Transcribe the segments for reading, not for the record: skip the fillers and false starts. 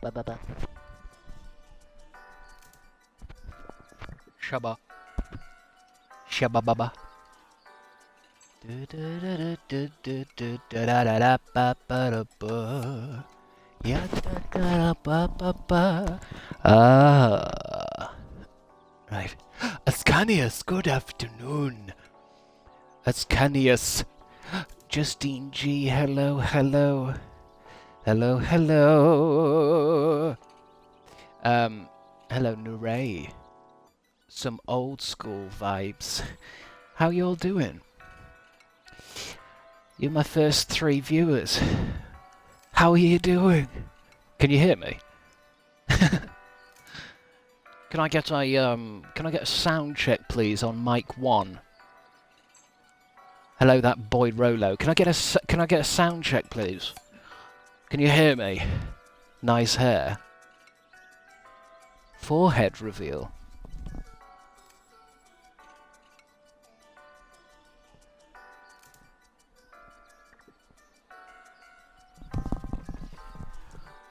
Shabba. Shabba. Shabba baba. Ah. Right. Ascanius, good afternoon. Ascanius. Justine G, hello, hello. Hello, hello. Hello, Nuray. Some old school vibes. How y'all doing? You're my first 3 viewers. How are you doing? Can you hear me? Can I get a sound check please on mic 1? Hello, that boy Rolo. Can I get a sound check please? Can you hear me? Nice hair. Forehead reveal.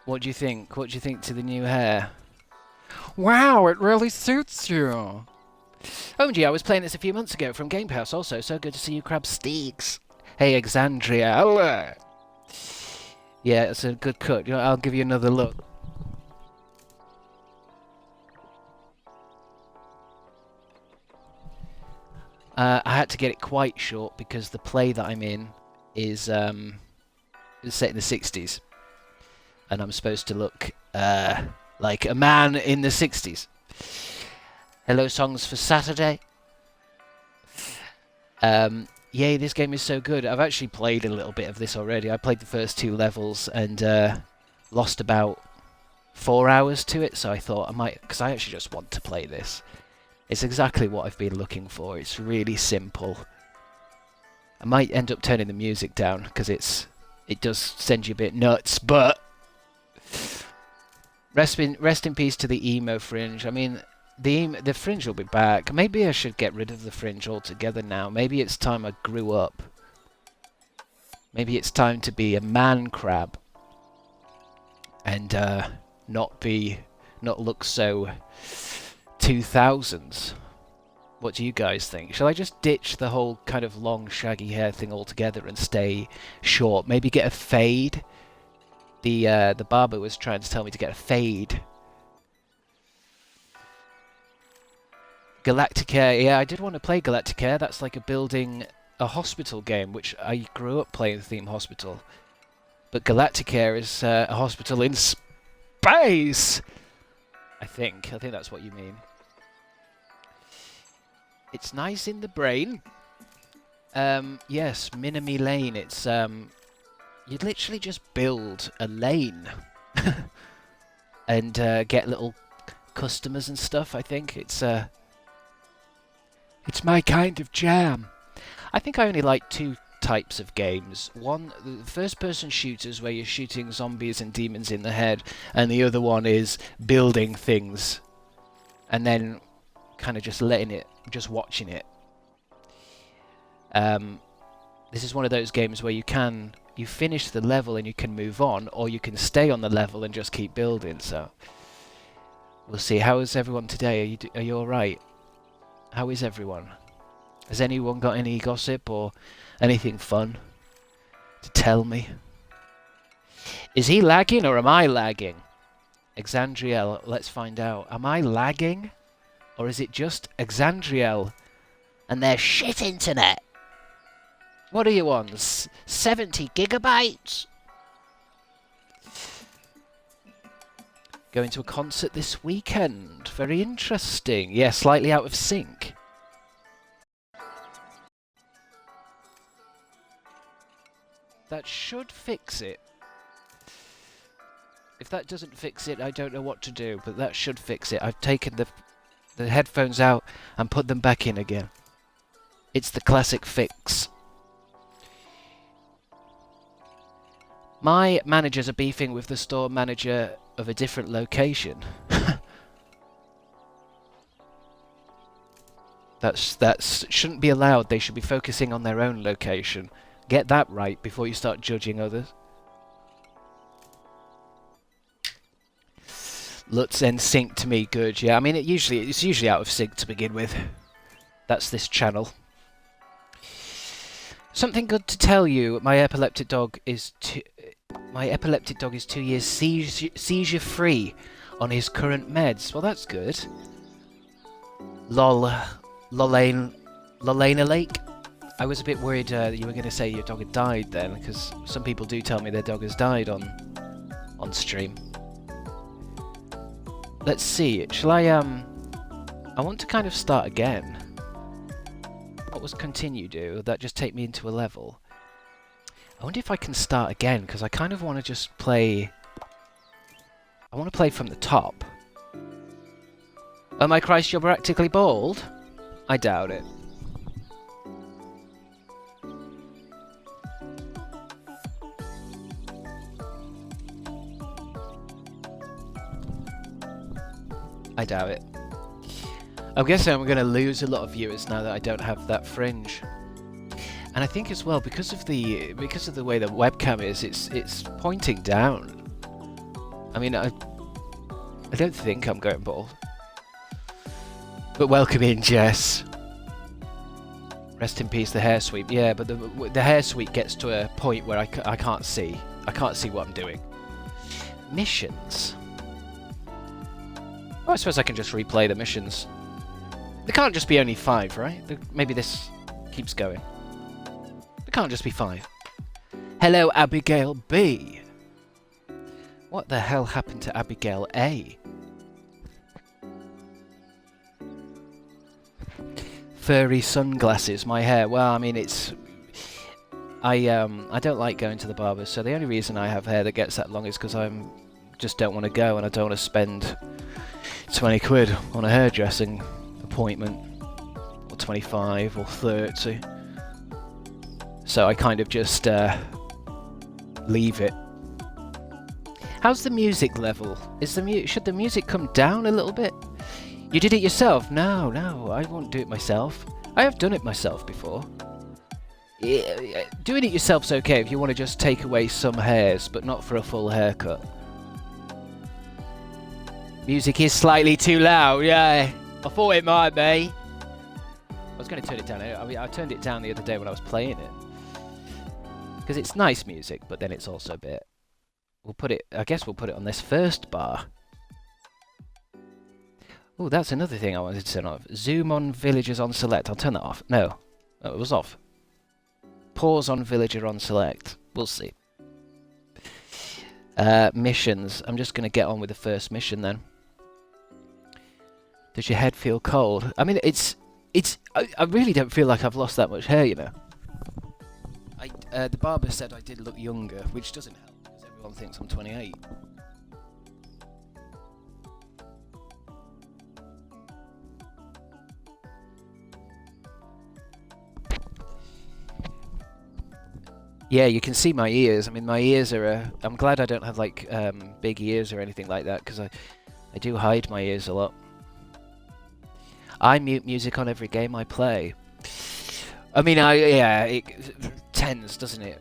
What do you think? What do you think to the new hair? Wow, it really suits you. Oh, gee, I was playing this a few months ago from Game Pass also. So good to see you, Crabstickz. Hey, Exandria. Hello. Yeah, it's a good cut. You know, I'll give you another look. I had to get it quite short because the play that I'm in is set in the 60s. And I'm supposed to look like a man in the 60s. Hello, songs for Saturday. Yay, this game is so good. I've actually played a little bit of this already. I played the first 2 levels and lost about 4 hours to it. So I thought I might, because I actually just want to play this. It's exactly what I've been looking for. It's really simple. I might end up turning the music down because it does send you a bit nuts, but rest in peace to the emo fringe. I mean, the fringe will be back. Maybe I should get rid of the fringe altogether now. Maybe it's time I grew up. Maybe it's time to be a man crab and not look so 2000s. What do you guys think? Shall I just ditch the whole kind of long shaggy hair thing altogether and stay short? Maybe get a fade? The barber was trying to tell me to get a fade. Galactica, yeah, I did want to play Galactica. That's like building a hospital game, which I grew up playing Theme Hospital. But Galactica is a hospital in space! I think that's what you mean. It's nice in the brain. Yes, Minami Lane. It's you literally just build a lane and get little customers and stuff. I think it's my kind of jam. I think I only like 2 types of games. One, the first-person shooters where you're shooting zombies and demons in the head, and the other one is building things and then kind of just watching it. This is one of those games where you finish the level and you can move on, or you can stay on the level and just keep building. So we'll see. How is everyone today? Are you all right? How is everyone? Has anyone got any gossip or anything fun to tell me? Is he lagging or am I lagging? Exandriel, let's find out. Am I lagging? Or is it just Exandriel and their shit internet? What are you on? 70 gigabytes? Going to a concert this weekend. Very interesting. Yeah, slightly out of sync. That should fix it. If that doesn't fix it, I don't know what to do, but that should fix it. I've taken the headphones out and put them back in again. It's the classic fix. My managers are beefing with the store manager of a different location. That's shouldn't be allowed. They should be focusing on their own location. Get that right before you start judging others. Lutz in sync to me, good. Yeah, I mean, it's usually out of sync to begin with. That's this channel. Something good to tell you. My epileptic dog is 2 years seizure free on his current meds. Well, that's good. Lolena Lake. I was a bit worried that you were going to say your dog had died then, because some people do tell me their dog has died on stream. Let's see. Shall I want to kind of start again. What was continue do? Would that just take me into a level? I wonder if I can start again, because I kind of want to just play... I want to play from the top. Oh my Christ, you're practically bald? I doubt it. I doubt it. I'm guessing I'm going to lose a lot of viewers now that I don't have that fringe. And I think as well, because of the way the webcam is, it's pointing down. I mean, I don't think I'm going bald. But welcome in, Jess. Rest in peace, the hair sweep. Yeah, but the hair sweep gets to a point where I can't see. I can't see what I'm doing. Missions. Oh, I suppose I can just replay the missions. There can't just be only 5, right? Maybe this keeps going. There can't just be 5. Hello, Abigail B. What the hell happened to Abigail A? Furry sunglasses, my hair. Well, I mean, it's... I don't like going to the barber, so the only reason I have hair that gets that long is because I just don't want to go, and I don't want to spend 20 quid on a hairdressing appointment, or 25 or 30. So I kind of just leave it. How's the music level? Should the music come down a little bit? You did it yourself? No, I won't do it myself. I have done it myself before. Yeah, doing it yourself's okay if you want to just take away some hairs, but not for a full haircut. Music is slightly too loud, yeah. I thought it might be. I was going to turn it down. I mean, I turned it down the other day when I was playing it. Because it's nice music, but then it's also a bit... I guess we'll put it on this first bar. Oh, that's another thing I wanted to turn off. Zoom on villagers on select. I'll turn that off. No, it was off. Pause on villager on select. We'll see. Missions. I'm just going to get on with the first mission then. Does your head feel cold? I mean, I really don't feel like I've lost that much hair, you know. The barber said I did look younger, which doesn't help because everyone thinks I'm 28. Yeah, you can see my ears. I mean, my ears are... I'm glad I don't have, like, big ears or anything like that, because I do hide my ears a lot. I mute music on every game I play. I mean, it tends, doesn't it?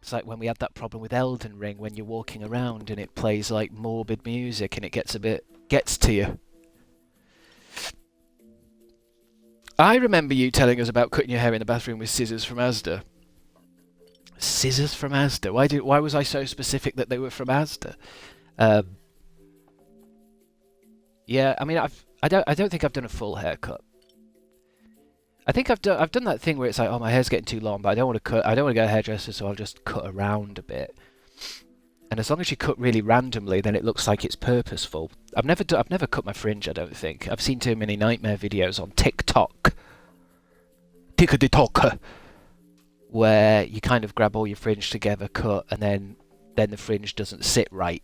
It's like when we had that problem with Elden Ring, when you're walking around and it plays, like, morbid music and it gets to you. I remember you telling us about cutting your hair in the bathroom with scissors from Asda. Scissors from Asda? Why was I so specific that they were from Asda? Yeah, I mean, I don't think I've done a full haircut. I think I've done that thing where it's like, oh, my hair's getting too long, but I don't want to cut. I don't want to go to a hairdresser, so I'll just cut around a bit. And as long as you cut really randomly, then it looks like it's purposeful. I've never cut my fringe, I don't think. I've seen too many nightmare videos on TikTok. TikTok. Where you kind of grab all your fringe together, cut, and then the fringe doesn't sit right.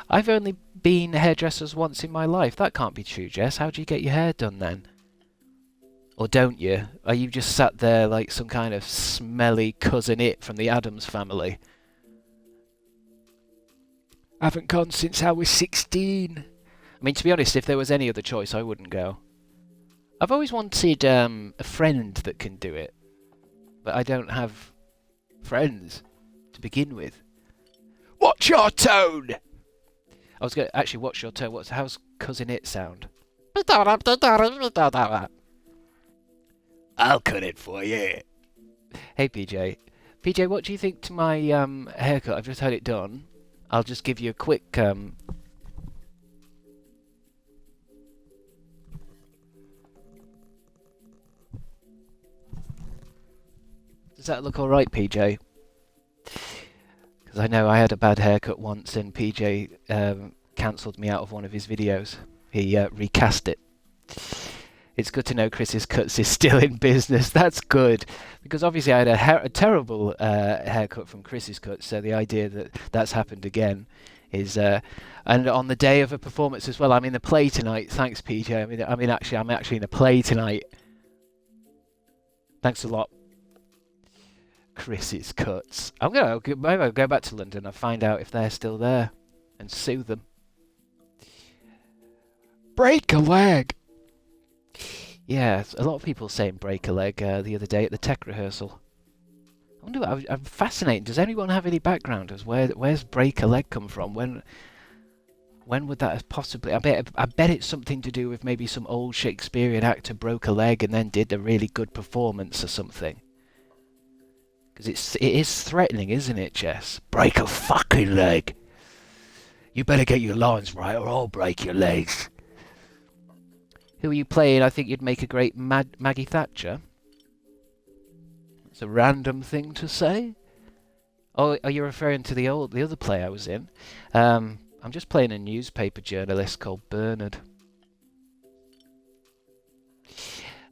I've only been hairdressers once in my life. That can't be true, Jess. How do you get your hair done then? Or don't you? Are you just sat there like some kind of smelly cousin It from the Addams Family? I haven't gone since I was 16. I mean, to be honest, if there was any other choice, I wouldn't go. I've always wanted a friend that can do it. But I don't have friends to begin with. Watch your tone! I was going to actually, what's your turn? How's Cousin It sound? I'll cut it for you. Hey, PJ. PJ, what do you think to my haircut? I've just had it done. I'll just give you a quick... Does that look alright, PJ? Because I know I had a bad haircut once and PJ cancelled me out of one of his videos. He recast it. It's good to know Chris's Cuts is still in business. That's good. Because obviously I had a terrible haircut from Chris's Cuts, so the idea that that's happened again is... and on the day of a performance as well, I'm in a play tonight. Thanks, PJ. I'm actually in a play tonight. Thanks a lot. Chris's Cuts. Maybe I'll go back to London and find out if they're still there and sue them. Break a leg! Yeah, a lot of people saying break a leg the other day at the tech rehearsal. I wonder, I'm fascinated. Does anyone have any background as where's break a leg come from? When would that have possibly... I bet it's something to do with maybe some old Shakespearean actor broke a leg and then did a really good performance or something. Because it is threatening, isn't it, Jess? Break a fucking leg! You better get your lines right or I'll break your legs. Who are you playing? I think you'd make a great Maggie Thatcher. It's a random thing to say. Oh, are you referring to the other play I was in? I'm just playing a newspaper journalist called Bernard.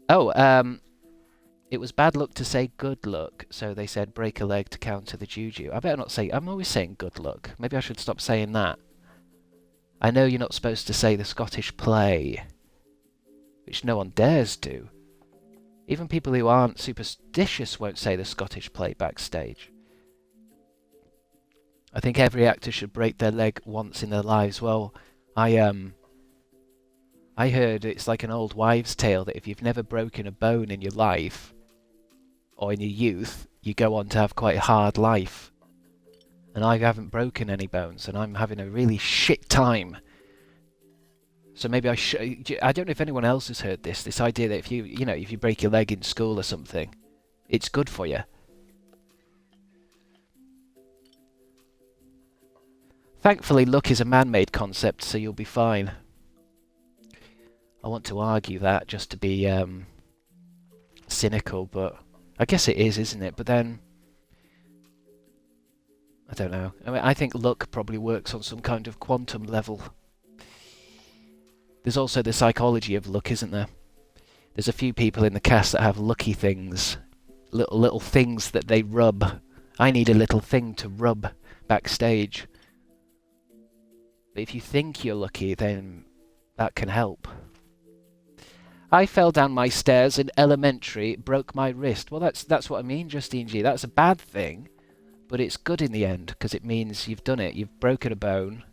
Oh, it was bad luck to say good luck, so they said break a leg to counter the juju. I better not say... I'm always saying good luck. Maybe I should stop saying that. I know you're not supposed to say the Scottish play, which no one dares do. Even people who aren't superstitious won't say the Scottish play backstage. I think every actor should break their leg once in their lives. Well, I heard it's like an old wives' tale that if you've never broken a bone in your life, or in your youth, you go on to have quite a hard life. And I haven't broken any bones, and I'm having a really shit time. So maybe I should... I don't know if anyone else has heard this idea that if you break your leg in school or something, it's good for you. Thankfully, luck is a man-made concept, so you'll be fine. I want to argue that just to be cynical, but I guess it is, isn't it? But then, I don't know. I mean, I think luck probably works on some kind of quantum level. There's also the psychology of luck, isn't there? There's a few people in the cast that have lucky things. Little things that they rub. I need a little thing to rub backstage. But if you think you're lucky, then that can help. I fell down my stairs in elementary, broke my wrist. Well, that's what I mean, Justine G. That's a bad thing, but it's good in the end, because it means you've done it. You've broken a bone.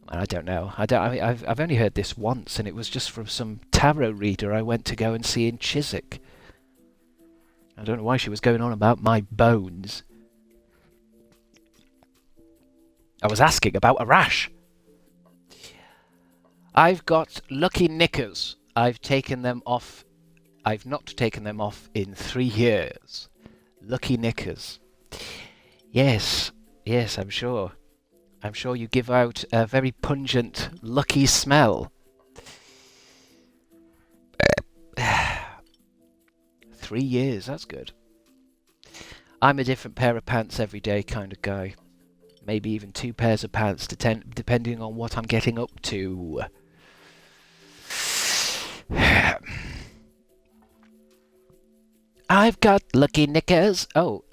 I don't know. I've only heard this once, and it was just from some tarot reader I went to go and see in Chiswick. I don't know why she was going on about my bones. I was asking about a rash. I've got lucky knickers. I've taken them off. I've not taken them off in 3 years. Lucky knickers. Yes, I'm sure. I'm sure you give out a very pungent, lucky smell. 3 years, that's good. I'm a different pair of pants every day kind of guy. Maybe even 2 pairs of pants, depending on what I'm getting up to. I've got lucky knickers. Oh,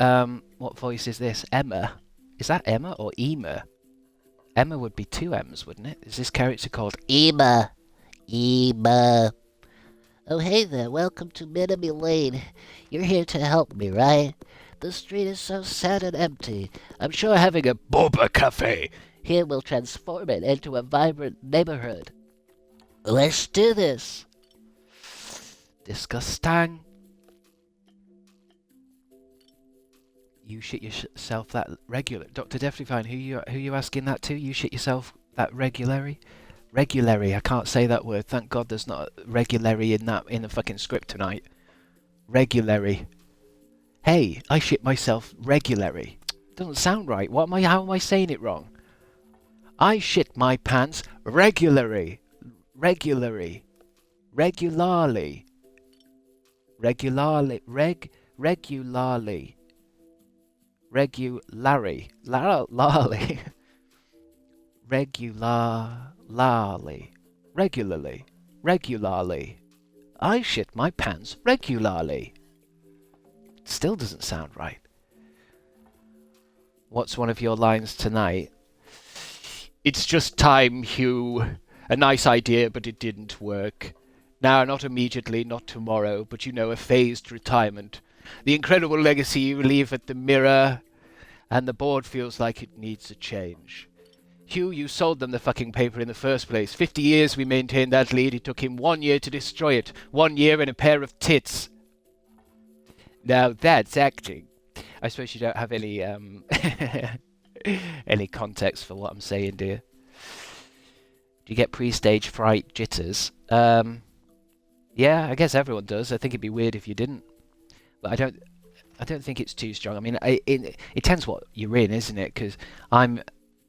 what voice is this? Emma. Is that Emma or Ema? Emma would be 2 M's, wouldn't it? Is this character called Ema? Ema. Oh, hey there. Welcome to Minami Lane. You're here to help me, right? The street is so sad and empty. I'm sure having a boba cafe here will transform it into a vibrant neighborhood. Let's do this. Disgusting. You shit yourself that regular. Dr. Deftly Fine, who you asking that to? You shit yourself That regularly? Regularly, I can't say that word. Thank God there's not regularly in the fucking script tonight. Regularly. Hey, I shit myself regularly. Doesn't sound right. How am I saying it wrong? I shit my pants regularly. Regularly. Regularly. Regularly. Regularly. Regularly. Larly. Regularly. Regularly. Regularly. I shit my pants regularly. Still doesn't sound right. What's one of your lines tonight? It's just time, Hugh. A nice idea, but it didn't work. Now, not immediately, not tomorrow, but you know, a phased retirement. The incredible legacy you leave at the Mirror, and the board feels like it needs a change. Hugh, you sold them the fucking paper in the first place. 50 years we maintained that lead. It took him 1 year to destroy it. 1 year and a pair of tits. Now that's acting. I suppose you don't have any any context for what I'm saying, do you? Do you get pre-stage fright jitters? Yeah, I guess everyone does. I think it'd be weird if you didn't. But I don't think it's too strong. I mean, it depends what you're in, isn't it? Because I'm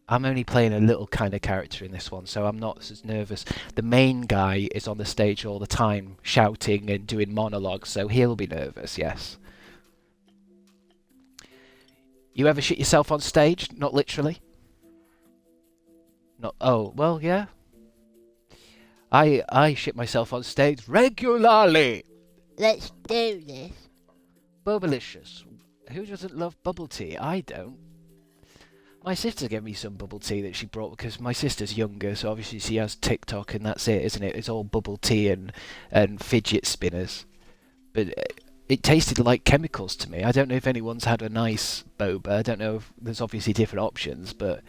only playing a little kind of character in this one, so I'm not as nervous. The main guy is on the stage all the time, shouting and doing monologues, so he'll be nervous, yes. You ever shit yourself on stage? Not literally. Not. Oh, well, yeah. I shit myself on stage regularly. Let's do this. Bubblicious. Who doesn't love bubble tea? I don't. My sister gave me some bubble tea that she brought because my sister's younger, so obviously she has TikTok and that's it, isn't it? It's all bubble tea and fidget spinners. But it tasted like chemicals to me. I don't know if anyone's had a nice boba. I don't know if there's obviously different options, but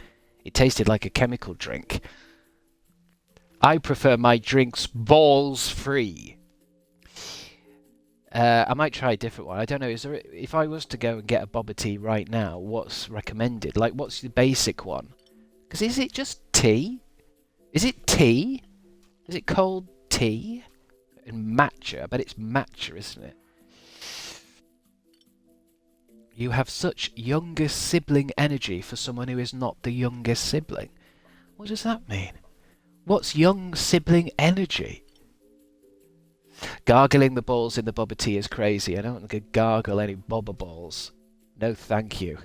it tasted like a chemical drink. I prefer my drinks balls free. I might try a different one. I don't know. If I was to go and get a boba tea right now, what's recommended? Like, what's the basic one? Because is it just tea? Is it tea? Is it cold tea? And matcha? I bet it's matcha, isn't it? You have such youngest sibling energy for someone who is not the youngest sibling. What does that mean? What's young sibling energy? Gargling the balls in the boba tea is crazy. I don't want to gargle any boba balls. No thank you.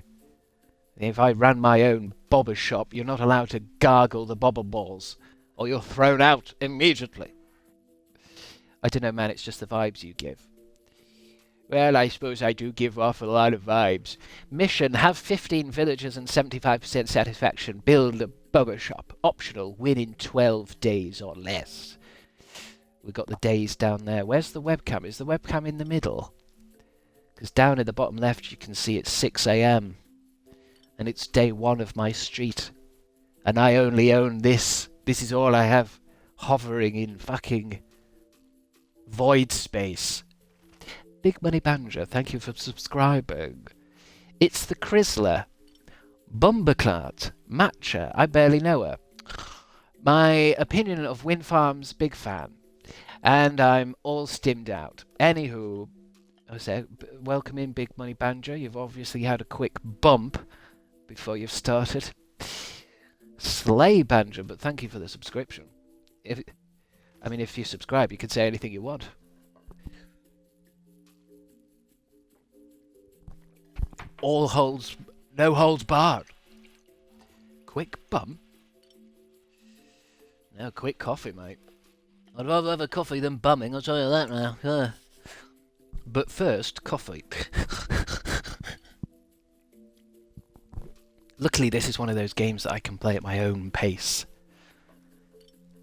If I ran my own boba shop, you're not allowed to gargle the boba balls, or you're thrown out immediately. I don't know, man, it's just the vibes you give. Well, I suppose I do give off a lot of vibes. Mission, have 15 villagers and 75% satisfaction. Build a boba shop. Optional, win in 12 days or less. We've got the days down there. Where's the webcam? Is the webcam in the middle? Because down in the bottom left you can see it's 6 AM. And it's day 1 of my street. And I only own this. This is all I have hovering in fucking void space. Big Money Banjo, thank you for subscribing. It's the Chrysler. Bumberclad. Matcha, I barely know her. My opinion of Wind Farms, big fan. And I'm all stimmed out. Anywho, I say, welcome in Big Money Banjo. You've obviously had a quick bump before you've started. Slay Banjo, but thank you for the subscription. If you subscribe, you can say anything you want. No holds barred. Quick bump? No, quick coffee, mate. I'd rather have a coffee than bumming, I'll tell you that now. But first, coffee. Luckily, this is one of those games that I can play at my own pace.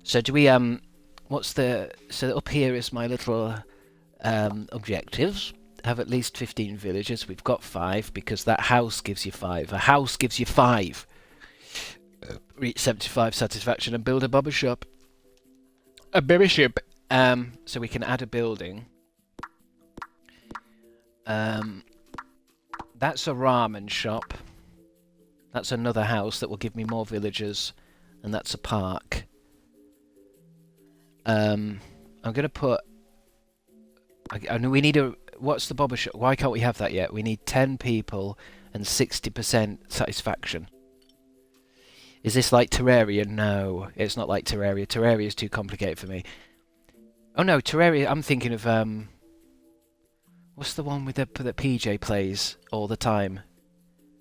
So do we, so up here is my little, objectives. Have at least 15 villagers. We've got 5 because that house gives you 5. A house gives you 5. Reach 75 satisfaction and build a boba shop. A baby ship. So we can add a building. That's a ramen shop. That's another house that will give me more villagers. and that's a park. I'm gonna put. I know we need a. What's the bobber shop? Why can't we have that yet? We need 10 people and 60% satisfaction. Is this like Terraria? No, it's not like Terraria. Terraria is too complicated for me. Oh no, Terraria. I'm thinking of what's the one with that PJ plays all the time?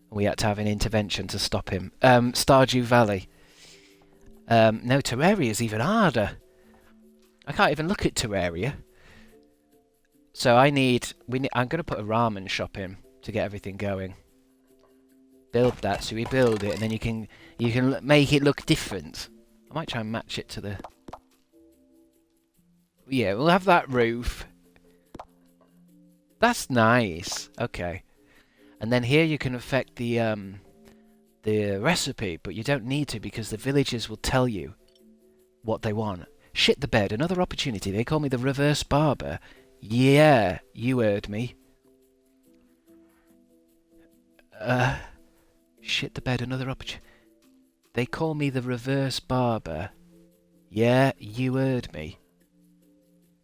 We had to have an intervention to stop him. Stardew Valley. No, Terraria is even harder. I can't even look at Terraria. So I'm going to put a ramen shop in to get everything going. Build that, so we build it, and then you can make it look different. I might try and match it to the. Yeah, we'll have that roof. That's nice. Okay, and then here you can affect the recipe, but you don't need to because the villagers will tell you what they want. Shit the bed, another opportunity. They call me the reverse barber. Yeah, you heard me. Shit the bed, another opportunity. They call me the reverse barber. Yeah, you heard me.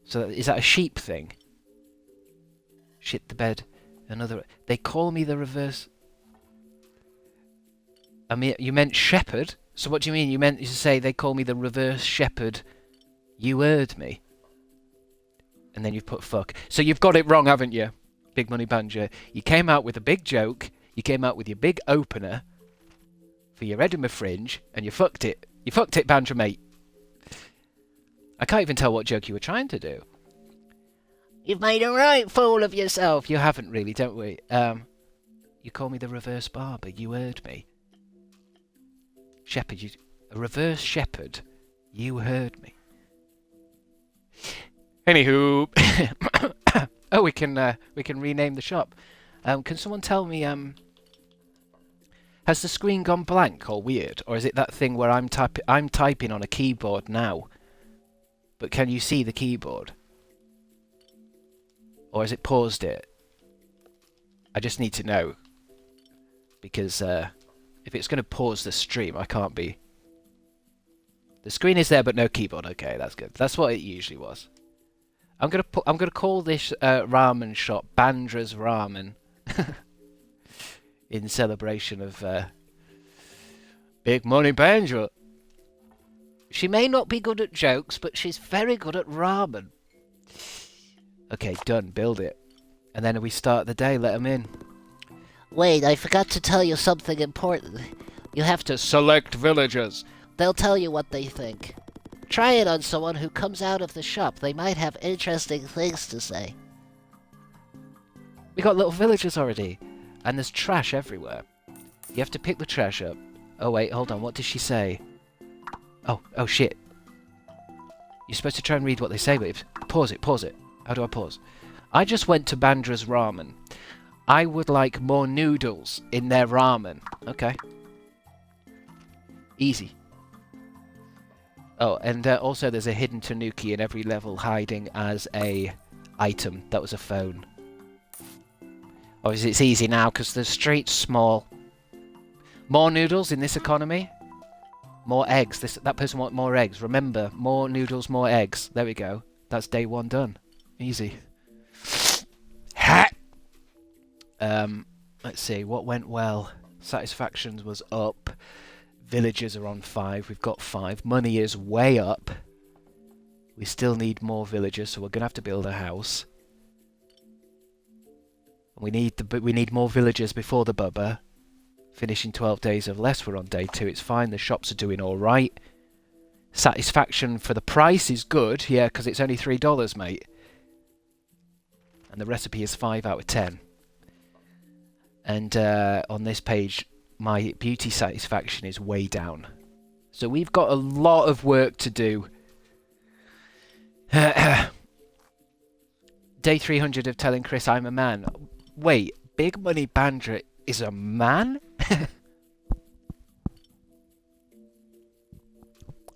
So is that a sheep thing? Shit the bed, another. They call me the reverse. I mean, you meant shepherd. So what do you mean? You meant to say they call me the reverse shepherd. You heard me. And then you've put fuck. So you've got it wrong, haven't you? Big Money Banjo. You came out with a big joke. You came out with your big opener for your Edinburgh Fringe, and you fucked it. You fucked it, Banjo mate. I can't even tell what joke you were trying to do. You've made a right fool of yourself. You haven't really, don't we? You call me the reverse barber. You heard me. Shepherd, a reverse shepherd. You heard me. Anywho, oh, we can rename the shop. Can someone tell me, has the screen gone blank or weird, or is it that thing where I'm typing on a keyboard now, but can you see the keyboard, or has it paused it? I just need to know, because if it's going to pause the stream, I can't be. The screen is there, but no keyboard. Okay, that's good. That's what it usually was. I'm gonna call this ramen shop Bandra's Ramen in celebration of Big Money Bandra. She may not be good at jokes, but she's very good at ramen. Okay, done. Build it, and then we start the day. Let them in. Wait, I forgot to tell you something important. You have to select villagers. They'll tell you what they think. Try it on someone who comes out of the shop. They might have interesting things to say. We got little villagers already. And there's trash everywhere. You have to pick the trash up. Oh wait, hold on. What did she say? Oh shit. You're supposed to try and read what they say, but pause it. How do I pause? I just went to Bandra's Ramen. I would like more noodles in their ramen. Okay. Easy. Oh, and also there's a hidden tanuki in every level hiding as a item. That was a phone. Oh, it's easy now because the street's small. More noodles in this economy. More eggs. That person wants more eggs. Remember, more noodles, more eggs. There we go. That's day one done. Easy. Ha! Let's see. What went well? Satisfactions was up. Villagers are on 5. We've got 5. Money is way up. We still need more villagers, so we're going to have to build a house. We need more villagers before the bubba. Finishing 12 days or less. We're on day 2. It's fine. The shops are doing all right. Satisfaction for the price is good. Yeah, because it's only $3, mate. And the recipe is 5 out of 10. And on this page, my beauty satisfaction is way down. So we've got a lot of work to do. Day 300 of telling Chris I'm a man. Wait, Big Money Bandra is a man?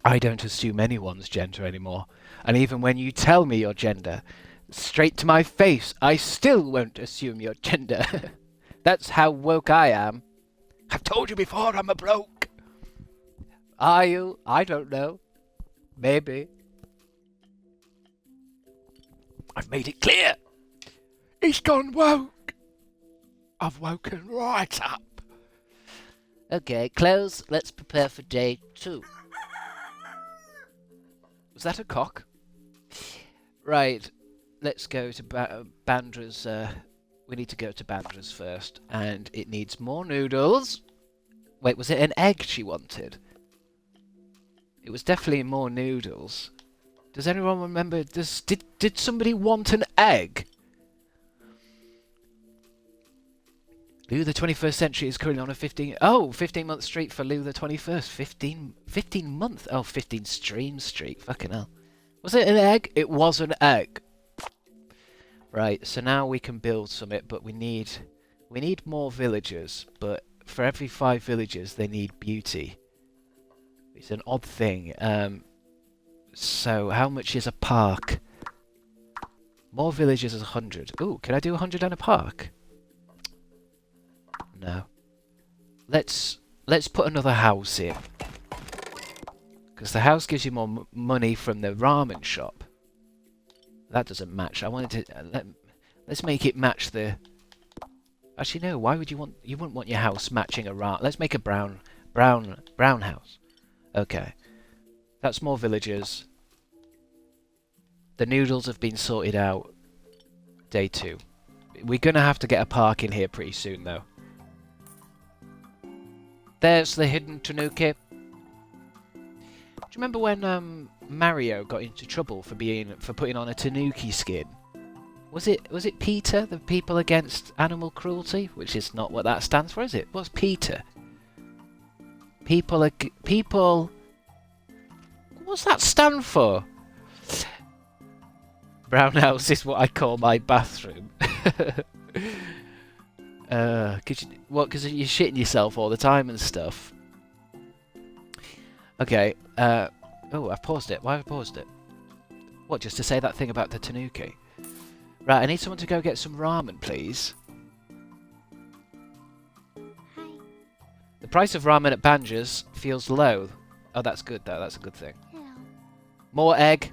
I don't assume anyone's gender anymore. And even when you tell me your gender, straight to my face, I still won't assume your gender. That's how woke I am. I've told you before, I'm a bloke. Are you? I don't know. Maybe. I've made it clear. He's gone woke. I've woken right up. Okay, close. Let's prepare for day 2. Was that a cock? Right. Let's go to Bandra's. We need to go to Bandra's first. And it needs more noodles. Wait, was it an egg she wanted? It was definitely more noodles. Does anyone remember? Did somebody want an egg? Lou the 21st Century is currently on a 15-month streak for Lou the 21st. 15 month? Oh, 15 stream streak. Fucking hell. Was it an egg? It was an egg. Right, so now we can build something, but we need more villagers. But for every 5 villagers, they need beauty. It's an odd thing. So how much is a park? More villagers is 100. Ooh, can I do 100 on a park? No. Let's put another house in. Because the house gives you more money from the ramen shop. That doesn't match. I wanted to... let's make it match the... Actually, no. Why would you want... You wouldn't want your house matching a ramen. Let's make a brown house. Okay. That's more villagers. The noodles have been sorted out. Day 2. We're going to have to get a park in here pretty soon, though. There's the hidden tanuki. Do you remember when Mario got into trouble for putting on a tanuki skin? Was it PETA, the People Against Animal Cruelty? Which is not what that stands for, is it? What's PETA? People. What's that stand for? Brown house is what I call my bathroom. Because you're shitting yourself all the time and stuff. Okay. Oh, I've paused it. Why have I paused it? What, just to say that thing about the tanuki? Right, I need someone to go get some ramen, please. Hi. The price of ramen at Banja's feels low. Oh, that's good, though. That's a good thing. Hello. More egg.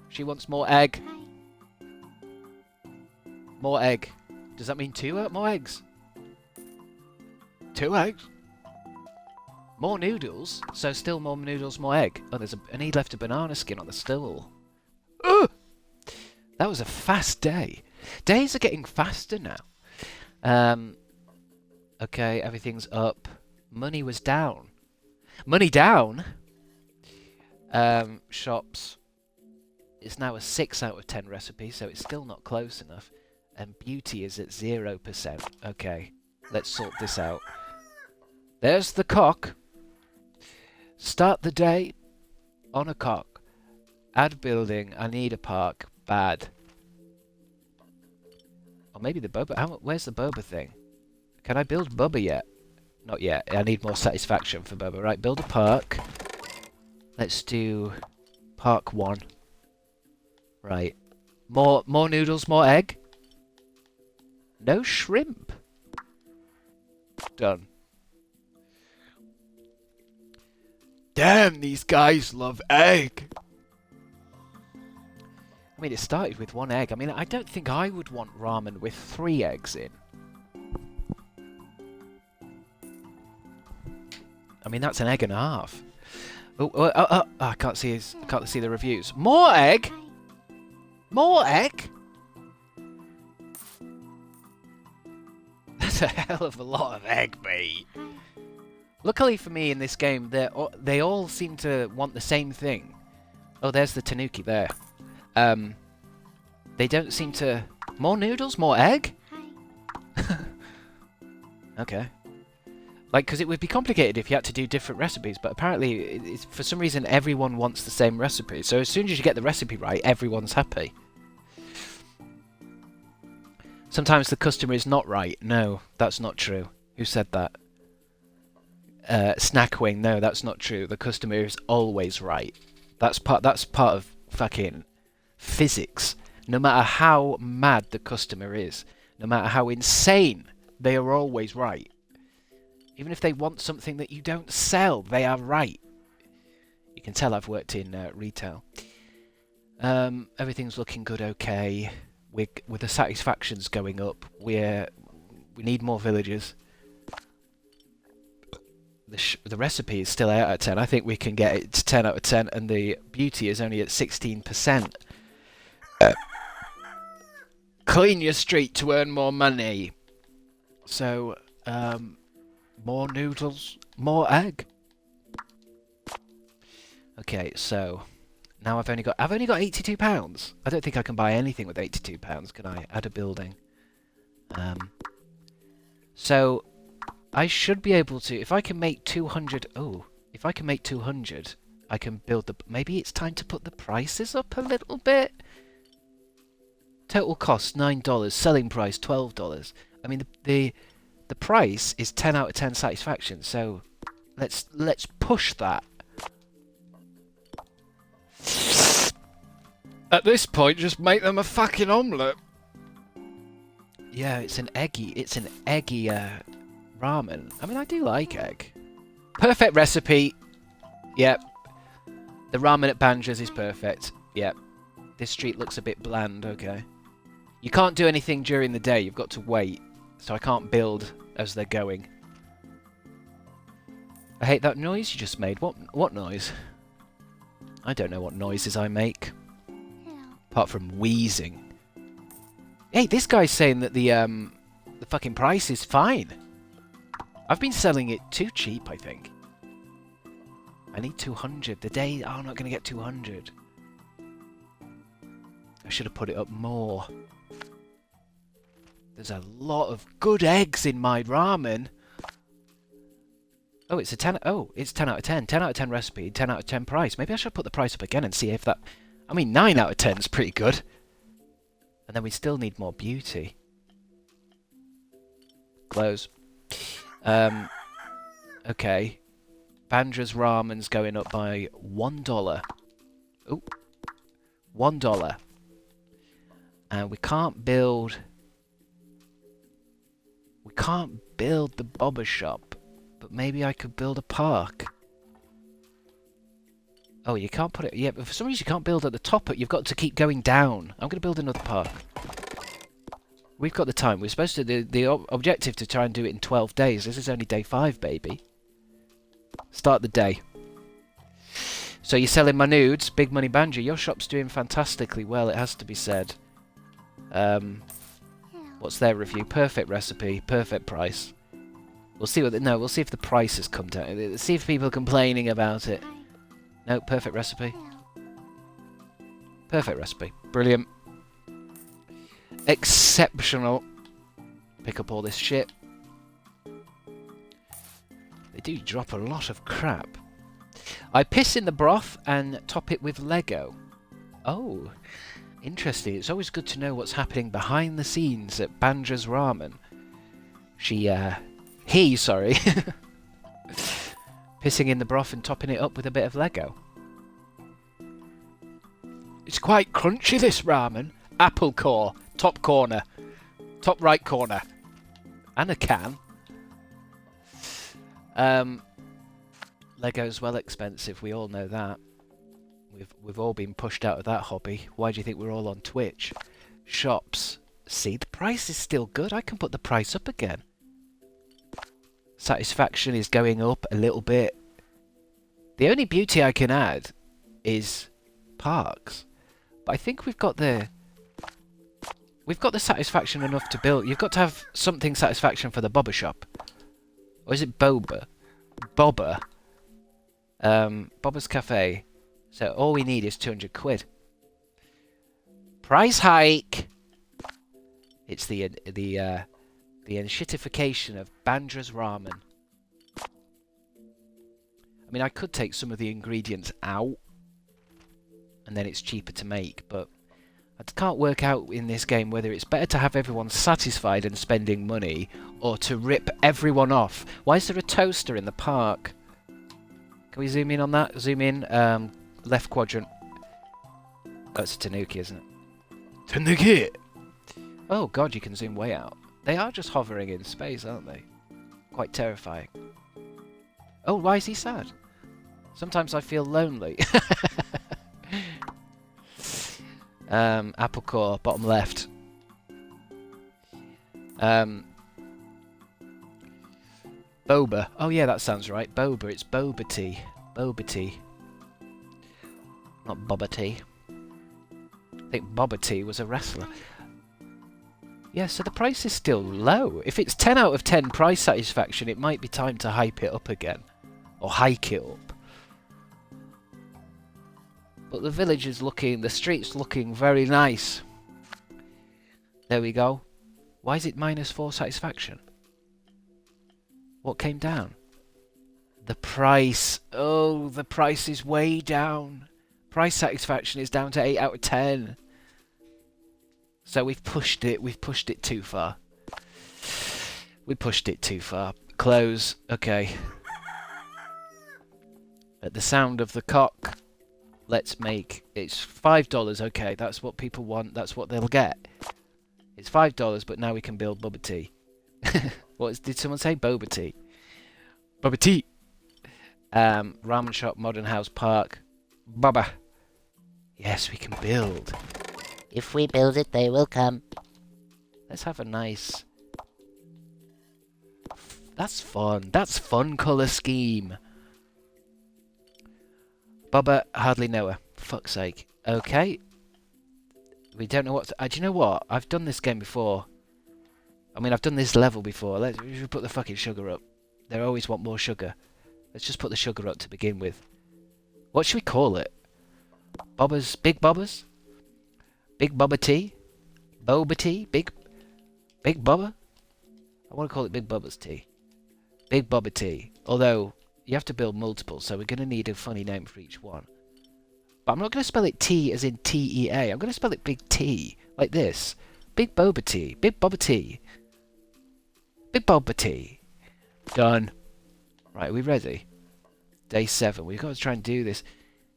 She wants more egg. Hi. More egg. Does that mean 2 more eggs? 2 eggs? More noodles? So still more noodles, more egg. Oh, and he left a banana skin on the stool. Ugh! That was a fast day. Days are getting faster now. Okay, everything's up. Money was down. Money down? Shops. It's now a 6 out of 10 recipe, so it's still not close enough. And beauty is at 0%. Okay, let's sort this out. There's the cock. Start the day on a cock. Add building. I need a park. Bad. Or maybe the boba. Where's the boba thing? Can I build boba yet? Not yet. I need more satisfaction for boba. Right, build a park. Let's do park 1. Right. More noodles, more egg. No shrimp. Done. Damn, these guys love egg. I mean, it started with 1 egg. I mean, I don't think I would want ramen with 3 eggs in. I mean, that's an egg and a half. Oh, I can't see the reviews. More egg? Hi. More egg? That's a hell of a lot of egg, mate. Hi. Luckily for me in this game, they all seem to want the same thing. Oh, there's the tanuki there. They don't seem to... More noodles? More egg? Hi. Okay. Like, because it would be complicated if you had to do different recipes, but apparently, for some reason, everyone wants the same recipe. So as soon as you get the recipe right, everyone's happy. Sometimes the customer is not right. No, that's not true. Who said that? Snackwing. No, that's not true. The customer is always right. That's part of fucking physics. No matter how mad the customer is, no matter how insane, they are always right. Even if they want something that you don't sell, they are right. You can tell I've worked in retail. Everything's looking good, okay. With the satisfactions going up, we need more villagers. The recipe is still 8 out of 10. I think we can get it to 10 out of 10, and the beauty is only at 16%. Clean your street to earn more money. So, more noodles, more egg. Okay, so now I've only got £82. I don't think I can buy anything with £82. Can I? Add a building. So I should be able to, if I can make 200. Oh, if I can make 200, I can build the. Maybe it's time to put the prices up a little bit. Total cost $9. Selling price $12. I mean the price is 10 out of 10 satisfaction. So let's push that. At this point, just make them a fucking omelette. Yeah, it's an eggy ramen. I mean, I do like egg. Perfect recipe. Yep. The ramen at Banjo's is perfect. Yep. This street looks a bit bland. Okay. You can't do anything during the day. You've got to wait. So I can't build as they're going. I hate that noise you just made. What noise? I don't know what noises I make. Apart from wheezing. Hey, this guy's saying that the fucking price is fine. I've been selling it too cheap, I think. I need 200. The day... Oh, I'm not going to get 200. I should have put it up more. There's a lot of good eggs in my ramen. Oh, it's a 10... Oh, it's 10 out of 10. 10 out of 10 recipe, 10 out of 10 price. Maybe I should put the price up again and see if that... I mean, 9 out of 10 is pretty good. And then we still need more beauty. Close. Okay. Banjo's ramen's going up by $1. Oh. $1. And we can't build... We can't build the bobber shop. But maybe I could build a park. Oh, you can't put it... Yeah, but for some reason you can't build at the top. You've got to keep going down. I'm going to build another park. We've got the time. We're supposed to... The objective to try and do it in 12 days. This is only day 5, baby. Start the day. So you're selling my nudes. Big Money Banjo. Your shop's doing fantastically well, it has to be said. What's their review? Perfect recipe. Perfect price. We'll see what... No, we'll see if the price has come down. See if people are complaining about it. No, perfect recipe. Perfect recipe. Brilliant. Exceptional. Pick up all this shit. They do drop a lot of crap. I piss in the broth and top it with Lego. Oh, interesting. It's always good to know what's happening behind the scenes at Banjo's Ramen. Sorry. Pissing in the broth and topping it up with a bit of Lego. It's quite crunchy, this ramen. Apple core. Top corner. Top right corner. And a can. Lego's well expensive. We all know that. We've all been pushed out of that hobby. Why do you think we're all on Twitch? Shops. See, the price is still good. I can put the price up again. Satisfaction is going up a little bit. The only beauty I can add is parks. But I think we've got the satisfaction enough to build. You've got to have something satisfaction for the bobber shop. Or is it Boba? Bobber. Bobber's Cafe. So all we need is 200 quid. Price hike! It's the enshittification of Banjo's Ramen. I mean, I could take some of the ingredients out, and then it's cheaper to make, but I can't work out in this game whether it's better to have everyone satisfied and spending money, or to rip everyone off. Why is there a toaster in the park? Can we zoom in on that? Zoom in, left quadrant. Oh, it's a Tanuki, isn't it? Tanuki! Oh god, you can zoom way out. They are just hovering in space, aren't they? Quite terrifying. Oh, why is he sad? Sometimes I feel lonely. Apple core, bottom left. Boba. Oh yeah, that sounds right. Boba. It's boba tea. Boba tea. Not boba tea. I think Boba Tea was a wrestler. Yeah, so the price is still low. If it's 10 out of 10 price satisfaction, it might be time to hype it up again. Or hike it up. But the village is looking, the street's looking very nice. There we go. Why is it -4 satisfaction? What came down? The price. Oh, the price is way down. Price satisfaction is down to 8 out of 10. So we've pushed it too far. We pushed it too far. Close. Okay. At the sound of the cock, let's make... It's $5. Okay, that's what people want. That's what they'll get. It's $5, but now we can build boba tea. Did someone say boba tea? Boba tea! Ramen shop, modern house, park. Baba. Yes, we can build. If we build it, they will come. Let's have a nice... That's fun. That's fun colour scheme. Baba, hardly know her. Fuck's sake. Okay. We don't know what to... do you know what? I've done this game before. I mean, I've done this level before. Let's put the fucking sugar up. They always want more sugar. Let's just put the sugar up to begin with. What should we call it? Bobbers? Big Bobbers? Big Bubba Tea? Boba Tea? Big Bubba? I want to call it Big Bubba's Tea. Big Bubba Tea. Although, you have to build multiple, so we're going to need a funny name for each one. But I'm not going to spell it T as in T-E-A. I'm going to spell it Big T, like this. Big Boba Tea. Big Bubba Tea. Big Boba Tea. Done. Right, are we ready? Day 7. We've got to try and do this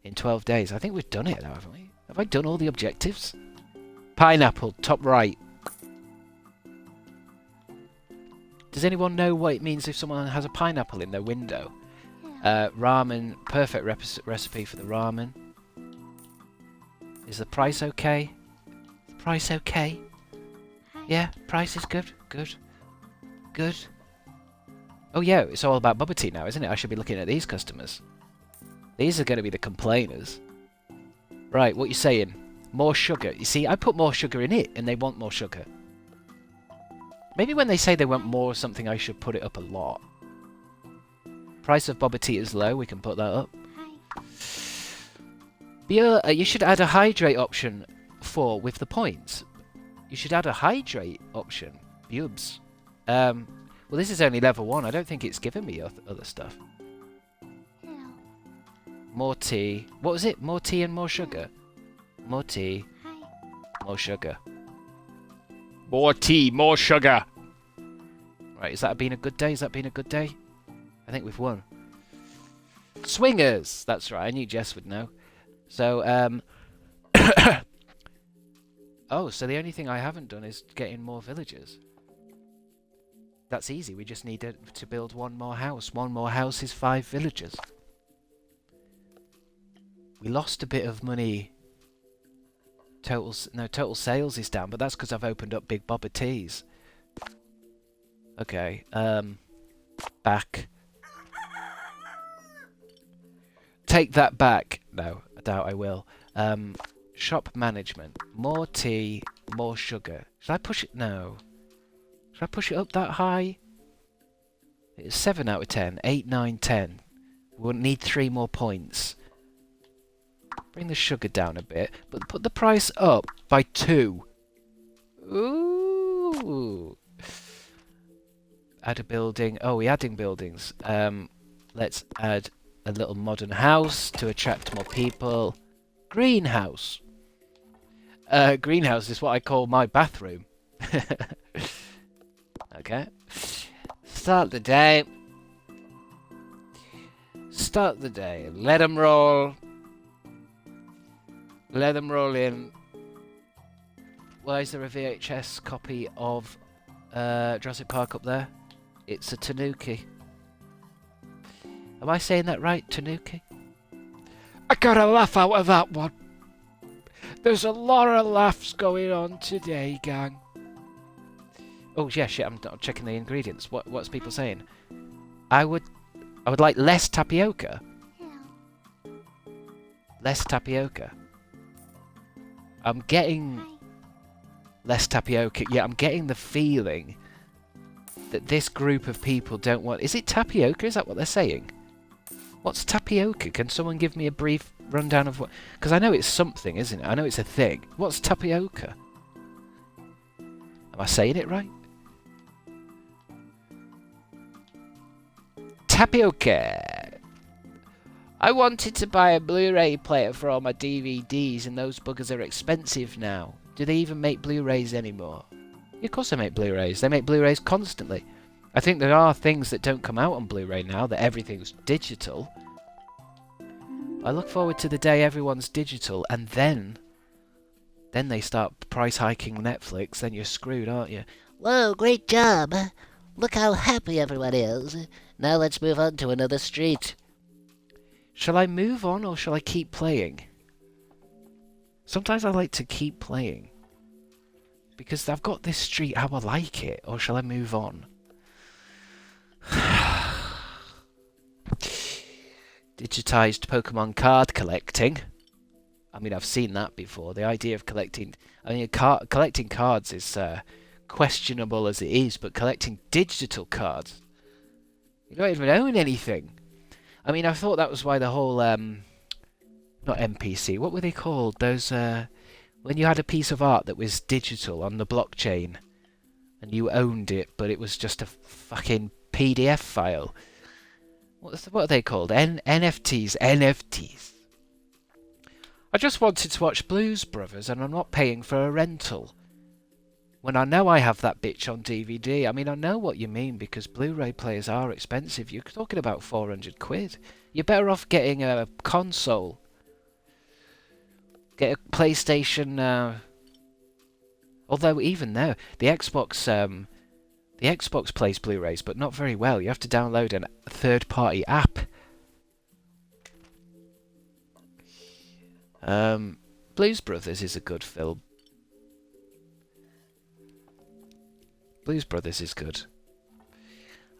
in 12 days. I think we've done it now, haven't we? Have I done all the objectives? Pineapple, top right. Does anyone know what it means if someone has a pineapple in their window? Yeah. Ramen, perfect recipe for the ramen. Is the price okay? Is the price okay? Hi. Yeah, price is good. Good. Good. Oh yeah, it's all about bubba tea now, isn't it? I should be looking at these customers. These are going to be the complainers. Right, what you saying? More sugar. You see, I put more sugar in it, and they want more sugar. Maybe when they say they want more or something, I should put it up a lot. Price of boba tea is low. We can put that up. Hi. Beer, you should add a hydrate option with the points. You should add a hydrate option. Bubes. Well, this is only level 1. I don't think it's giving me other stuff. Hello. More tea. What was it? More tea and more sugar. More tea, Hi. more sugar. More tea, more sugar. Right, has that been a good day? Has that been a good day? I think we've won. Swingers! That's right, I knew Jess would know. So, oh, so the only thing I haven't done is getting more villagers. That's easy, we just need to build one more house. One more house is 5 villagers. We lost a bit of money. Total sales is down, but that's because I've opened up Big Boba Teas. Okay, back. Take that back. No, I doubt I will. Shop management. More tea, more sugar. Should I push it? No. Should I push it up that high? It's 7 out of 10. 8, 9, 10. We'll need 3 more points. Bring the sugar down a bit, but put the price up by 2. Ooh. Add a building. Oh, we're adding buildings. Let's add a little modern house to attract more people. Greenhouse. Greenhouse is what I call my bathroom. Okay. Start the day. Start the day. Let them roll. Let them roll in. Why is there a VHS copy of Jurassic Park up there? It's a Tanuki. Am I saying that right, Tanuki? I got a laugh out of that one. There's a lot of laughs going on today, gang. Oh yeah, shit! I'm checking the ingredients. What's people saying? I would like less tapioca. Yeah. Less tapioca. I'm getting Hi. less tapioca. Yeah, I'm getting the feeling that this group of people don't want... Is it tapioca? Is that what they're saying? What's tapioca? Can someone give me a brief rundown of what... Because I know it's something, isn't it? I know it's a thing. What's tapioca? Am I saying it right? Tapioca! I wanted to buy a Blu-ray player for all my DVDs, and those buggers are expensive now. Do they even make Blu-rays anymore? Yeah, of course they make Blu-rays. They make Blu-rays constantly. I think there are things that don't come out on Blu-ray now, that everything's digital. I look forward to the day everyone's digital, and then they start price hiking Netflix, then you're screwed, aren't you? Whoa, great job. Look how happy everyone is. Now let's move on to another street. Shall I move on, or shall I keep playing? Sometimes I like to keep playing. Because I've got this street how I like it, or shall I move on? Digitized Pokemon card collecting. I mean, I've seen that before. The idea of collecting... I mean, collecting cards is questionable as it is, but collecting digital cards... You don't even own anything. I mean, I thought that was why the whole... not NPC, what were they called? Those... when you had a piece of art that was digital on the blockchain, and you owned it, but it was just a fucking PDF file. What are they called? NFTs. NFTs. I just wanted to watch Blues Brothers, and I'm not paying for a rental. When I know I have that bitch on DVD. I mean, I know what you mean, because Blu-ray players are expensive. You're talking about 400 quid. You're better off getting a console. Get a PlayStation... although, even now, the Xbox plays Blu-rays, but not very well. You have to download a third-party app. Blues Brothers is a good film. Blues Brothers is good.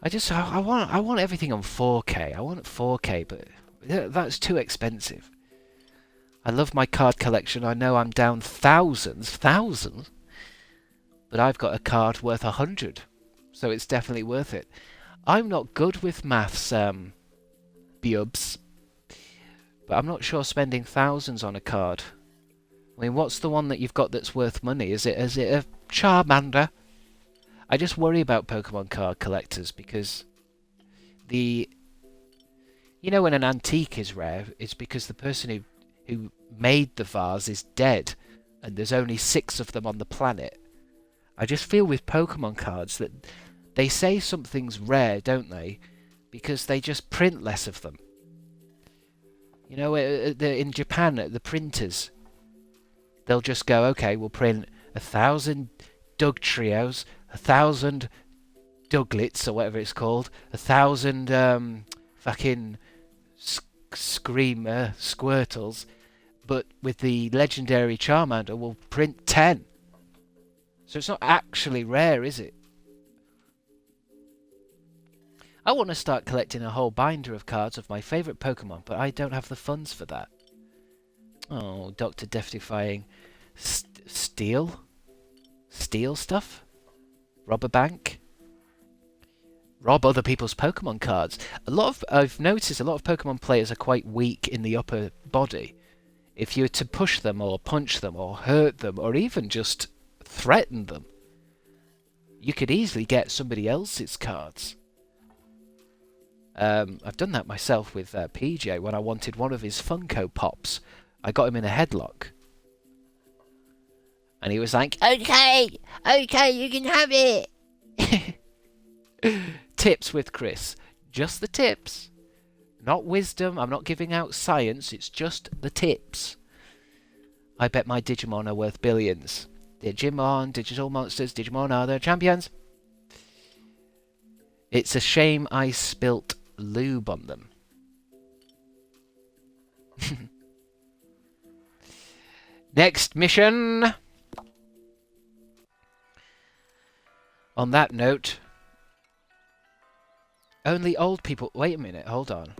I want everything on 4K. I want 4K, but that's too expensive. I love my card collection. I know I'm down thousands, but I've got a card worth 100, so it's definitely worth it. I'm not good with maths, bubs, but I'm not sure spending thousands on a card. I mean, what's the one that you've got that's worth money? Is it a Charmander? I just worry about Pokemon card collectors because you know, when an antique is rare, it's because the person who made the vase is dead, and there's only 6 of them on the planet. I just feel with Pokemon cards that they say something's rare, don't they? Because they just print less of them. You know, in Japan, at the printers, they'll just go, okay, we'll print 1,000 Doug Trios, 1,000 Douglets, or whatever it's called, 1,000 fucking Screamer Squirtles, but with the legendary Charmander, we'll print 10. So it's not actually rare, is it? I want to start collecting a whole binder of cards of my favourite Pokemon, but I don't have the funds for that. Oh, Dr. Death-defying Steel? Steal stuff? Rob a bank? Rob other people's Pokemon cards. I've noticed a lot of Pokemon players are quite weak in the upper body. If you were to push them or punch them or hurt them or even just threaten them, you could easily get somebody else's cards. I've done that myself with PJ when I wanted one of his Funko Pops. I got him in a headlock. And he was like, Okay, you can have it. tips with Chris. Just the tips. Not wisdom. I'm not giving out science. It's just the tips. I bet my Digimon are worth billions. Digimon, digital monsters, Digimon are the champions. It's a shame I spilt lube on them. Next mission. On that note, only old people... Wait a minute, hold on.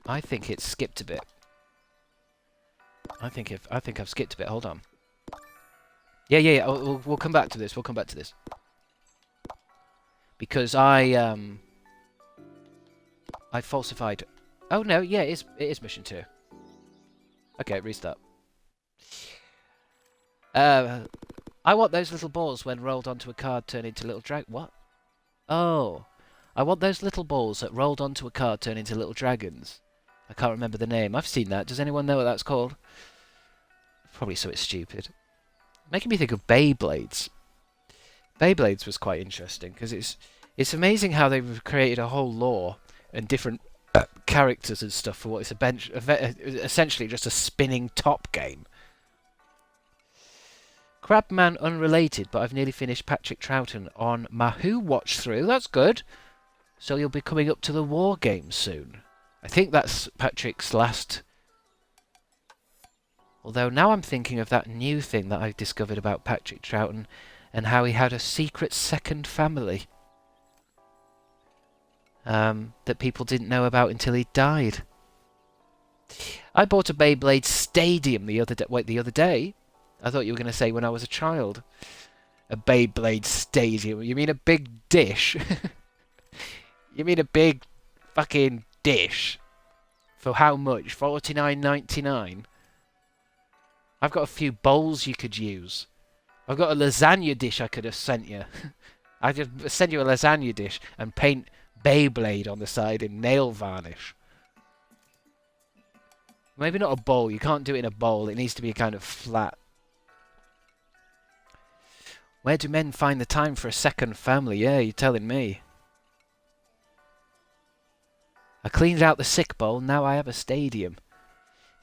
I think it's skipped a bit. I think I've skipped a bit, hold on. Yeah. We'll come back to this. We'll come back to this. Because I falsified... Oh no, yeah, it is mission 2. Okay, restart. I want those little balls when rolled onto a card turn into little What? Oh. I want those little balls that rolled onto a card turn into little dragons. I can't remember the name. I've seen that. Does anyone know what that's called? Probably something stupid. Making me think of Beyblades. Beyblades was quite interesting because it's amazing how they've created a whole lore and different characters and stuff for what is essentially just a spinning top game. Crabman unrelated, but I've nearly finished Patrick Troughton on Mahou watch through. That's good. So you'll be coming up to the war game soon. I think that's Patrick's last... Although now I'm thinking of that new thing that I've discovered about Patrick Troughton and how he had a secret second family that people didn't know about until he died. I bought a Beyblade Stadium the other day. I thought you were going to say when I was a child. A Beyblade Stadium. You mean a big dish? You mean a big fucking dish? For how much? $49.99? I've got a few bowls you could use. I've got a lasagna dish I could have sent you. I could send you a lasagna dish and paint Beyblade on the side in nail varnish. Maybe not a bowl. You can't do it in a bowl. It needs to be kind of flat. Where do men find the time for a second family? Yeah, you're telling me. I cleaned out the sick bowl, now I have a stadium.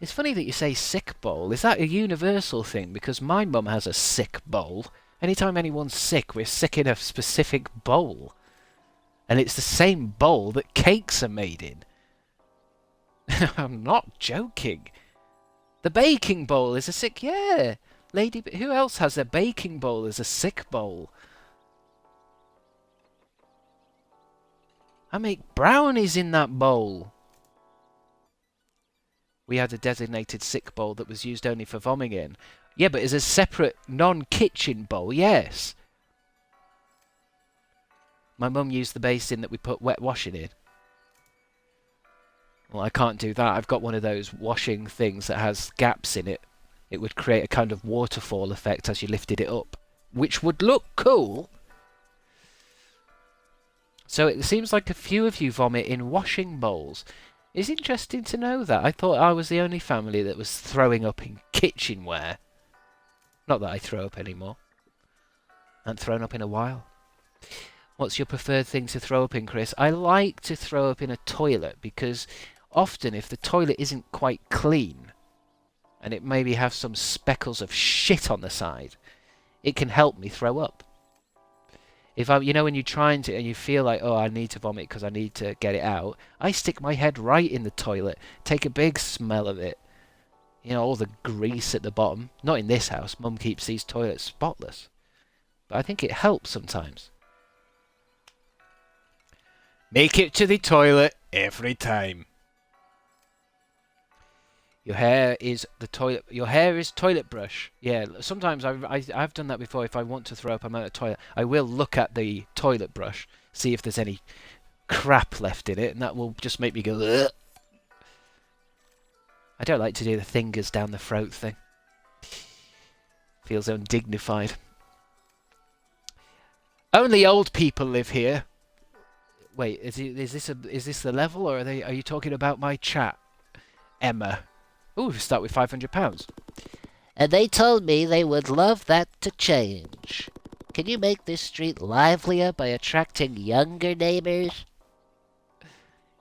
It's funny that you say sick bowl. Is that a universal thing? Because my mum has a sick bowl. Anytime anyone's sick, we're sick in a specific bowl. And it's the same bowl that cakes are made in. I'm not joking. The baking bowl is a sick... Yeah. Lady... Who else has a baking bowl as a sick bowl? I make brownies in that bowl. We had a designated sick bowl that was used only for vomiting in. Yeah, but as a separate non-kitchen bowl, yes. My mum used the basin that we put wet washing in. Well, I can't do that. I've got one of those washing things that has gaps in it. It would create a kind of waterfall effect as you lifted it up, which would look cool. So it seems like a few of you vomit in washing bowls. It's interesting to know that. I thought I was the only family that was throwing up in kitchenware. Not that I throw up anymore. I haven't thrown up in a while. What's your preferred thing to throw up in, Chris? I like to throw up in a toilet because often if the toilet isn't quite clean and it maybe has some speckles of shit on the side, it can help me throw up. If I, you know, when you're trying to and you feel like, oh, I need to vomit because I need to get it out, I stick my head right in the toilet, take a big smell of it. You know, all the grease at the bottom. Not in this house. Mum keeps these toilets spotless. But I think it helps sometimes. Make it to the toilet every time. Your hair is the toilet. Your hair is toilet brush. Yeah, sometimes I've done that before. If I want to throw up, I'm at a toilet. I will look at the toilet brush, see if there's any crap left in it, and that will just make me go. Ugh. I don't like to do the fingers down the throat thing. Feels undignified. Only old people live here. Wait, is this the level, or are you talking about my chat, Emma? Ooh, start with £500. And they told me they would love that to change. Can you make this street livelier by attracting younger neighbors?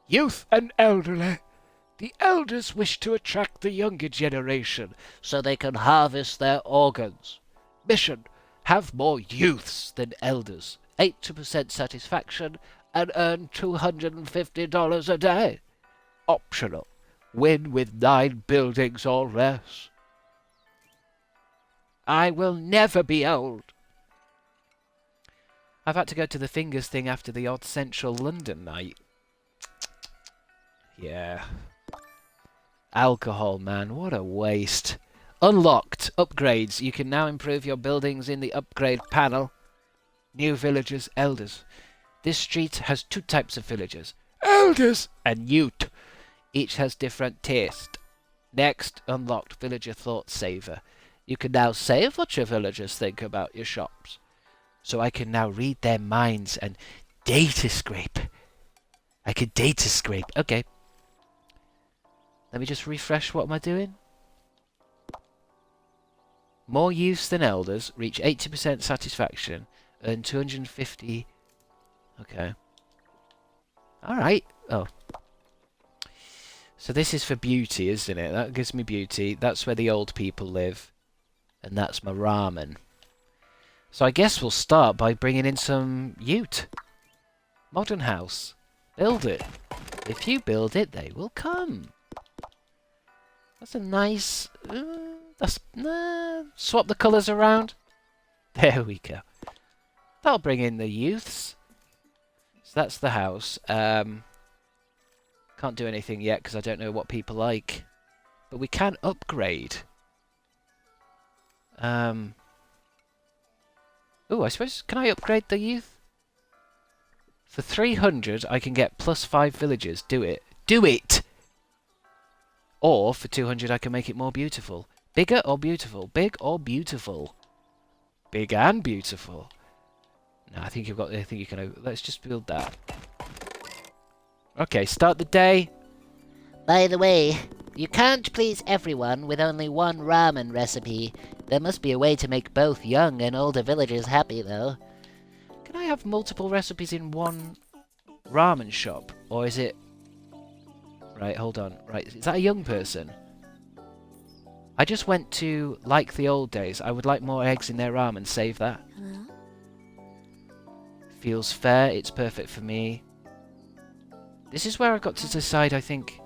Youth and elderly. The elders wish to attract the younger generation So they can harvest their organs. mission. Have more youths than elders. 80% satisfaction and earn $250 a day. Optional. win with 9 buildings or less. I will never be old. I've had to go to the fingers thing after the odd Central London night. Yeah. Alcohol, man. What a waste. Unlocked. Upgrades. You can now improve your buildings in the upgrade panel. New villagers, elders. This street has 2 types of villagers. Elders and youth. Each has different taste. Next, unlocked villager thought saver. You can now save what your villagers think about your shops. So I can now read their minds and data scrape. I can data scrape. Okay. Let me just refresh. What am I doing? More youths than elders. Reach 80% satisfaction. Earn 250. Okay. Alright. Oh. So this is for beauty, isn't it? That gives me beauty. That's where the old people live. And that's my ramen. So I guess we'll start by bringing in some ute. Modern house. Build it. If you build it, they will come. That's a nice... swap the colours around. There we go. That'll bring in the youths. So that's the house. Can't do anything yet because I don't know what people like. But we can upgrade. Oh, I suppose... Can I upgrade the youth? For 300, I can get +5 villagers. Do it. Do it! Or, for 200, I can make it more beautiful. Bigger or beautiful? Big or beautiful? Big and beautiful. No, I think you've got... I think you can... Let's just build that. Okay, start the day. By the way, you can't please everyone with only one ramen recipe. There must be a way to make both young and older villagers happy, though. Can I have multiple recipes in one ramen shop? Or is it... Right, hold on. Right, is that a young person? I just went to, like the old days, I would like more eggs in their ramen. Save that. Hello? Feels fair. It's perfect for me. This is where I've got to decide, I think...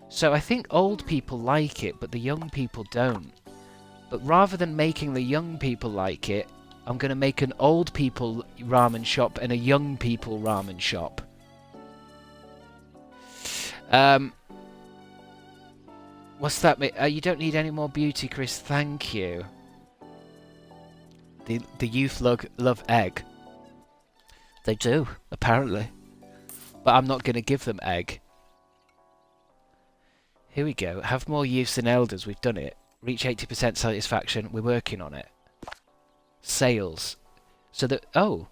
So I think old people like it, but the young people don't. But rather than making the young people like it, I'm going to make an old people ramen shop and a young people ramen shop. What's that? You don't need any more beauty, Chris. Thank you. The youth love egg. They do, apparently. But I'm not going to give them egg. Here we go. Have more youths than elders. We've done it. Reach 80% satisfaction. We're working on it. Sales. So that... Oh.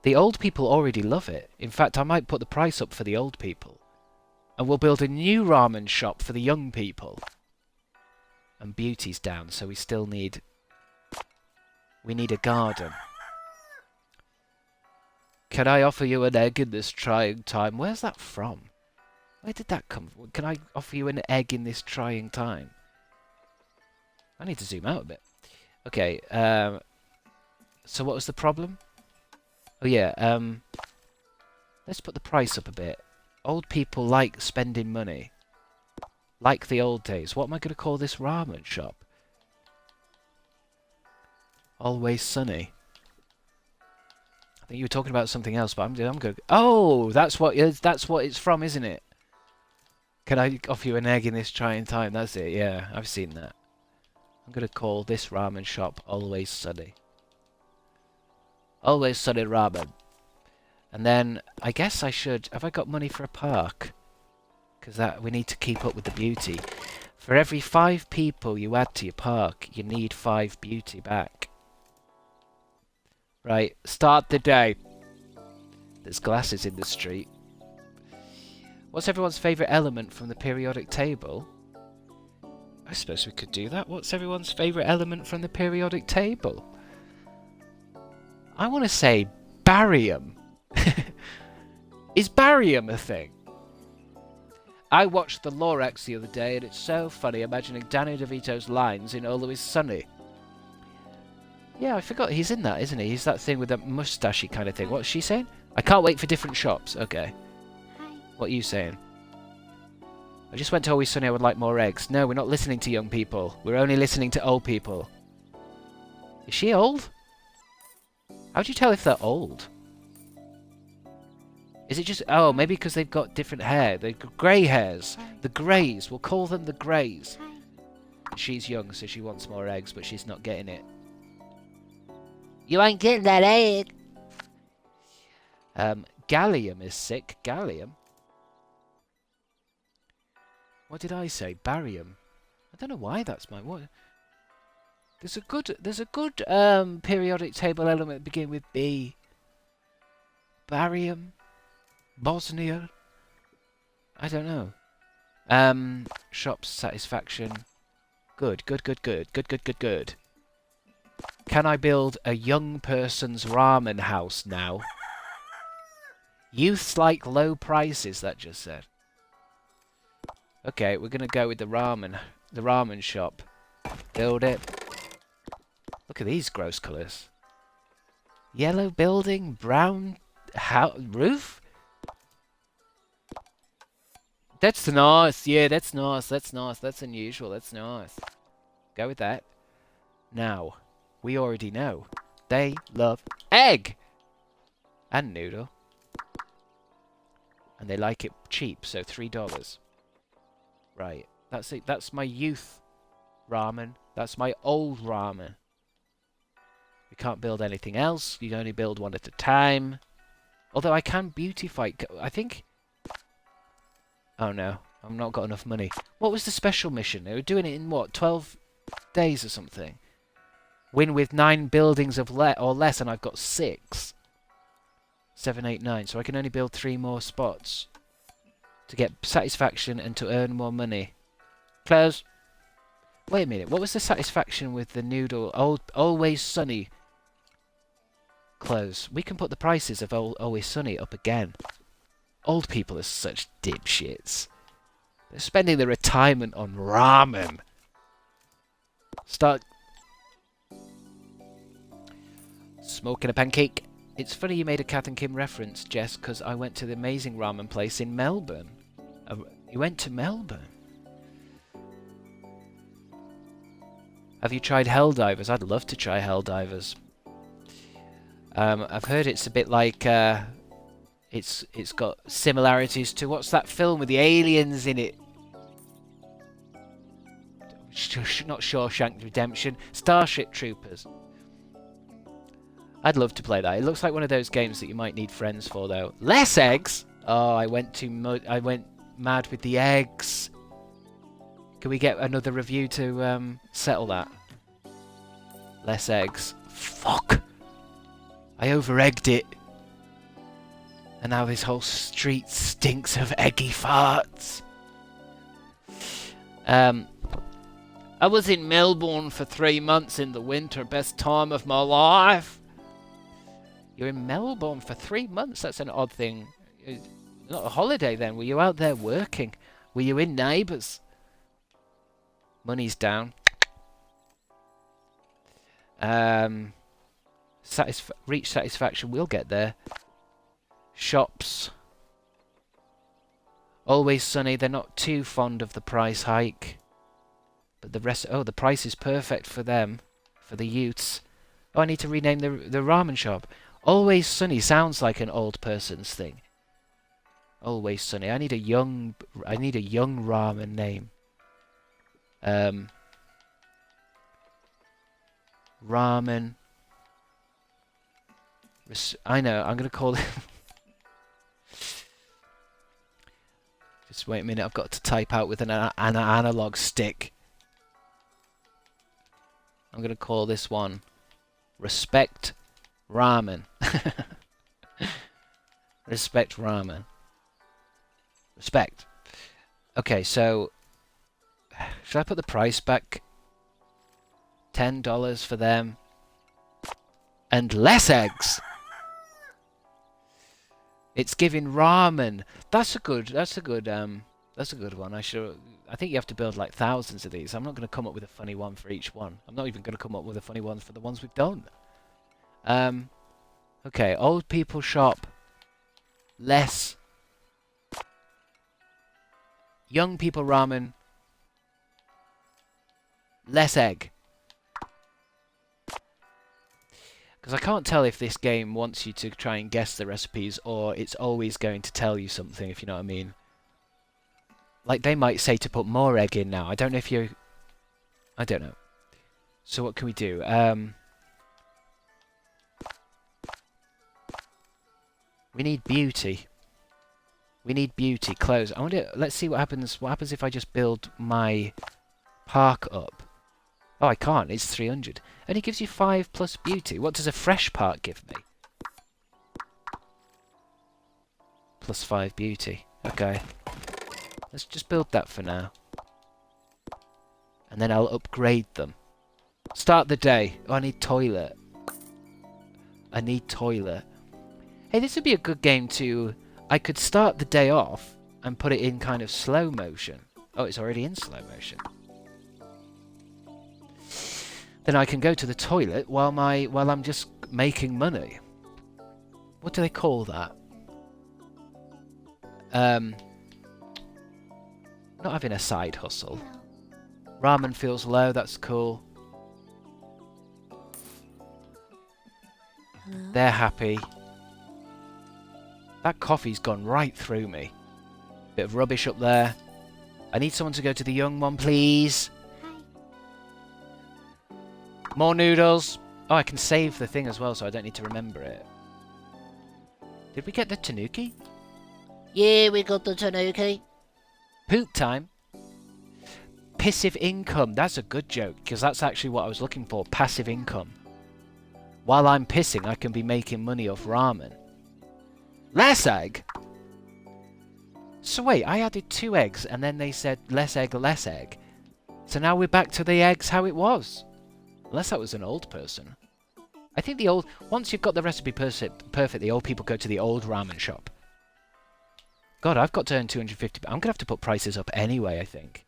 The old people already love it. In fact, I might put the price up for the old people. And we'll build a new ramen shop for the young people. And beauty's down, so we still need... We need a garden. Can I offer you an egg in this trying time? Where's that from? Where did that come from? Can I offer you an egg in this trying time? I need to zoom out a bit. Okay, so what was the problem? Oh yeah, let's put the price up a bit. Old people like spending money. Like the old days. What am I going to call this ramen shop? Always Sunny. I think you were talking about something else, but I'm going. Oh, that's what it's from, isn't it? Can I offer you an egg in this trying time? That's it. Yeah, I've seen that. I'm going to call this ramen shop Always Sunny. Always Sunny Ramen. And then I guess I should. Have I got money for a park? Because we need to keep up with the beauty. For every 5 people you add to your park, you need 5 beauty back. Right, start the day. There's glasses in the street. What's everyone's favourite element from the periodic table? I suppose we could do that. What's everyone's favourite element from the periodic table? I want to say barium. Is barium a thing? I watched the Lorax the other day and it's so funny imagining Danny DeVito's lines in Always Sunny. Yeah, I forgot he's in that, isn't he? He's that thing with that mustachy kind of thing. What's she saying? I can't wait for different shops. Okay. Hi. What are you saying? I just went to Always Sunny, I would like more eggs. No, we're not listening to young people. We're only listening to old people. Is she old? How do you tell if they're old? Is it just... Oh, maybe because they've got different hair. They've got grey hairs. The greys. We'll call them the greys. She's young, so she wants more eggs, but she's not getting it. You ain't getting that egg. Gallium is sick. Gallium? What did I say? Barium. I don't know why that's my... What? There's a good periodic table element beginning with B. Barium. Bosnia. I don't know. Shops satisfaction. Good. Can I build a young person's ramen house now? Youths like low prices, that just said. Okay, we're gonna go with the ramen shop. Build it. Look at these gross colours. Yellow building, brown roof? That's nice, yeah, that's nice, that's unusual, that's nice. Go with that. Now, we already know. They love egg! And noodle. And they like it cheap, so $3. Right, that's it. That's my youth ramen. That's my old ramen. We can't build anything else. You can only build one at a time. Although I can beautify... I think... Oh no, I've not got enough money. What was the special mission? They were doing it in, what, 12 days or something? Win with 9 buildings of or less, and I've got 6. 7, 8, 9. So I can only build 3 more spots. To get satisfaction and to earn more money. Close. Wait a minute, what was the satisfaction with the noodle? Always Sunny. Close. We can put the prices of Always Sunny up again. Old people are such dipshits. They're spending their retirement on ramen. Start smoking a pancake. It's funny you made a Kath and Kim reference, Jess, because I went to the amazing ramen place in Melbourne. You went to Melbourne? Have you tried Helldivers? I'd love to try Helldivers. I've heard it's a bit like... It's got similarities to... What's that film with the aliens in it? Not Shawshank Redemption. Starship Troopers. I'd love to play that. It looks like one of those games that you might need friends for, though. Less eggs? Oh, I went mad with the eggs. Can we get another review to settle that? Less eggs. Fuck! I over-egged it. And now this whole street stinks of eggy farts. I was in Melbourne for 3 months in the winter. Best time of my life. You're in Melbourne for 3 months? That's an odd thing. Not a holiday then. Were you out there working? Were you in Neighbours? Money's down. Reach satisfaction. We'll get there. Shops. Always Sunny. They're not too fond of the price hike. But the rest... Oh, the price is perfect for them. For the youths. Oh, I need to rename the ramen shop. Always Sunny sounds like an old person's thing. Always Sunny. I need a young ramen name. Ramen. I know. I'm gonna call it. Just wait a minute. I've got to type out with an analog stick. I'm gonna call this one Respect Ramen. Respect Ramen. Respect. Okay, so should I put the price back? $10 for them. And less eggs. It's giving ramen. That's a good one. I think you have to build like thousands of these. I'm not going to come up with a funny one for each one. I'm not even going to come up with a funny one for the ones we've done. Okay, old people shop. Less Young people ramen. Less egg. Because I can't tell if this game wants you to try and guess the recipes or it's always going to tell you something, if you know what I mean. Like, they might say to put more egg in now. I don't know if you... I don't know. So what can we do? We need beauty. We need beauty. Close. I wonder... Let's see what happens. What happens if I just build my park up? Oh, I can't. It's 300. And it gives you 5 plus beauty. What does a fresh park give me? Plus 5 beauty. Okay. Let's just build that for now. And then I'll upgrade them. Start the day. Oh, I need toilet. I need toilet. Hey, this would be a good game to... I could start the day off and put it in kind of slow motion. Oh, it's already in slow motion. Then I can go to the toilet while I'm just making money. What do they call that? Not having a side hustle. Ramen feels low, that's cool. They're happy. That coffee's gone right through me. Bit of rubbish up there. I need someone to go to the young one, please. More noodles. Oh, I can save the thing as well, so I don't need to remember it. Did we get the tanuki? Yeah, we got the tanuki. Poop time. Passive income. That's a good joke, because that's actually what I was looking for. Passive income. While I'm pissing, I can be making money off ramen. Less egg? So wait, I added 2 eggs, and then they said less egg, less egg. So now we're back to the eggs how it was. Unless that was an old person. I think the old... Once you've got the recipe perfect, the old people go to the old ramen shop. God, I've got to earn 250... I'm going to have to put prices up anyway, I think.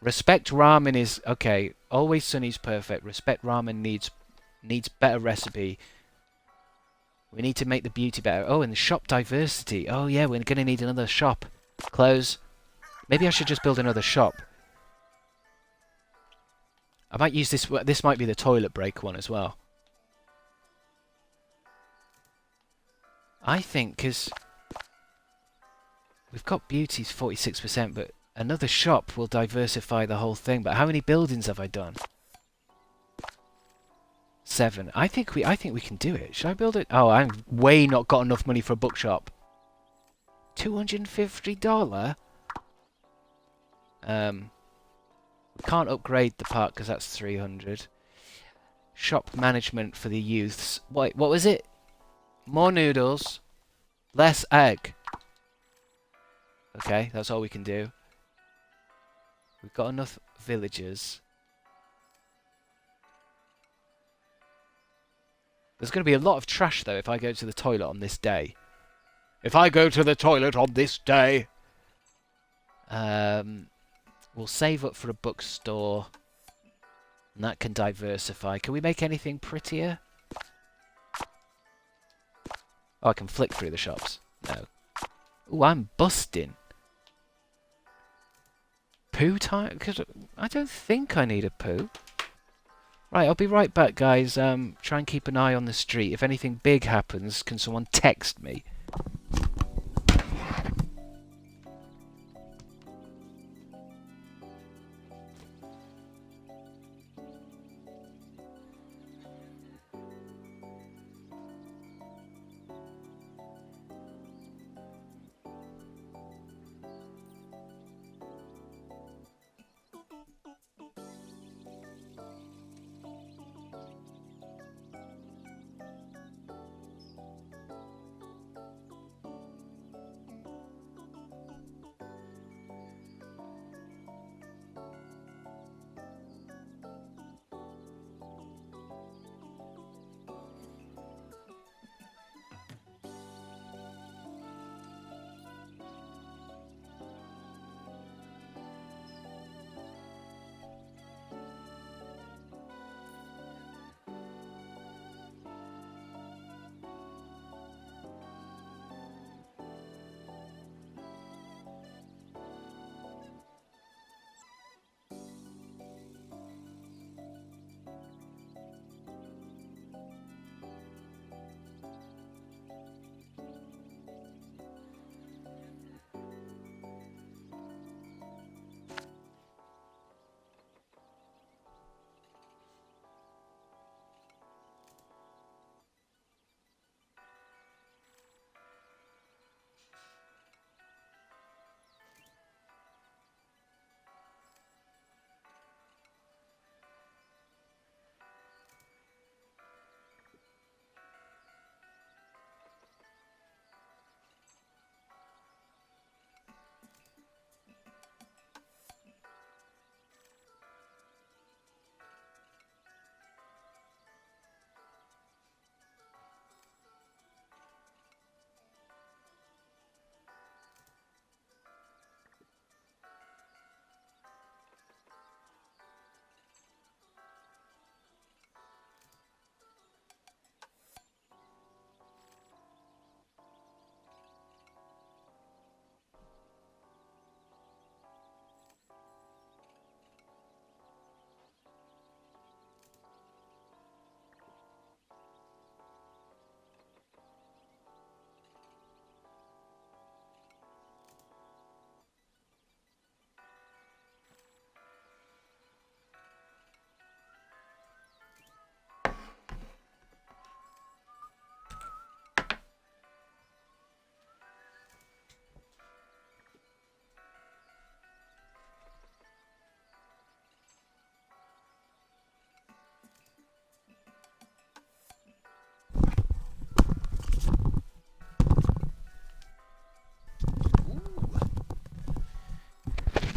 Respect ramen is... Okay, Always Sunny's perfect. Respect ramen needs better recipe. We need to make the beauty better. Oh, and the shop diversity. Oh, yeah, we're going to need another shop. Close. Maybe I should just build another shop. I might use this... This might be the toilet break one as well. I think, because... We've got beauty's 46%, but another shop will diversify the whole thing. But how many buildings have I done? 7. I think we can do it. Should I build it? Oh, I've way not got enough money for a bookshop. $250? We can't upgrade the park because that's 300. Shop management for the youths. Wait, what was it? More noodles. Less egg. Okay, that's all we can do. We've got enough villagers. There's going to be a lot of trash, though, if I go to the toilet on this day. If I go to the toilet on this day... We'll save up for a bookstore. And that can diversify. Can we make anything prettier? Oh, I can flick through the shops. No. Ooh, I'm busting. Poo time? Because I don't think I need a poo. Right, I'll be right back, guys. Try and keep an eye on the street. If anything big happens, can someone text me?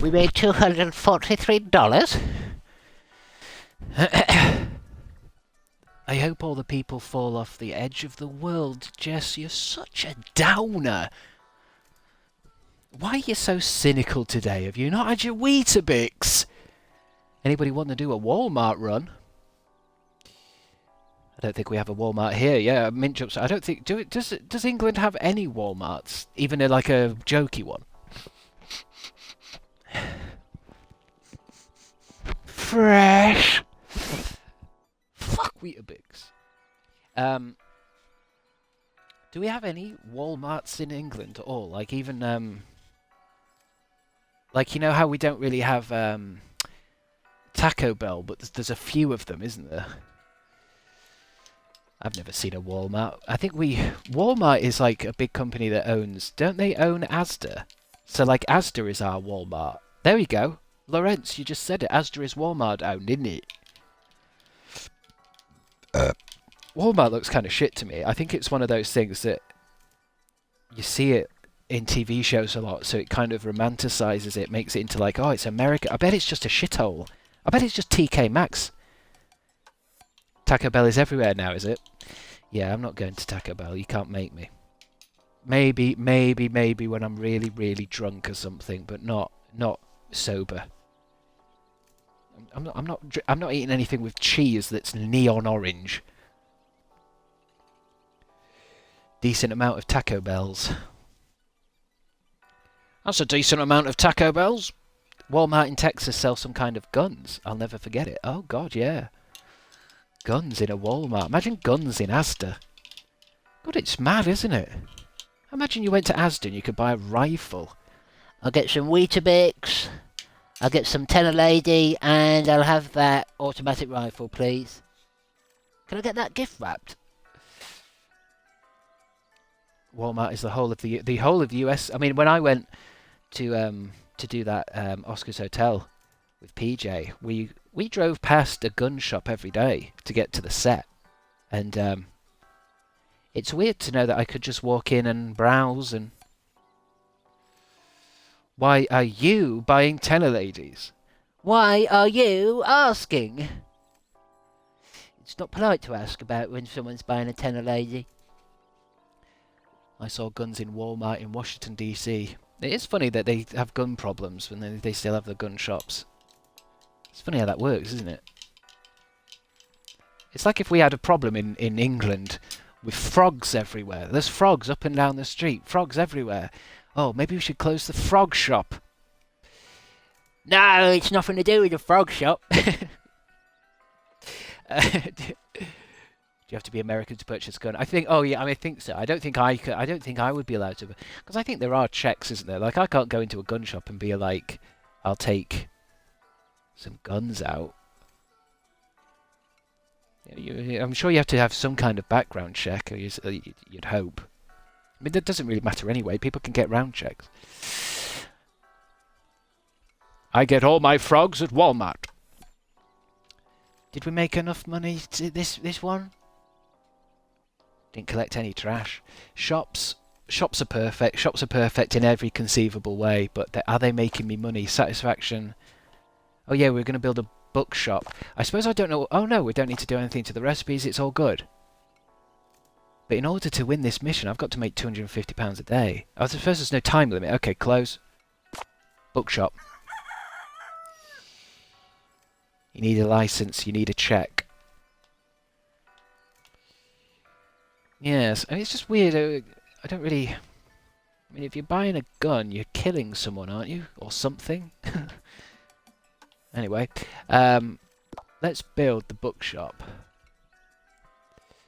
We made $243. I hope all the people fall off the edge of the world, Jess. You're such a downer. Why are you so cynical today? Have you not had your Weetabix? Anybody want to do a Walmart run? I don't think we have a Walmart here. Yeah, Mint Jumps. I don't think. Does England have any Walmarts? Even like a jokey one? Fresh. Fuck Weetabix. Do we have any Walmarts in England at all? Like even like, you know how we don't really have Taco Bell, but there's a few of them, isn't there? I've never seen a Walmart. I think Walmart is like a big company that owns... Don't they own Asda? So like Asda is our Walmart. There we go. Lawrence, you just said it. Asda is Walmart owned, isn't it? Walmart looks kind of shit to me. I think it's one of those things that you see it in TV shows a lot, so it kind of romanticizes it, makes it into like, oh, it's America. I bet it's just a shithole. I bet it's just TK Maxx. Taco Bell is everywhere now, is it? Yeah, I'm not going to Taco Bell. You can't make me. Maybe when I'm really, really drunk or something, but not sober. I'm not eating anything with cheese that's neon orange. Decent amount of Taco Bells. That's a decent amount of Taco Bells. Walmart in Texas sells some kind of guns. I'll never forget it. Oh god, yeah. Guns in a Walmart. Imagine guns in Asda. God, it's mad, isn't it? Imagine you went to Asda and you could buy a rifle. I'll get some Weetabix. I'll get some Tenor Lady, and I'll have that automatic rifle, please. Can I get that gift wrapped? Walmart is the whole of the US. I mean, when I went to do that Oscars Hotel with PJ, we drove past a gun shop every day to get to the set, and it's weird to know that I could just walk in and browse. And why are you buying Tenor Ladies? Why are you asking? It's not polite to ask about when someone's buying a Tenor Lady. I saw guns in Walmart in Washington, D.C. It is funny that they have gun problems when they still have the gun shops. It's funny how that works, isn't it? It's like if we had a problem in England with frogs everywhere. There's frogs up and down the street. Frogs everywhere. Oh, maybe we should close the frog shop. No, it's nothing to do with the frog shop. Do you have to be American to purchase a gun? I think. Oh yeah, I think so. I don't think I could. I don't think I would be allowed to, because I think there are checks, isn't there? Like I can't go into a gun shop and be like, I'll take some guns out. I'm sure you have to have some kind of background check, or you'd hope. I mean, that doesn't really matter anyway. People can get round checks. I get all my frogs at Walmart. Did we make enough money to this one? Didn't collect any trash. Shops are perfect. Shops are perfect in every conceivable way, but are they making me money? Satisfaction. Oh yeah, we're going to build a bookshop. I suppose I don't know. Oh no, we don't need to do anything to the recipes. It's all good. But in order to win this mission, I've got to make £250 a day. Oh, first there's no time limit. Okay, close. Bookshop. You need a license. You need a check. Yes, I mean, it's just weird. I don't really... I mean, if you're buying a gun, you're killing someone, aren't you? Or something? Anyway, let's build the bookshop.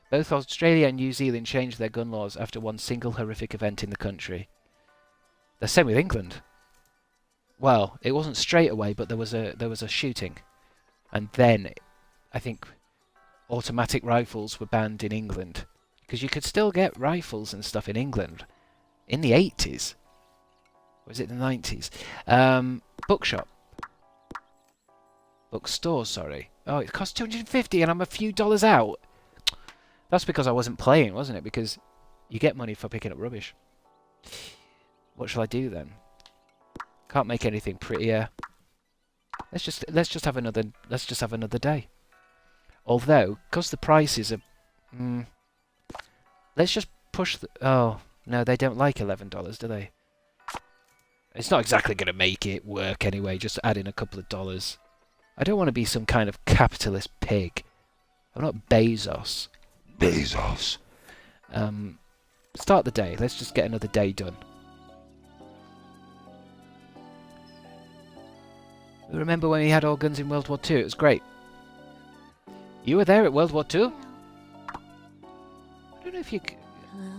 Both Australia and New Zealand changed their gun laws after one single horrific event in the country. The same with England. Well, it wasn't straight away, but there was a shooting. And then, I think, automatic rifles were banned in England. Because you could still get rifles and stuff in England in the 80s. Or was it the 90s? Bookshop. Bookstore, sorry. Oh, it cost $250 and I'm a few dollars out. That's because I wasn't playing, wasn't it? Because you get money for picking up rubbish. What shall I do then? Can't make anything prettier. Let's just have another day. Although, because the prices are, let's just push the. Oh no, they don't like $11, do they? It's not exactly going to make it work anyway. Just add in a couple of dollars. I don't want to be some kind of capitalist pig. I'm not Bezos. Bezos. Start the day. Let's just get another day done. Remember when we had all guns in World War II? It was great. You were there at World War II? I don't know if you... Hello?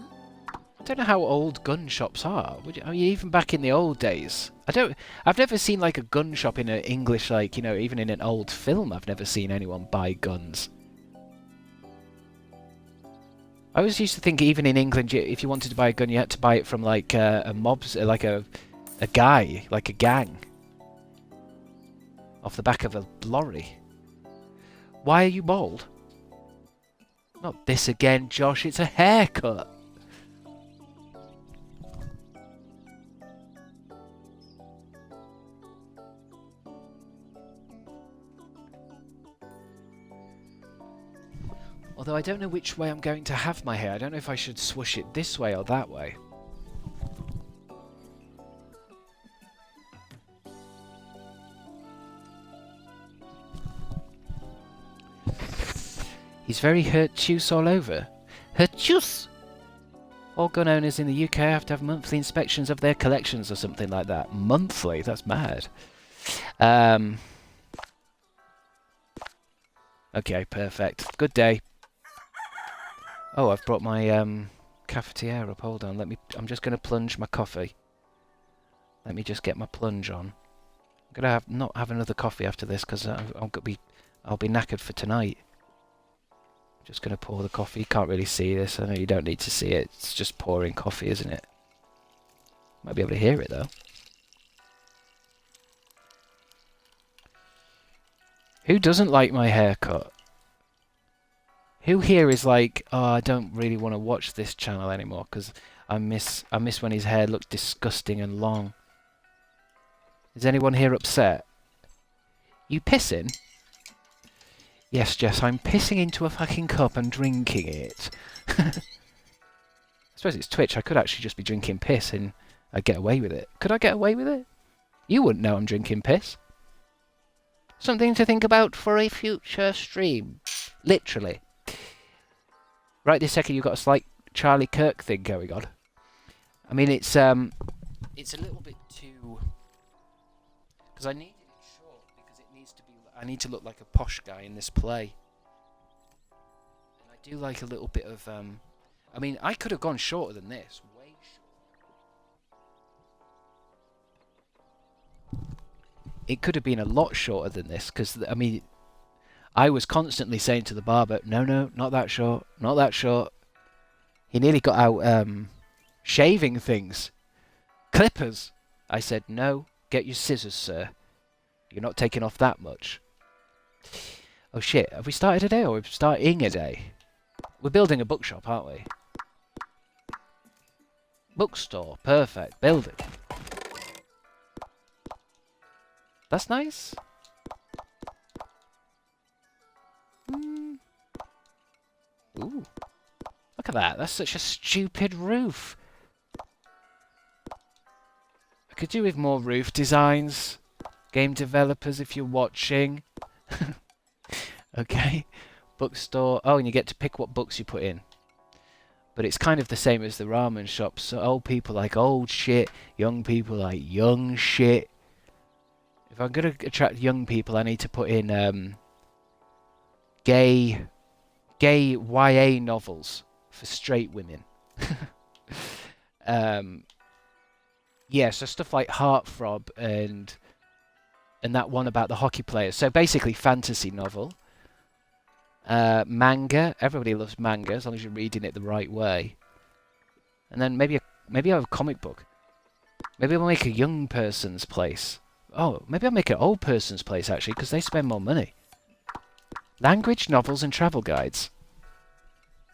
I don't know how old gun shops are. I mean, even back in the old days. I've never seen like a gun shop in an English, like, you know, even in an old film, I've never seen anyone buy guns. I always used to think even in England, if you wanted to buy a gun, you had to buy it from like a mob's, like a guy, like a gang. Off the back of a lorry. Why are you bald? Not this again, Josh. It's a haircut. Although I don't know which way I'm going to have my hair. I don't know if I should swoosh it this way or that way. He's very Hirtuse all over. Hirtuse! All gun owners in the UK have to have monthly inspections of their collections or something like that. Monthly? That's mad. Okay, perfect. Good day. Oh, I've brought my cafetiere up. Hold on. I'm just going to plunge my coffee. Let me just get my plunge on. I'm going to not have another coffee after this because I'll be knackered for tonight. Just going to pour the coffee. You can't really see this. I know you don't need to see it. It's just pouring coffee, isn't it? Might be able to hear it, though. Who doesn't like my haircut? Who here is like, oh, I don't really want to watch this channel anymore because I miss when his hair looked disgusting and long. Is anyone here upset? You pissing? Yes, Jess, I'm pissing into a fucking cup and drinking it. I suppose it's Twitch. I could actually just be drinking piss and I'd get away with it. Could I get away with it? You wouldn't know I'm drinking piss. Something to think about for a future stream. Literally. Right this second, you've got a slight Charlie Kirk thing going on. I mean, it's a little bit too... Because I needed it short, because it needs to be... I need to look like a posh guy in this play. And I do like a little bit of... I mean, I could have gone shorter than this. Way shorter. It could have been a lot shorter than this, because, I mean... I was constantly saying to the barber, no, not that short, not that short. He nearly got out shaving things. Clippers. I said, no, get your scissors, sir. You're not taking off that much. Oh shit, have we started a day or are we starting a day? We're building a bookshop, aren't we? Bookstore, perfect, building. That's nice. Ooh. Look at that. That's such a stupid roof. I could do with more roof designs. Game developers, if you're watching. Okay. Bookstore. Oh, and you get to pick what books you put in. But it's kind of the same as the ramen shops. So old people like old shit. Young people like young shit. If I'm going to attract young people, I need to put in gay YA novels for straight women. Yeah, so stuff like Heartthrob and that one about the hockey players. So basically fantasy novel. Manga. Everybody loves manga as long as you're reading it the right way. And then maybe I have a comic book. Maybe I'll make a young person's place. Oh, maybe I'll make an old person's place actually because they spend more money. Language, novels and travel guides.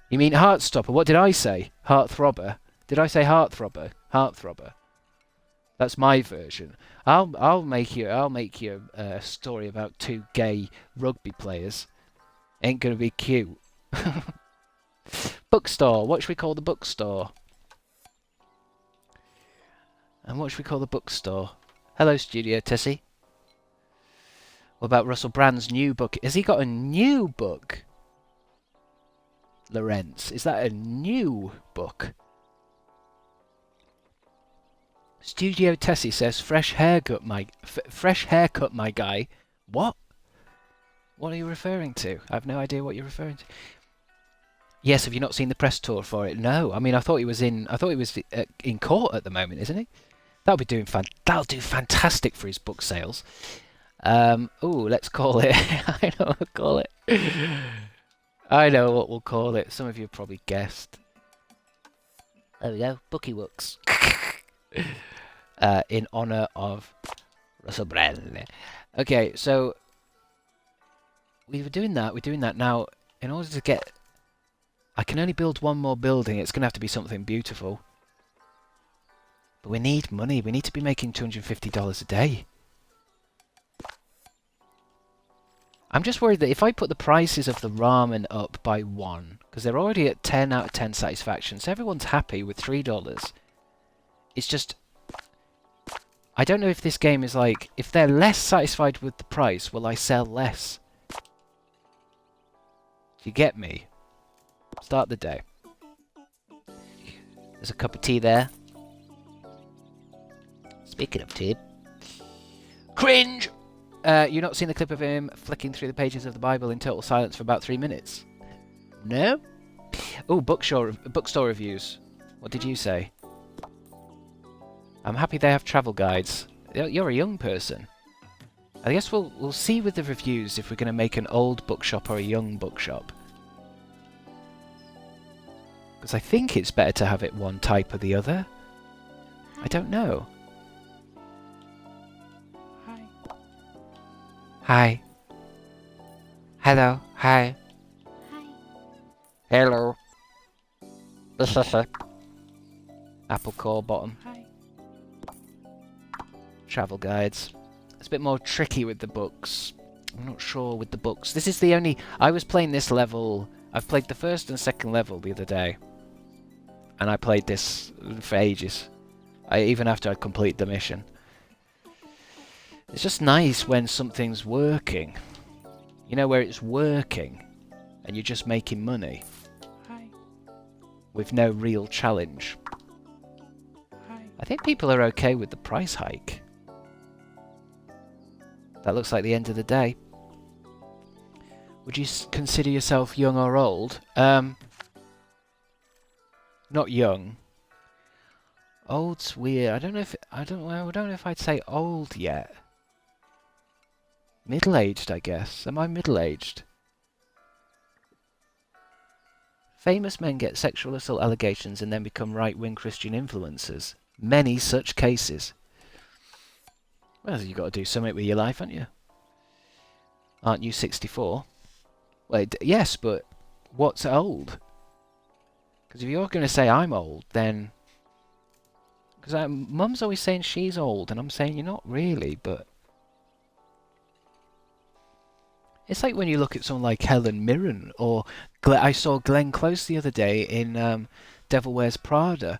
You mean Heartstopper? What did I say? Heartthrobber. Did I say Heartthrobber? Heartthrobber. That's my version. I'll make you a story about two gay rugby players. Ain't gonna be cute. Bookstore. What should we call the bookstore? And what should we call the bookstore? Hello, Studio Tessie. What about Russell Brand's new book? Has he got a new book? Lorenz, is that a new book? Studio Tessie says fresh haircut, my guy. What? What are you referring to? I have no idea what you're referring to. Yes, have you not seen the press tour for it? No. I mean, I thought he was in court at the moment, isn't he? That'll do fantastic for his book sales. Let's call it. I know what we'll call it. I know what we'll call it. Some of you have probably guessed. There we go. Bookie Wooks. In honor of Russell Brand. Okay, so we were doing that. We're doing that now. In order to get, I can only build one more building. It's going to have to be something beautiful. But we need money. We need to be making $250 a day. I'm just worried that if I put the prices of the ramen up by 1, because they're already at 10 out of 10 satisfaction, so everyone's happy with $3. It's just, I don't know if this game is like, if they're less satisfied with the price, will I sell less? Do you get me? Start the day. There's a cup of tea there. Speaking of tea. Cringe! You not seen the clip of him flicking through the pages of the Bible in total silence for about 3 minutes? No? Oh, bookstore reviews. What did you say? I'm happy they have travel guides. You're a young person. I guess we'll see with the reviews if we're going to make an old bookshop or a young bookshop. Because I think it's better to have it one type or the other. I don't know. Hi. Hello. Hi. Hi. Hello. Apple core bottom. Hi. Travel guides. It's a bit more tricky with the books. I'm not sure with the books. This is the only... I was playing this level... I've played the first and second level the other day. And I played this for ages. Even after I'd completed the mission. It's just nice when something's working. You know, where it's working. And you're just making money. Hi. With no real challenge. Hi. I think people are okay with the price hike. That looks like the end of the day. Would you consider yourself young or old? Not young. Old's weird. I don't know if I'd say old yet. Middle-aged, I guess. Am I middle-aged? Famous men get sexual assault allegations and then become right-wing Christian influencers. Many such cases. Well, you've got to do something with your life, haven't you? Aren't you 64? Well, yes, but what's old? Because if you're going to say I'm old, then... Because Mum's always saying she's old, and I'm saying you're not really, but... It's like when you look at someone like Helen Mirren, or I saw Glenn Close the other day in Devil Wears Prada.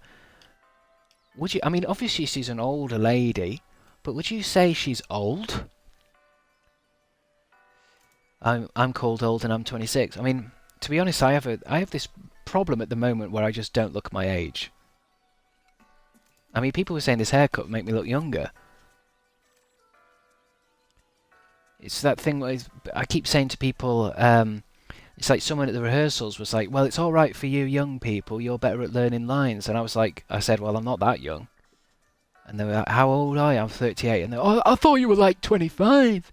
Would you? I mean, obviously she's an older lady, but would you say she's old? I'm called old and I'm 26. I mean, to be honest, I have this problem at the moment where I just don't look my age. I mean, people were saying this haircut make me look younger. It's that thing where I keep saying to people, it's like someone at the rehearsals was like, well, it's all right for you young people, you're better at learning lines. And I said, well, I'm not that young. And they were like, how old are you? I'm 38. And they're, oh, I thought you were like 25.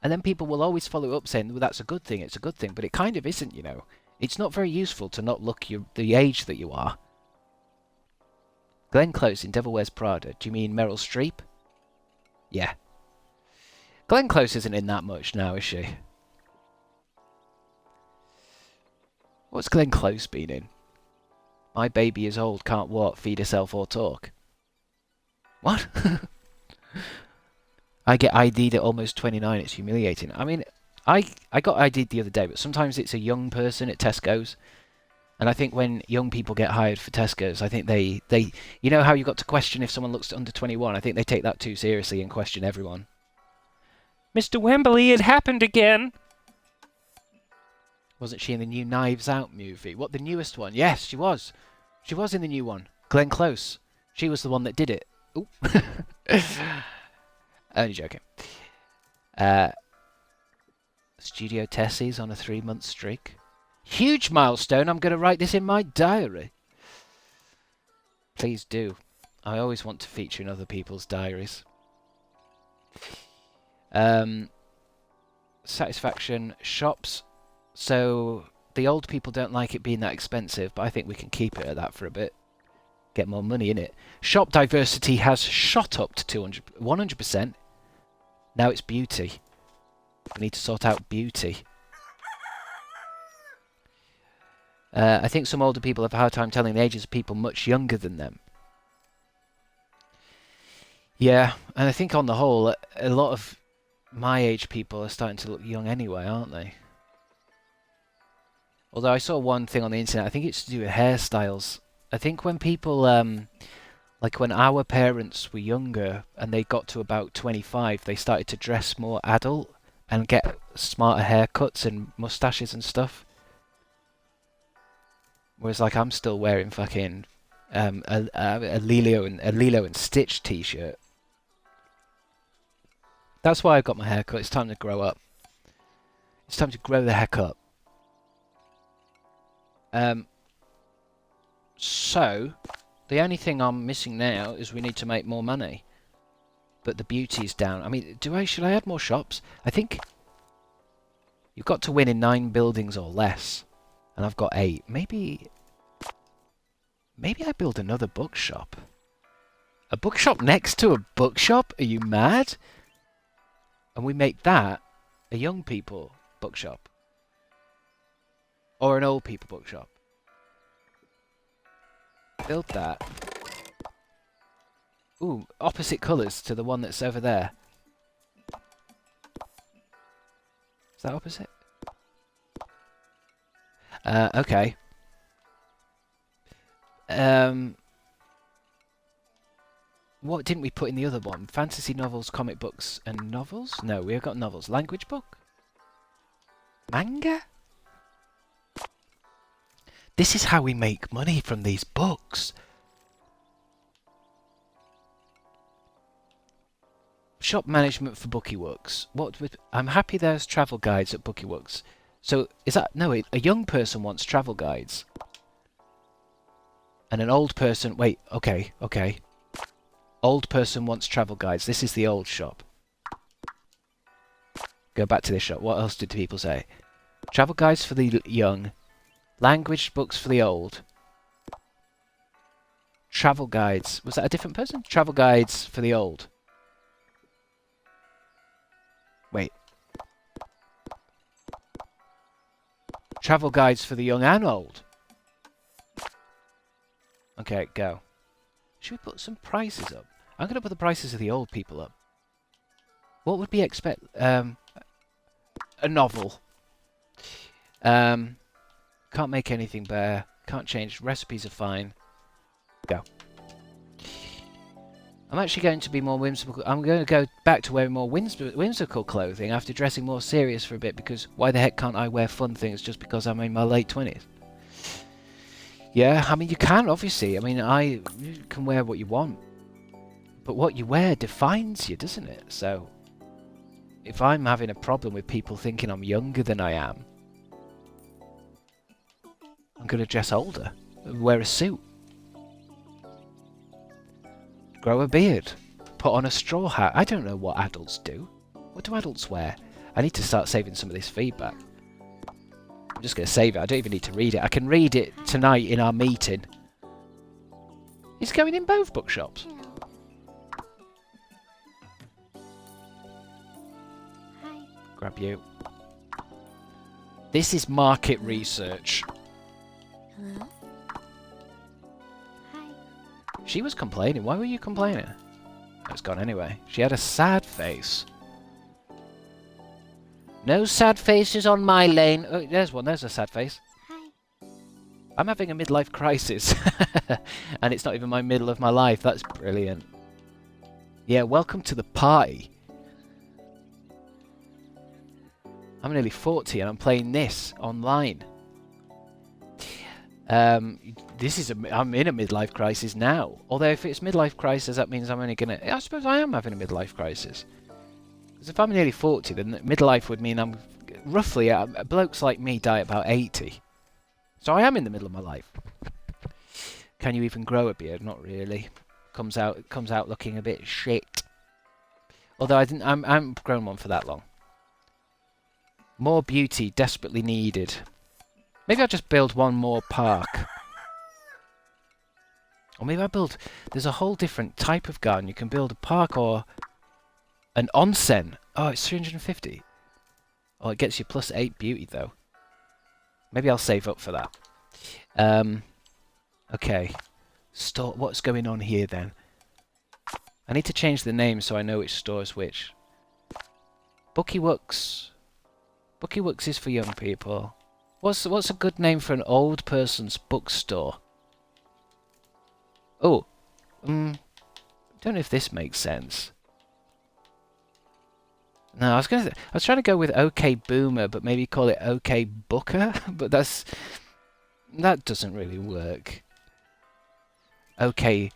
And then people will always follow up saying, well, that's a good thing, it's a good thing. But it kind of isn't, you know. It's not very useful to not look the age that you are. Glenn Close in Devil Wears Prada. Do you mean Meryl Streep? Yeah. Glenn Close isn't in that much now, is she? What's Glenn Close been in? My baby is old, can't walk, feed herself or talk. What? I get ID'd at almost 29. It's humiliating. I mean, I got ID'd the other day, but sometimes it's a young person at Tesco's. And I think when young people get hired for Tesco's, I think they you know how you got to question if someone looks under 21? I think they take that too seriously and question everyone. Mr. Wembley, it happened again! Wasn't she in the new Knives Out movie? What, the newest one? Yes, she was. She was in the new one. Glenn Close. She was the one that did it. Ooh. Only joking. Studio Tessie's on a 3-month streak. Huge milestone. I'm going to write this in my diary. Please do. I always want to feature in other people's diaries. Satisfaction shops. So the old people don't like it being that expensive, but I think we can keep it at that for a bit. Get more money in it. Shop diversity has shot up to 100%. Now it's beauty. We need to sort out beauty. I think some older people have a hard time telling the ages of people much younger than them. Yeah, and I think on the whole, a lot of my age people are starting to look young anyway, aren't they? Although I saw one thing on the internet, I think it's to do with hairstyles. I think when people, like when our parents were younger and they got to about 25, they started to dress more adult and get smarter haircuts and mustaches and stuff. Whereas, like, I'm still wearing fucking a Lilo and Stitch t-shirt. That's why I've got my hair cut. It's time to grow up. It's time to grow the heck up. So, the only thing I'm missing now is we need to make more money. But the beauty's down. I mean, should I add more shops? I think you've got to win in 9 buildings or less. And I've got 8. Maybe I build another bookshop. A bookshop next to a bookshop? Are you mad? And we make that a young people bookshop. Or an old people bookshop. Build that. Ooh, opposite colours to the one that's over there. Is that opposite? Okay. What didn't we put in the other one? Fantasy novels, comic books, and novels? No, we've got novels. Language book? Manga? This is how we make money from these books. Shop management for Bookywooks. I'm happy there's travel guides at Bookywooks. So, is that... No, a young person wants travel guides. And an old person... Wait, okay. Old person wants travel guides. This is the old shop. Go back to this shop. What else did people say? Travel guides for the young. Language books for the old. Travel guides. Was that a different person? Travel guides for the old. Wait. Travel guides for the young and old. Okay, go. Should we put some prices up? I'm going to put the prices of the old people up. What would we expect? A novel. Can't make anything better. Can't change. Recipes are fine. Go. I'm actually going to be more whimsical. I'm going to go back to wearing more whimsical clothing after dressing more serious for a bit, because why the heck can't I wear fun things just because I'm in my late 20s? Yeah, I mean, you can, obviously. I mean, you can wear what you want. But what you wear defines you, doesn't it? So, if I'm having a problem with people thinking I'm younger than I am, I'm going to dress older. Wear a suit. Grow a beard. Put on a straw hat. I don't know what adults do. What do adults wear? I need to start saving some of this feedback. I'm just going to save it. I don't even need to read it. I can read it tonight in our meeting. It's going in both bookshops. Hi. Grab you. This is market research. Hello? Hi. She was complaining. Why were you complaining? It's gone anyway. She had a sad face. No sad faces on my lane. Oh, there's one. There's a sad face. Hi. I'm having a midlife crisis. And it's not even my middle of my life. That's brilliant. Yeah, welcome to the party. I'm nearly 40 and I'm playing this online. I'm in a midlife crisis now. Although if it's midlife crisis, that means I'm only gonna... I suppose I am having a midlife crisis. Because if I'm nearly 40, then midlife would mean I'm... Roughly, blokes like me die at about 80. So I am in the middle of my life. Can you even grow a beard? Not really. Comes out looking a bit shit. Although I haven't grown one for that long. More beauty desperately needed. Maybe I'll just build one more park. Or maybe I build... There's a whole different type of garden. You can build a park or an onsen. Oh, it's 350. Oh, it gets you plus 8 beauty, though. Maybe I'll save up for that. Okay. Store. What's going on here, then? I need to change the name so I know which store is which. Buckywooks. Buckywooks is for young people. What's a good name for an old person's bookstore? Oh, don't know if this makes sense. No, I was trying to go with OK Boomer, but maybe call it OK Booker, but that doesn't really work. OK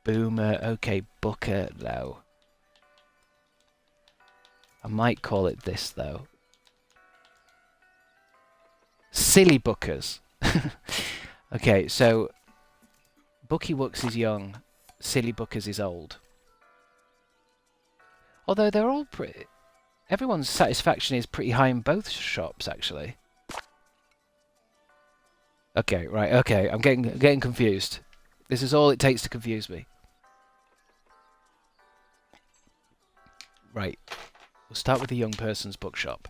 Boomer, OK Booker, though. I might call it this, though. Silly Bookers. Okay, so Buckywooks is young, Silly Bookers is old. Although they're all pretty... Everyone's satisfaction is pretty high in both shops, actually. Okay, right, okay, I'm getting confused. This is all it takes to confuse me. Right, we'll start with the young person's bookshop.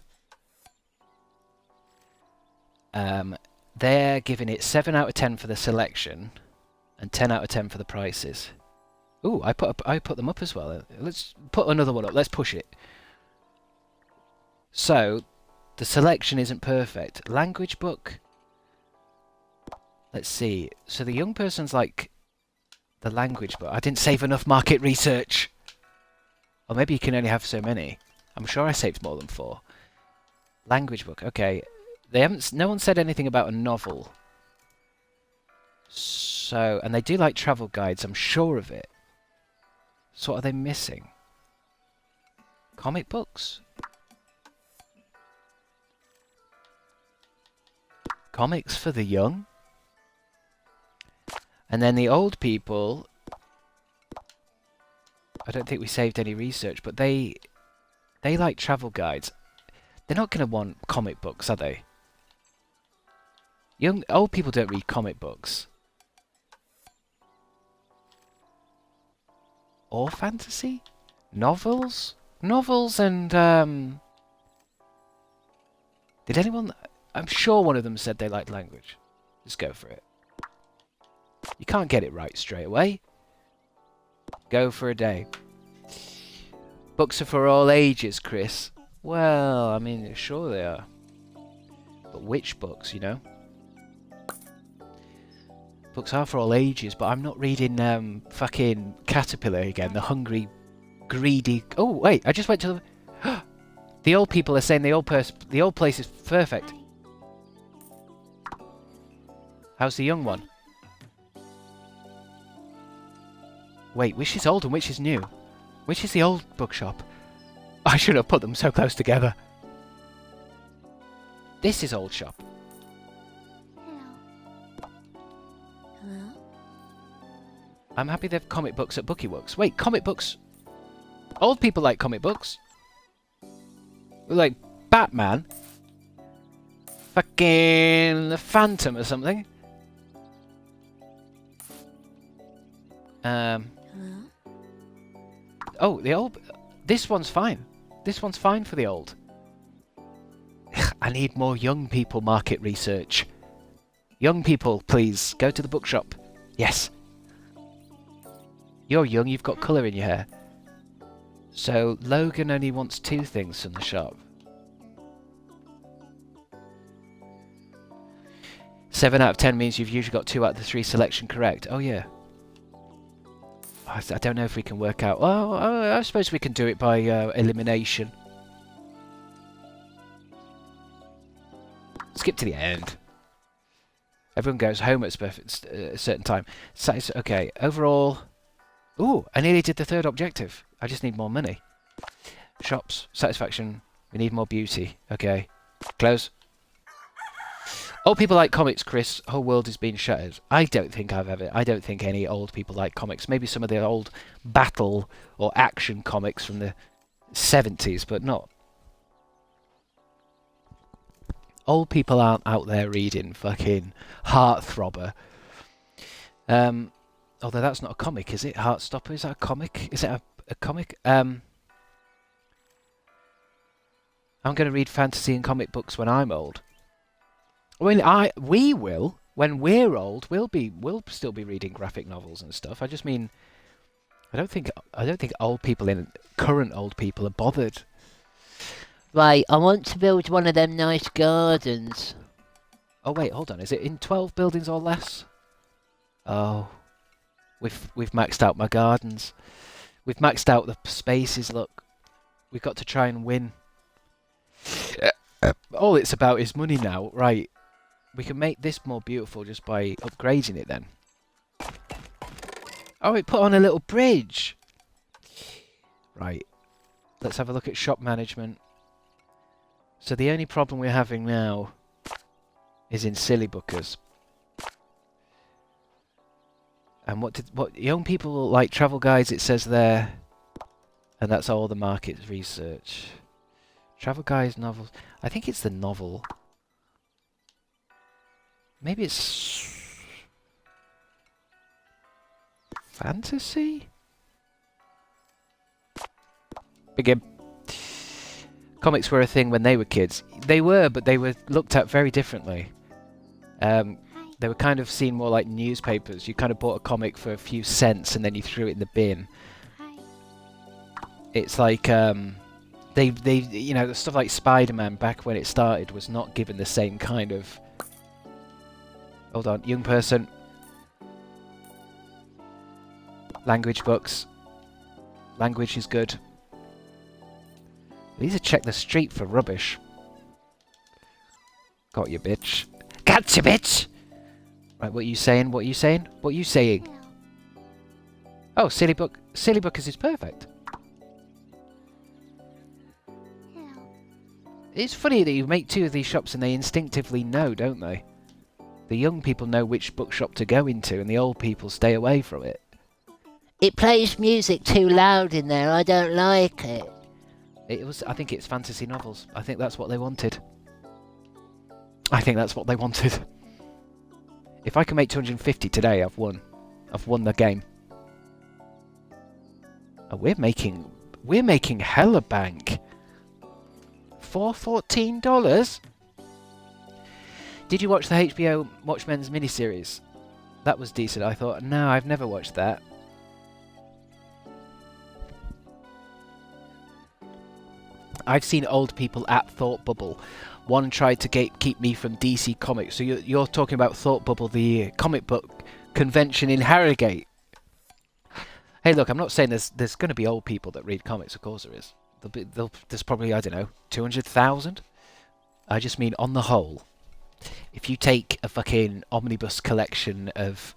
They're giving it 7 out of 10 for the selection and 10 out of 10 for the prices. Ooh, I put them up as well. Let's put another one up. Let's push it. So, the selection isn't perfect. Language book. Let's see. So the young person's like the language book. I didn't save enough market research. Or maybe you can only have so many. I'm sure I saved more than 4. Language book. Okay. They haven't. No one said anything about a novel. So, and they do like travel guides. I'm sure of it. So what are they missing? Comic books? Comics for the young? And then the old people... I don't think we saved any research, but they like travel guides. They're not going to want comic books, are they? Old people don't read comic books. Or fantasy? Novels? Novels and, Did anyone... I'm sure one of them said they liked language. Just go for it. You can't get it right straight away. Go for a day. Books are for all ages, Chris. Well, I mean, sure they are. But which books, you know? Books are for all ages, but I'm not reading fucking Caterpillar again. The hungry, greedy... Oh, wait, I just went to the... The old people are saying the old place is perfect. How's the young one? Wait, which is old and which is new? Which is the old bookshop? I should have put them so close together. This is old shop. Hello? I'm happy they have comic books at Buckywooks. Wait, comic books? Old people like comic books. Like Batman. Fucking the Phantom or something. Hello? Oh, the old... This one's fine. This one's fine for the old. I need more young people market research. Young people, please, go to the bookshop. Yes. You're young, you've got colour in your hair. So Logan only wants 2 things from the shop. 7 out of 10 means you've usually got 2 out of the 3 selection correct. Oh yeah. I don't know if we can work out. Oh, I suppose we can do it by elimination. Skip to the end. Everyone goes home at a certain time. Okay, overall... Ooh, I nearly did the 3rd objective. I just need more money. Shops, satisfaction. We need more beauty. Okay, close. Old people like comics, Chris. Whole world is being shattered. I don't think any old people like comics. Maybe some of the old battle or action comics from the 70s, but not. Old people aren't out there reading fucking Heartthrobber. Although that's not a comic, is it? Heartstopper, is that a comic? Is it a comic? I'm going to read fantasy and comic books when I'm old. I mean, we will. When we're old, we'll still be reading graphic novels and stuff. I just mean, I don't think current old people are bothered. Right, I want to build one of them nice gardens. Oh wait, hold on. Is it in 12 buildings or less? Oh, we've maxed out my gardens. We've maxed out the spaces. Look, we've got to try and win. All it's about is money now, right? We can make this more beautiful just by upgrading it then. Oh, it put on a little bridge. Right. Let's have a look at shop management. So the only problem we're having now is in Silly Bookers. And what young people like travel guides, it says there. And that's all the market research. Travel guides, novels. I think it's the novel. Maybe it's fantasy? Begin. Comics were a thing when they were kids. They were, but they were looked at very differently. They were kind of seen more like newspapers. You kind of bought a comic for a few cents and then you threw it in the bin. It's like they you know, stuff like Spider-Man back when it started was not given the same kind of... Hold on, young person. Language books. Language is good. We need to check the street for rubbish. Got you, bitch. Gotcha, bitch! Right, what are you saying? What are you saying? What are you saying? Oh, Silly Bookers is perfect. It's funny that you make 2 of these shops and they instinctively know, don't they? The young people know which bookshop to go into and the old people stay away from it. It plays music too loud in there. I don't like it. I think it's fantasy novels. I think that's what they wanted. I think that's what they wanted. If I can make 250 today, I've won. I've won the game. Oh, we're making hella bank. For $14? Did you watch the HBO Watchmen's miniseries? That was decent, I thought. No, I've never watched that. I've seen old people at Thought Bubble. One tried to keep me from DC Comics. So you're talking about Thought Bubble, the comic book convention in Harrogate. Hey, look, I'm not saying there's going to be old people that read comics. Of course there is. There's probably, I don't know, 200,000? I just mean on the whole. If you take a fucking omnibus collection of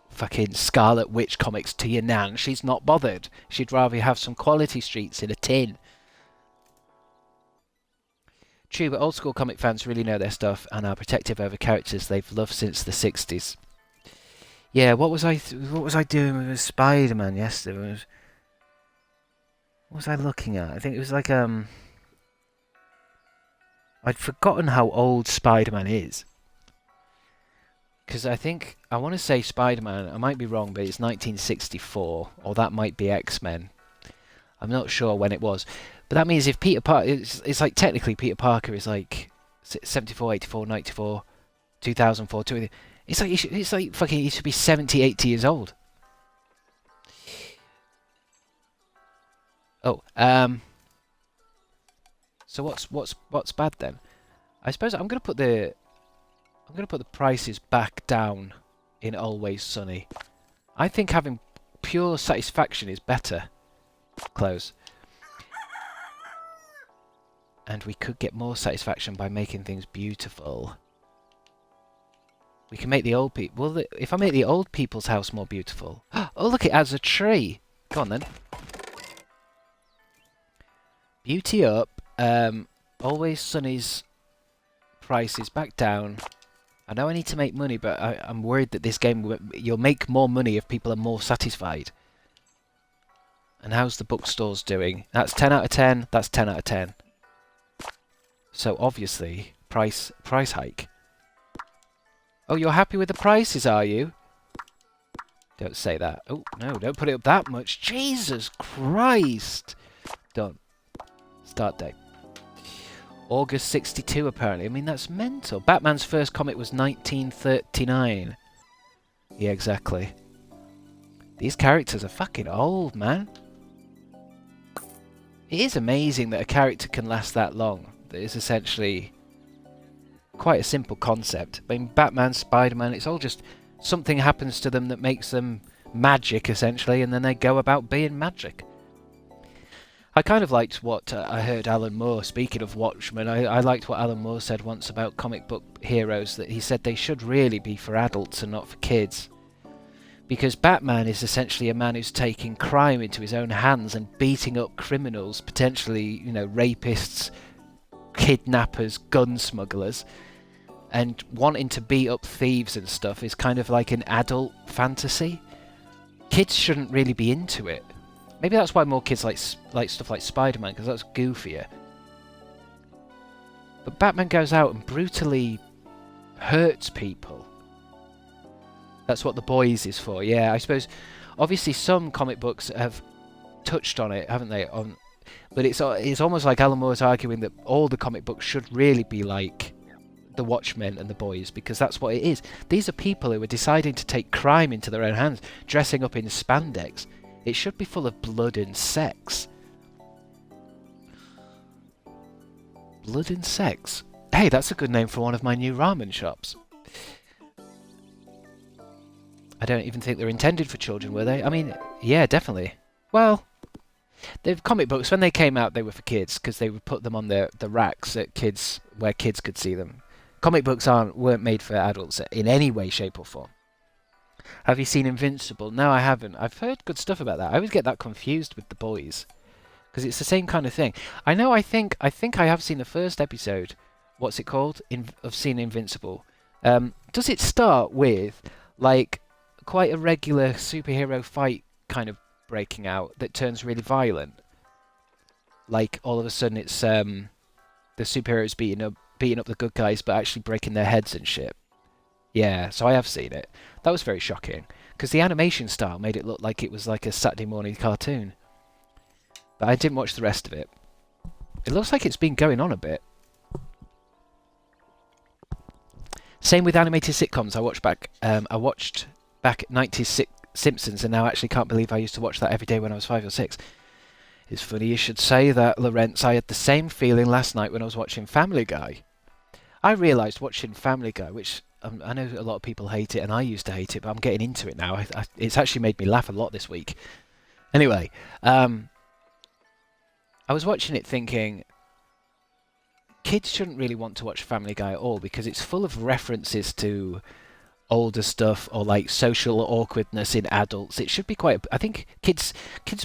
fucking Scarlet Witch comics to your nan, she's not bothered. She'd rather have some quality streets in a tin. True, but old school comic fans really know their stuff and are protective over characters they've loved since the 60s. Yeah, what was I doing with Spider-Man yesterday? What was I looking at? I think it was like I'd forgotten how old Spider-Man is. Because I want to say Spider-Man, I might be wrong, but it's 1964, or that might be X-Men. I'm not sure when it was. But that means if Peter Parker, it's like technically Peter Parker is like 74, 84, 94, 2004, it's like fucking he should be 70, 80 years old. Oh, so what's bad then? I suppose I'm gonna put the prices back down in Always Sunny. I think having pure satisfaction is better. Close. And we could get more satisfaction by making things beautiful. We can make the old people... Well, if I make the old people's house more beautiful... Oh, look, it has a tree! Go on, then. Beauty up. Always Sunny's prices back down. I know I need to make money, but I'm worried that this game... You'll make more money if people are more satisfied. And how's the bookstores doing? That's 10 out of 10. That's 10 out of 10. So obviously, price hike. Oh, you're happy with the prices, are you? Don't say that. Oh, no, don't put it up that much. Jesus Christ! Done. Start date. August 62, apparently. I mean, that's mental. Batman's first comic was 1939. Yeah, exactly. These characters are fucking old, man. It is amazing that a character can last that long. That is essentially quite a simple concept. I mean, Batman, Spider-Man, it's all just something happens to them that makes them magic, essentially, and then they go about being magic. I kind of liked what I heard Alan Moore, speaking of Watchmen, I liked what Alan Moore said once about comic book heroes, that he said they should really be for adults and not for kids. Because Batman is essentially a man who's taking crime into his own hands and beating up criminals, potentially, you know, rapists, kidnappers, gun smugglers, and wanting to beat up thieves and stuff is kind of like an adult fantasy. Kids shouldn't really be into it. Maybe that's why more kids like stuff like Spider-Man, because that's goofier. But Batman goes out and brutally hurts people. That's what The Boys is for. Yeah, I suppose. Obviously, some comic books have touched on it, haven't they? But it's almost like Alan Moore's arguing that all the comic books should really be like The Watchmen and The Boys, because that's what it is. These are people who are deciding to take crime into their own hands, dressing up in spandex. It should be full of blood and sex. Blood and sex? Hey, that's a good name for one of my new ramen shops. I don't even think they're intended for children, were they? I mean, yeah, definitely. Well, the comic books, when they came out, they were for kids, because they would put them on the racks at where kids could see them. Comic books weren't made for adults in any way, shape or form. Have you seen Invincible? No, I haven't. I've heard good stuff about that. I always get that confused with The Boys, because it's the same kind of thing. I think I have seen the first episode. What's it called? Of seen Invincible. Does it start with like quite a regular superhero fight kind of breaking out that turns really violent? Like all of a sudden it's the superheroes beating up the good guys, but actually breaking their heads and shit. Yeah, so I have seen it. That was very shocking, because the animation style made it look like it was like a Saturday morning cartoon. But I didn't watch the rest of it. It looks like it's been going on a bit. Same with animated sitcoms. I watched back at 90s Simpsons, and now actually can't believe I used to watch that every day when I was 5 or 6. It's funny you should say that, Lorenz. I had the same feeling last night when I was watching Family Guy. I realised watching Family Guy, which I know a lot of people hate it, and I used to hate it, but I'm getting into it now. It's actually made me laugh a lot this week. Anyway, I was watching it thinking, kids shouldn't really want to watch Family Guy at all, because it's full of references to older stuff or like social awkwardness in adults. It should be quite... I think kids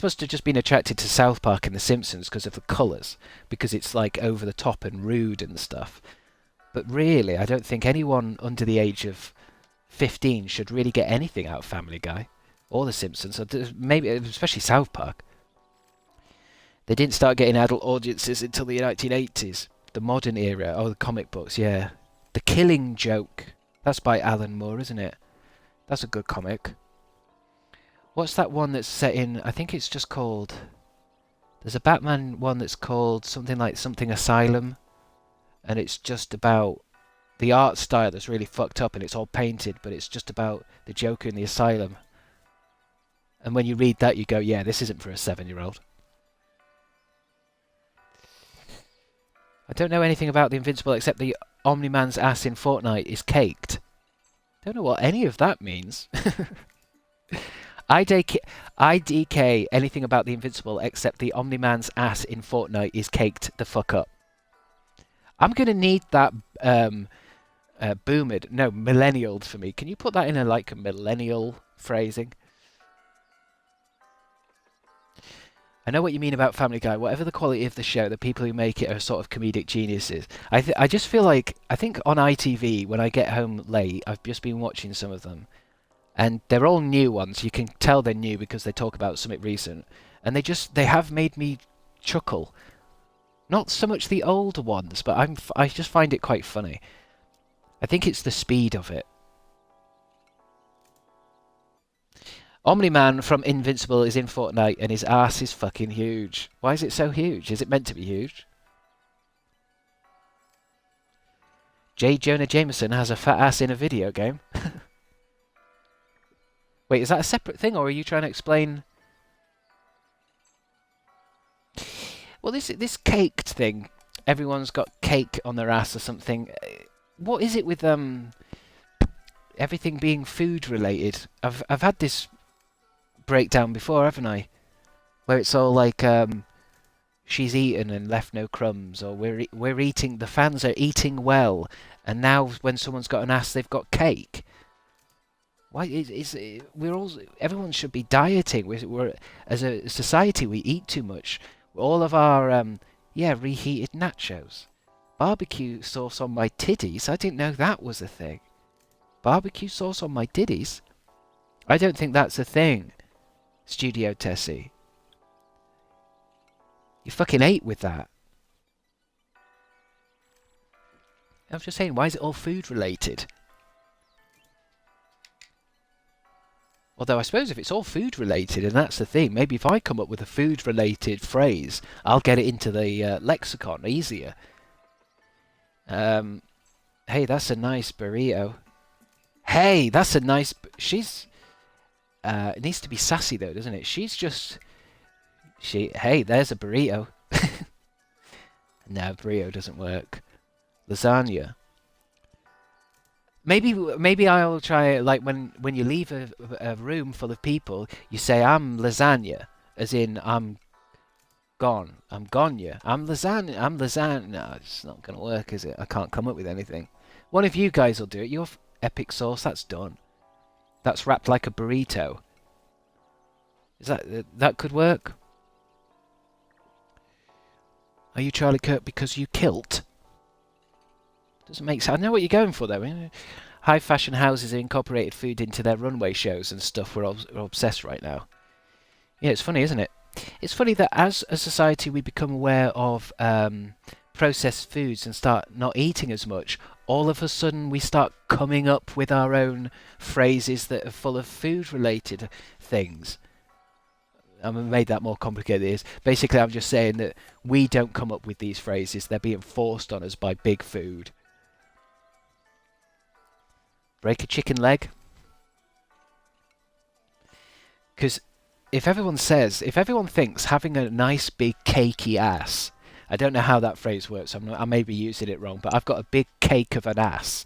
must have just been attracted to South Park and The Simpsons because of the colours, because it's like over the top and rude and stuff. But really, I don't think anyone under the age of 15 should really get anything out of Family Guy or The Simpsons, or maybe especially South Park. They didn't start getting adult audiences until the 1980s, the modern era. Oh, the comic books, yeah. The Killing Joke. That's by Alan Moore, isn't it? That's a good comic. What's that one that's set in... I think it's just called... There's a Batman one that's called something like Something Asylum. And it's just about the art style that's really fucked up, and it's all painted, but it's just about the Joker in the asylum. And when you read that, you go, yeah, this isn't for a 7-year-old. I don't know anything about the Invincible except the Omni-Man's ass in Fortnite is caked. Don't know what any of that means. IDK anything about the Invincible except the Omni-Man's ass in Fortnite is caked the fuck up. I'm going to need that boomered, no, millennial for me. Can you put that in a like a millennial phrasing? I know what you mean about Family Guy. Whatever the quality of the show, the people who make it are sort of comedic geniuses. I just feel like, I think on ITV, when I get home late, I've just been watching some of them. And they're all new ones. You can tell they're new because they talk about something recent. And they have made me chuckle. Not so much the older ones, but I just find it quite funny. I think it's the speed of it. Omni-Man from Invincible is in Fortnite and his ass is fucking huge. Why is it so huge? Is it meant to be huge? J. Jonah Jameson has a fat ass in a video game. Wait, is that a separate thing, or are you trying to explain? Well, this caked thing, everyone's got cake on their ass or something. What is it with everything being food related? I've had this breakdown before, haven't I? Where it's all like she's eaten and left no crumbs, or we're eating. The fans are eating well, and now when someone's got an ass, they've got cake. Why everyone should be dieting. We're as a society, we eat too much. All of our reheated nachos, barbecue sauce on my titties. I didn't know that was a thing. Barbecue sauce on my titties. I don't think that's a thing. Studio Tessie, you fucking ate with that. I was just saying, why is it all food related? Although I suppose if it's all food related and that's the thing, maybe if I come up with a food related phrase, I'll get it into the lexicon easier. Hey, that's a nice burrito. Hey, that's a nice... She's... it needs to be sassy though, doesn't it? She's just... Hey, there's a burrito. No, burrito doesn't work. Lasagna. Maybe I'll try, like, when you leave a room full of people, you say, I'm lasagna, as in, I'm gone. I'm gonya. I'm lasagna. I'm lasagna. No, it's not going to work, is it? I can't come up with anything. One of you guys will do it. Your epic sauce, that's done. That's wrapped like a burrito. Is that could work? Are you Charlie Kirk because you kilt? Doesn't make sense. I know what you're going for, though. High fashion houses have incorporated food into their runway shows and stuff. We're obsessed right now. Yeah, it's funny, isn't it? It's funny that as a society we become aware of processed foods and start not eating as much, all of a sudden we start coming up with our own phrases that are full of food-related things. I made that more complicated than it is. Basically, I'm just saying that we don't come up with these phrases. They're being forced on us by big food. Break a chicken leg. Because if everyone thinks having a nice big cakey ass, I don't know how that phrase works, I may be using it wrong, but I've got a big cake of an ass.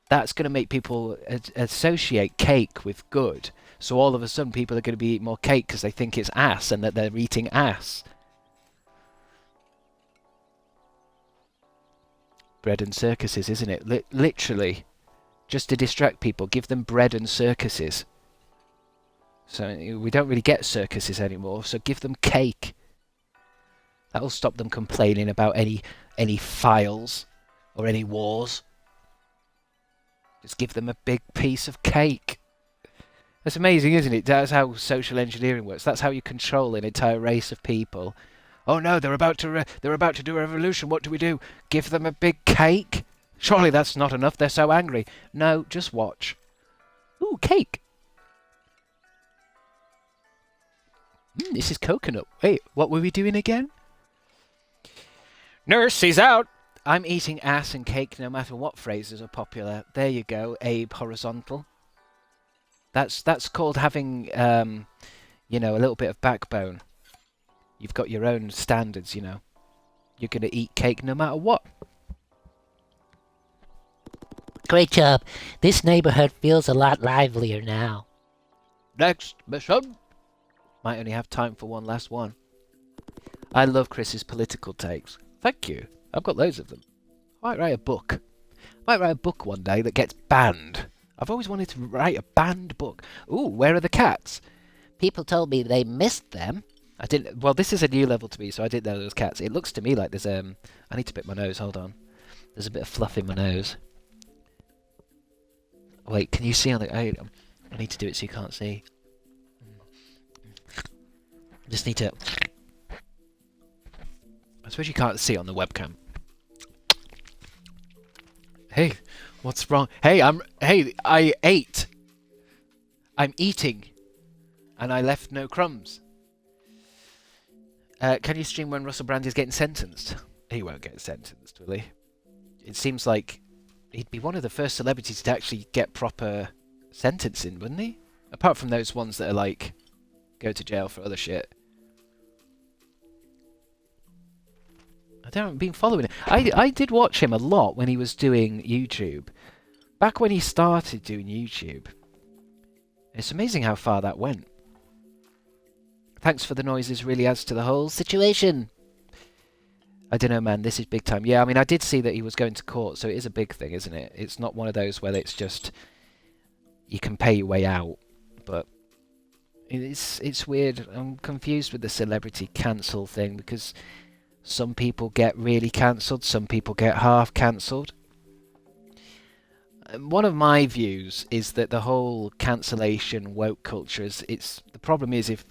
That's going to make people associate cake with good. So all of a sudden people are going to be eating more cake because they think it's ass and that they're eating ass. Bread and circuses, isn't it? Literally. Just to distract people, give them bread and circuses. So we don't really get circuses anymore, so give them cake. That'll stop them complaining about any files or any wars. Just give them a big piece of cake. That's amazing, isn't it? That's how social engineering works. That's how you control an entire race of people. Oh no, they're about to do a revolution. What do we do? Give them a big cake? Surely that's not enough. They're so angry. No, just watch. Ooh, cake. This is coconut. Wait, what were we doing again? Nurse, he's out. I'm eating ass and cake no matter what phrases are popular. There you go, Abe Horizontal. That's called having, a little bit of backbone. You've got your own standards, You're going to eat cake no matter what. Great job. This neighborhood feels a lot livelier now. Next mission. Might only have time for one last one. I love Chris's political takes. Thank you. I've got loads of them. I might write a book. I might write a book one day that gets banned. I've always wanted to write a banned book. Ooh, where are the cats? People told me they missed them. I didn't. Well, this is a new level to me, so I didn't know there was cats. It looks to me like there's I need to bit my nose. Hold on. There's a bit of fluff in my nose. Wait, can you see on the? I need to do it so you can't see. Just need to. I suppose you can't see on the webcam. Hey, what's wrong? Hey, I ate. I'm eating, and I left no crumbs. Can you stream when Russell Brand is getting sentenced? He won't get sentenced, will he? It seems like he'd be one of the first celebrities to actually get proper sentencing, wouldn't he? Apart from those ones that are like, go to jail for other shit. I haven't been following it. I did watch him a lot when he was doing YouTube. Back when he started doing YouTube. It's amazing how far that went. Thanks for the noises, really adds to the whole situation. I don't know, man, this is big time. Yeah, I mean, I did see that he was going to court, so it is a big thing, isn't it? It's not one of those where it's just, you can pay your way out, but it's weird. I'm confused with the celebrity cancel thing, because some people get really cancelled, some people get half cancelled. One of my views is that the whole cancellation woke culture is, the problem is if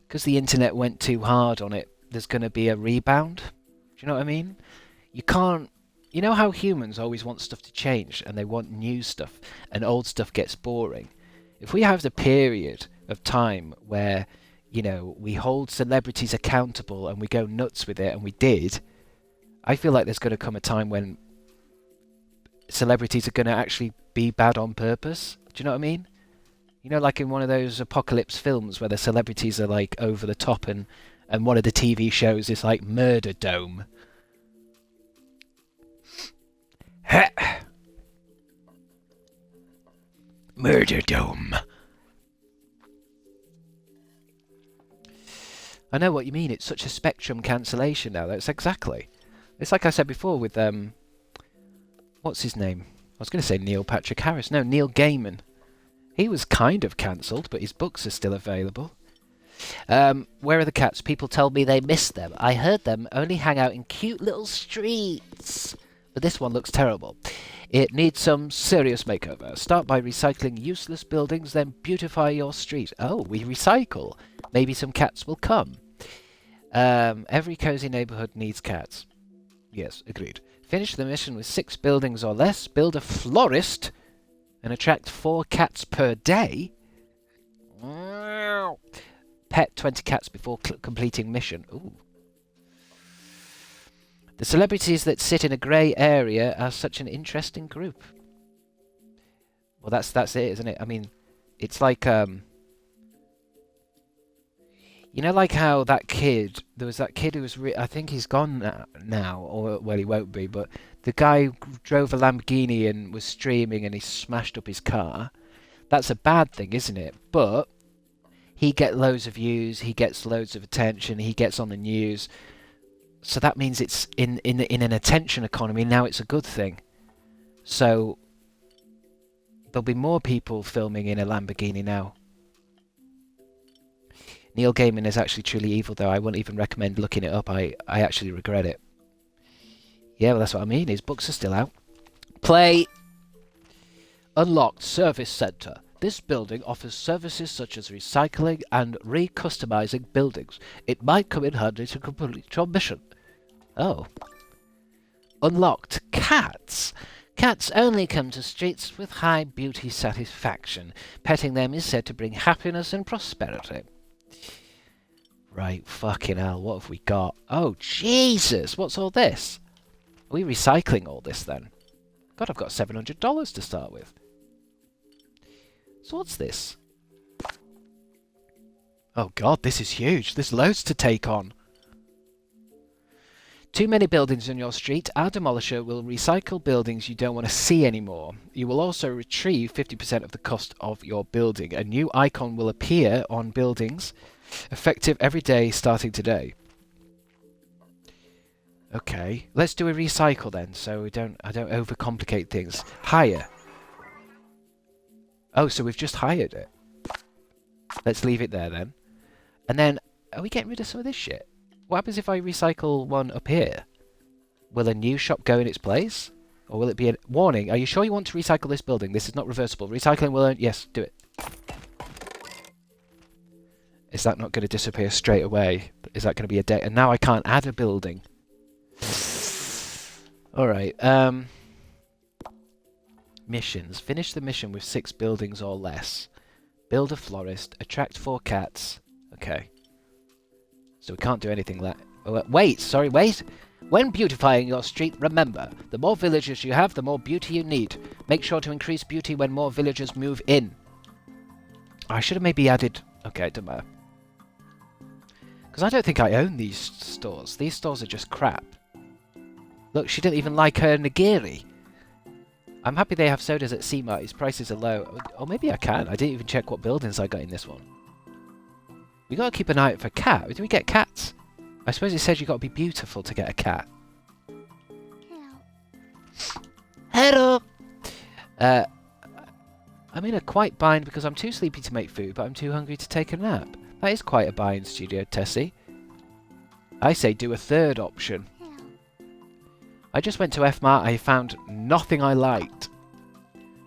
because the internet went too hard on it, there's going to be a rebound. Do you know what I mean? You can't. You know how humans always want stuff to change and they want new stuff and old stuff gets boring? If we have the period of time where, you know, we hold celebrities accountable and we go nuts with it, and we did, I feel like there's going to come a time when celebrities are going to actually be bad on purpose. Do you know what I mean? You know, like in one of those apocalypse films where the celebrities are like over the top, and one of the TV shows is like Murder Dome. Murder Dome. I know what you mean. It's such a spectrum cancellation now. That's exactly. It's like I said before with what's his name? I was going to say Neil Patrick Harris. No, Neil Gaiman. He was kind of cancelled, but his books are still available. Where are the cats? People told me they missed them. I heard them only hang out in cute little streets. But this one looks terrible. It needs some serious makeover. Start by recycling useless buildings, then beautify your street. Oh, we recycle. Maybe some cats will come. Every cozy neighbourhood needs cats. Yes, agreed. Finish the mission with 6 buildings or less. Build a florist and attract 4 cats per day. Pet 20 cats before completing mission. Ooh. The celebrities that sit in a grey area are such an interesting group. Well, that's it, isn't it? I mean, it's like you know, like how that kid, there was that kid who was, I think he's gone now, or, well, he won't be, but the guy who drove a Lamborghini and was streaming and he smashed up his car. That's a bad thing, isn't it? But he gets loads of views, he gets loads of attention, he gets on the news. So that means it's in an attention economy, now it's a good thing. So there'll be more people filming in a Lamborghini now. Neil Gaiman is actually truly evil, though. I wouldn't even recommend looking it up. I actually regret it. Yeah, well, that's what I mean. His books are still out. Play. Unlocked Service Center. This building offers services such as recycling and recustomizing buildings. It might come in handy to complete your mission. Oh. Unlocked Cats. Cats only come to streets with high beauty satisfaction. Petting them is said to bring happiness and prosperity. Right, fucking hell, what have we got? Oh, Jesus, what's all this? Are we recycling all this, then? God, I've got $700 to start with. So what's this? Oh, God, this is huge. There's loads to take on. Too many buildings on your street. Our demolisher will recycle buildings you don't want to see anymore. You will also retrieve 50% of the cost of your building. A new icon will appear on buildings, effective every day starting today. Okay, let's do a recycle then, so I don't overcomplicate things. Hire. Oh, so we've just hired it. Let's leave it there then. And then, are we getting rid of some of this shit? What happens if I recycle one up here? Will a new shop go in its place? Or will it be a warning? Are you sure you want to recycle this building? This is not reversible. Recycling will earn... Yes, do it. Is that not going to disappear straight away? Is that going to be a day? And now I can't add a building. Alright, missions. Finish the mission with 6 buildings or less. Build a florist. Attract 4 cats. Okay. So we can't do anything like... Oh, wait! When beautifying your street, remember, the more villagers you have, the more beauty you need. Make sure to increase beauty when more villagers move in. I should have maybe added... Okay, it doesn't matter. Because I don't think I own these stores. These stores are just crap. Look, she didn't even like her nigiri. I'm happy they have sodas at C-Mart. His prices are low. Or maybe I can. I didn't even check what buildings I got in this one. We gotta keep an eye out for cat. Do we get cats? I suppose it says you gotta be beautiful to get a cat. Hello. I'm in a quite bind because I'm too sleepy to make food, but I'm too hungry to take a nap. That is quite a bind, Studio Tessie. I say do a third option. I just went to F-Mart. I found nothing I liked.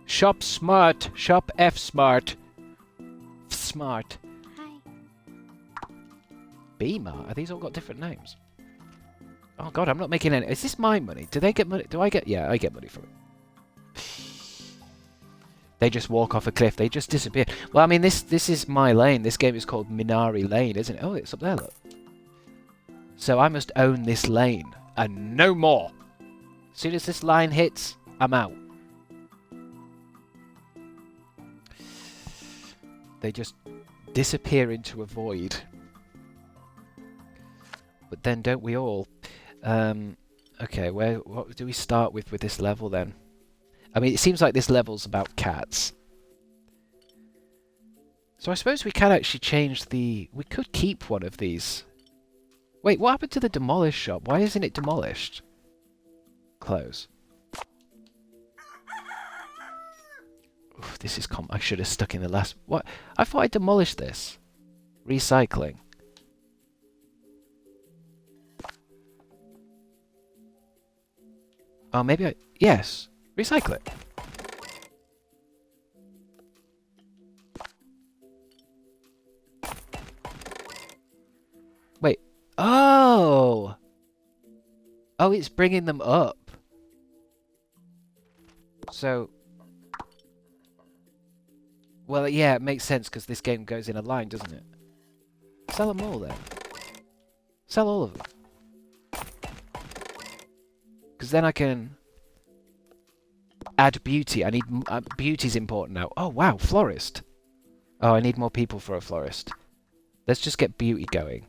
Shop smart. Shop F-Smart. Smart. Hi. B-Mart? Are these all got different names? Oh god, I'm not making any... Is this my money? Do they get money? Do I get... Yeah, I get money from it. They just walk off a cliff. They just disappear. Well, I mean, this is my lane. This game is called Minami Lane, isn't it? Oh, it's up there, look. So I must own this lane. And no more. As soon as this line hits, I'm out. They just disappear into a void. But then don't we all? Okay, what do we start with this level then? I mean, it seems like this level's about cats. So I suppose we can actually change the... We could keep one of these. Wait, what happened to the demolished shop? Why isn't it demolished? Close. Oof, this is I should have stuck in the last... What? I thought I demolished this. Recycling. Oh, maybe I... Yes. Recycle it. Wait. Oh! Oh, it's bringing them up. So... Well, yeah, it makes sense because this game goes in a line, doesn't it? Sell them all, then. Sell all of them. Because then I can... add beauty. I need... beauty's important now. Oh, wow, florist. Oh, I need more people for a florist. Let's just get beauty going.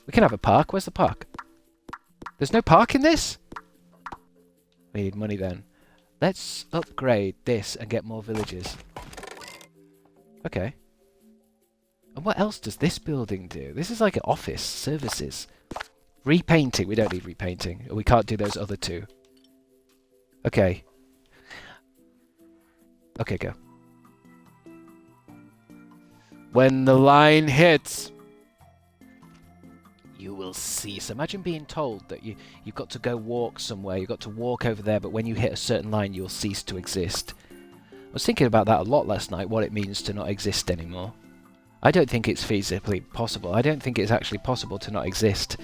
We can have a park. Where's the park? There's no park in this? We need money then. Let's upgrade this and get more villages. Okay. And what else does this building do? This is like an office. Services. Repainting. We don't need repainting. We can't do those other two. Okay. Okay, go. When the line hits... You will cease. Imagine being told that you've got to go walk somewhere. You've got to walk over there, but when you hit a certain line, you'll cease to exist. I was thinking about that a lot last night, what it means to not exist anymore. I don't think it's feasibly possible. I don't think it's actually possible to not exist.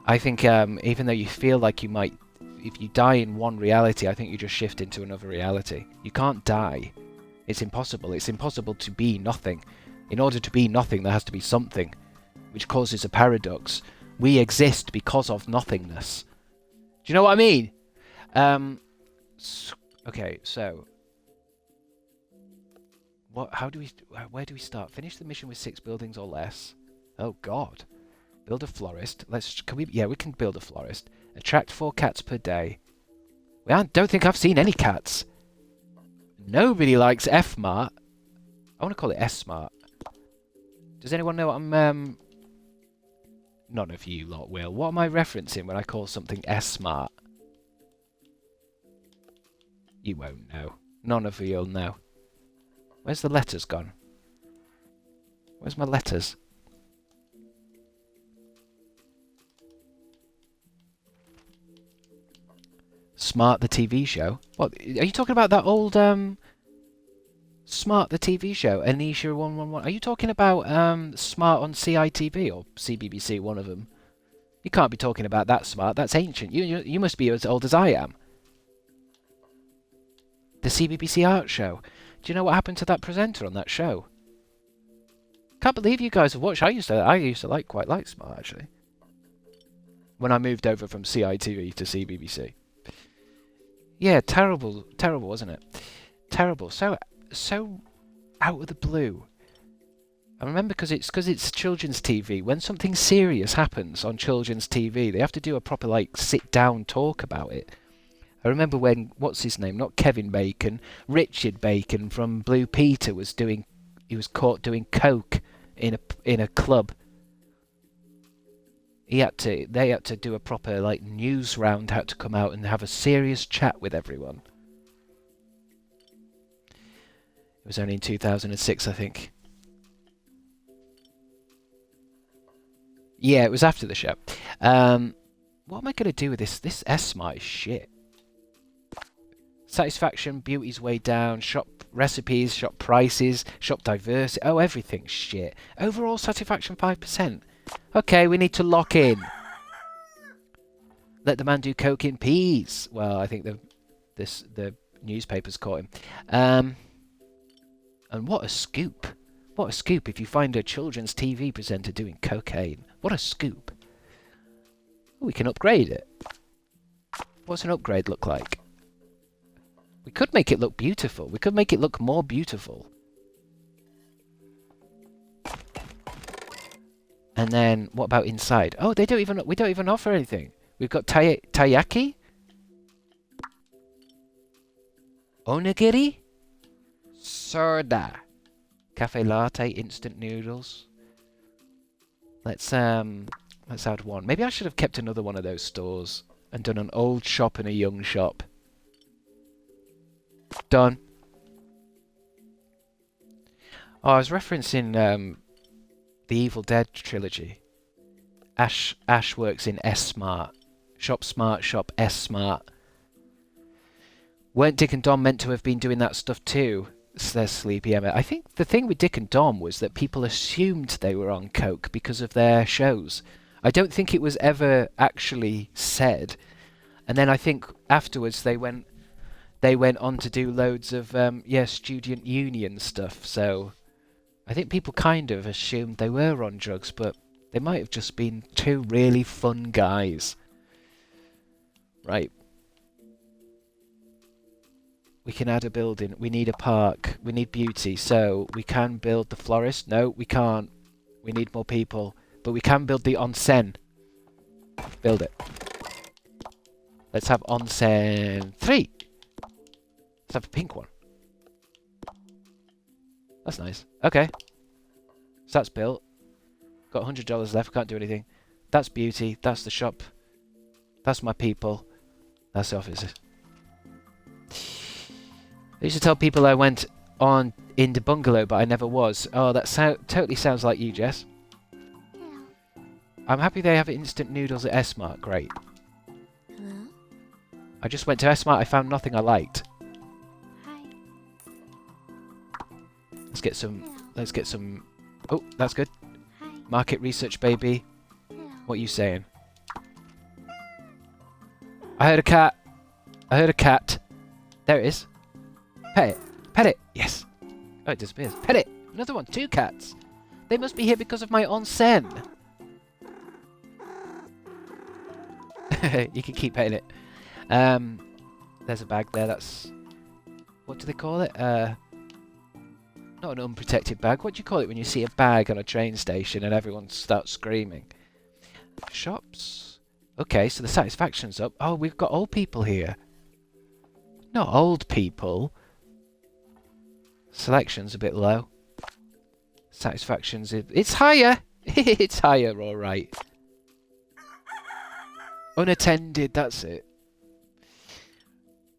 I think even though you feel like you might... If you die in one reality, I think you just shift into another reality. You can't die. It's impossible. It's impossible to be nothing. In order to be nothing, there has to be something, which causes a paradox. We exist because of nothingness. Do you know what I mean? Okay, so... Where do we start? Finish the mission with 6 buildings or less. Oh, God. Build a florist. Can we? Yeah, we can build a florist. Attract 4 cats per day. I don't think I've seen any cats. Nobody likes F-Mart. I want to call it S-Smart. Does anyone know what I'm... None of you lot will. What am I referencing when I call something S-Smart? You won't know. None of you'll know. Where's the letters gone? Where's my letters? Smart the TV show? What? Are you talking about that old, Smart the TV show? Anisha 111? Are you talking about, Smart on CITV or CBBC, one of them? You can't be talking about that Smart. That's ancient. You must be as old as I am. The CBBC art show. Do you know what happened to that presenter on that show? Can't believe you guys have watched. I used to quite like Smart, actually. When I moved over from CITV to CBBC. Yeah, terrible, wasn't it? Terrible. So out of the blue. I remember because it's children's TV. When something serious happens on children's TV, they have to do a proper sit down talk about it. I remember when what's his name? Not Kevin Bacon, Richard Bacon from Blue Peter was caught doing coke in a club. They had to do a proper news round, had to come out and have a serious chat with everyone. It was only in 2006, I think. Yeah, it was after the show. What am I going to do with this? This S-Smart is shit. Satisfaction, beauty's way down, shop recipes, shop prices, shop diversity. Oh, everything's shit. Overall satisfaction 5%. Okay, we need to lock in. Let the man do coke in peace. Well, I think the newspapers caught him. And what a scoop. What a scoop if you find a children's TV presenter doing cocaine. What a scoop. We can upgrade it. What's an upgrade look like? We could make it look beautiful. We could make it look more beautiful. And then, what about inside? Oh, we don't even offer anything. We've got taiyaki, onigiri, soda, cafe latte, instant noodles. Let's add one. Maybe I should have kept another one of those stores and done an old shop and a young shop. Done. Oh, I was referencing the Evil Dead trilogy. Ash works in S-Smart. Shop Smart, Shop S-Smart. Weren't Dick and Dom meant to have been doing that stuff too? Says Sleepy Emma. I think the thing with Dick and Dom was that people assumed they were on coke because of their shows. I don't think it was ever actually said. And then I think afterwards they went on to do loads of student union stuff. So I think people kind of assumed they were on drugs, but they might have just been two really fun guys. Right. We can add a building. We need a park. We need beauty. So we can build the florist. No, we can't. We need more people. But we can build the onsen. Build it. Let's have onsen 3. Let's have a pink one. That's nice. Okay. So that's built. Got $100 left. Can't do anything. That's beauty. That's the shop. That's my people. That's the offices. I used to tell people I went on in the bungalow, but I never was. Oh, that totally sounds like you, Jess. Yeah. I'm happy they have instant noodles at S-Mart. Great. Hello? I just went to S-Mart. I found nothing I liked. Hi. Let's get some. Hello. Let's get some. Oh, that's good. Hi. Market research, baby. Hello. What are you saying? I heard a cat. I heard a cat. There it is. Pet it. Pet it. Yes. Oh, it disappears. Pet it. Another one. 2 cats. They must be here because of my onsen. You can keep petting it. There's a bag there. That's... What do they call it? Not an unprotected bag. What do you call it when you see a bag on a train station and everyone starts screaming? Shops. Okay, so the satisfaction's up. Oh, we've got old people here. Not old people. Selection's a bit low. Satisfaction's... It's higher! It's higher, alright. Unattended, that's it.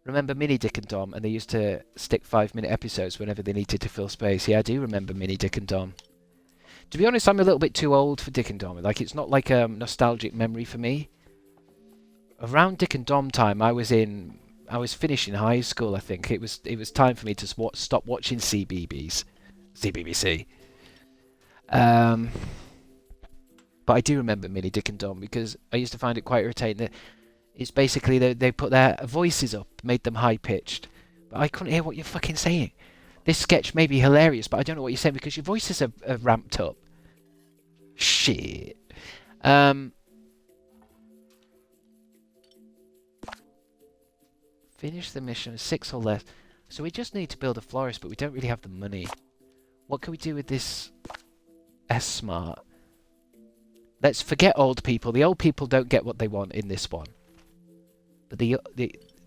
Remember Mini Dick and Dom? And they used to stick 5-minute episodes whenever they needed to fill space. Yeah, I do remember Mini Dick and Dom. To be honest, I'm a little bit too old for Dick and Dom. Like, it's not like a nostalgic memory for me. Around Dick and Dom time, I was finishing high school, I think. It was time for me to stop watching CBBC. But I do remember Mini Dick and Dom because I used to find it quite irritating that it's basically they put their voices up, made them high-pitched. But I couldn't hear what you're fucking saying. This sketch may be hilarious, but I don't know what you're saying because your voices are ramped up. Shit. Finish the mission, 6 or less. So we just need to build a florist, but we don't really have the money. What can we do with this S-Smart? Let's forget old people. The old people don't get what they want in this one. But the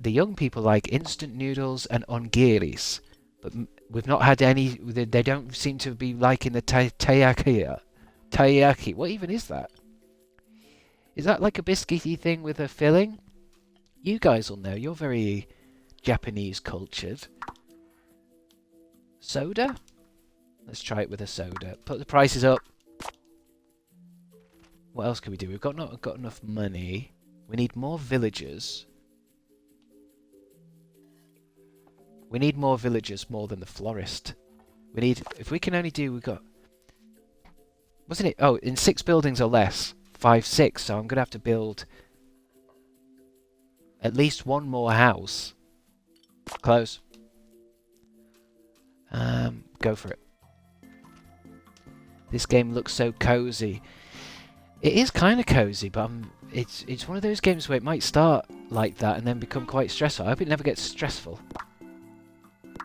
young people like instant noodles and ongiris. But we've not had any... They don't seem to be liking the taiyaki. Taiyaki. What even is that? Is that like a biscuity thing with a filling? You guys will know. You're very Japanese cultured. Soda? Let's try it with a soda. Put the prices up. What else can we do? We've not got enough money. We need more villagers. We need more villagers more than the florist. We need... If we can only do... We've got... Wasn't it? Oh, in 6 buildings or less. 5, 6. So I'm going to have to build... at least 1 more house. Close. Go for it. This game looks so cozy. It is kind of cozy, but it's one of those games where it might start like that and then become quite stressful. I hope it never gets stressful.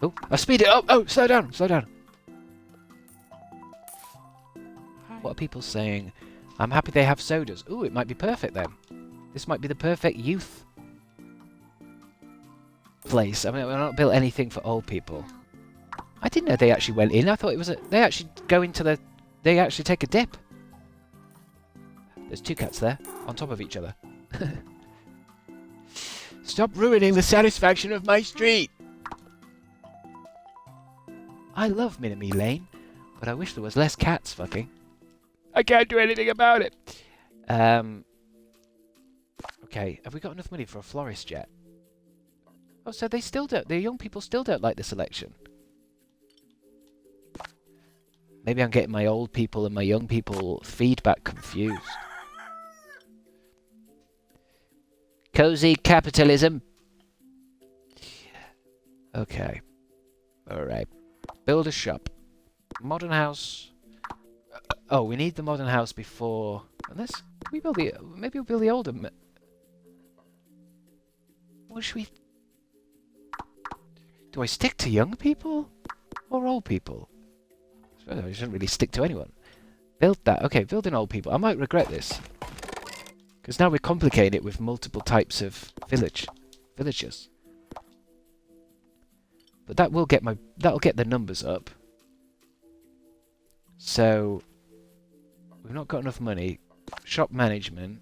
Oh, I speed it up! Oh, slow down, slow down. What are people saying? I'm happy they have sodas. Ooh, it might be perfect then. This might be the perfect youth place. I mean, we've not built anything for old people. I didn't know they actually went in. I thought it was they actually go into the... They actually take a dip. There's 2 cats there, on top of each other. Stop ruining the satisfaction of my street! I love Minami Lane, but I wish there was less cats fucking. I can't do anything about it! Okay, have we got enough money for a florist yet? Oh, so they still don't... The young people still don't like the selection. Maybe I'm getting my old people and my young people feedback confused. Cozy capitalism. Okay. Alright. Build a shop. Modern house. Oh, we need the modern house before... Unless... We build the... Maybe we'll build the older... What should we... Do I stick to young people? Or old people? I shouldn't really stick to anyone. Build that. Okay, building old people. I might regret this. Because now we're complicating it with multiple types of villagers. But that will get that'll get the numbers up. So we've not got enough money. Shop management.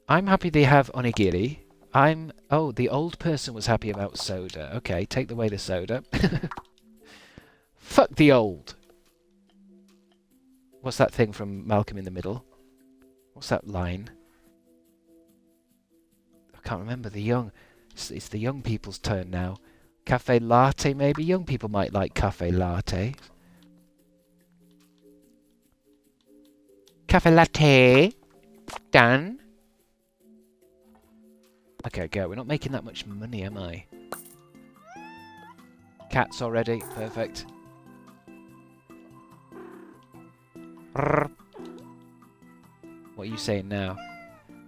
I'm happy they have onigiri. Oh, the old person was happy about soda. Okay, take away the soda. Fuck the old. What's that thing from Malcolm in the Middle? What's that line? I can't remember. The young... It's the young people's turn now. Cafe latte, maybe? Young people might like cafe latte. Cafe latte. Done. Okay, go. We're not making that much money, am I? Cats already. Perfect. What are you saying now?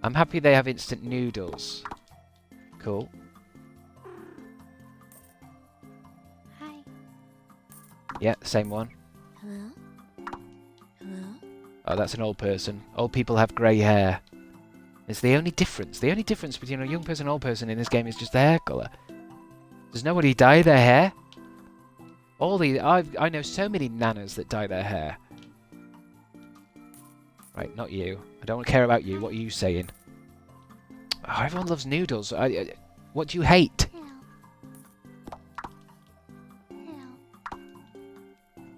I'm happy they have instant noodles. Cool. Hi. Yeah, same one. Hello? Hello? Oh, that's an old person. Old people have grey hair. It's the only difference. The only difference between a young person and an old person in this game is just the hair colour. Does nobody dye their hair? I know so many nanas that dye their hair. Right, not you. I don't care about you. What are you saying? Oh, everyone loves noodles. What do you hate?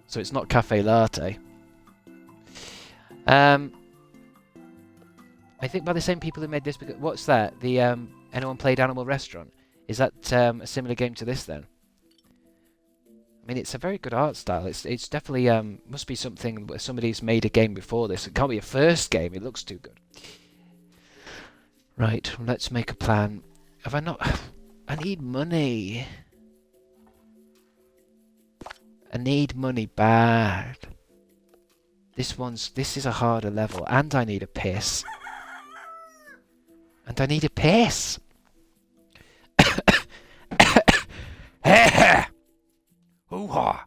So it's not cafe latte. I think by the same people who made this. What's that? The Anyone Played Animal Restaurant? Is that a similar game to this then? I mean, it's a very good art style. It's definitely must be something where somebody's made a game before this. It can't be a first game. It looks too good. Right, let's make a plan. Have I not? I need money. I need money bad. This is a harder level, and I need a piss. And I need a piss. Hoo-ha!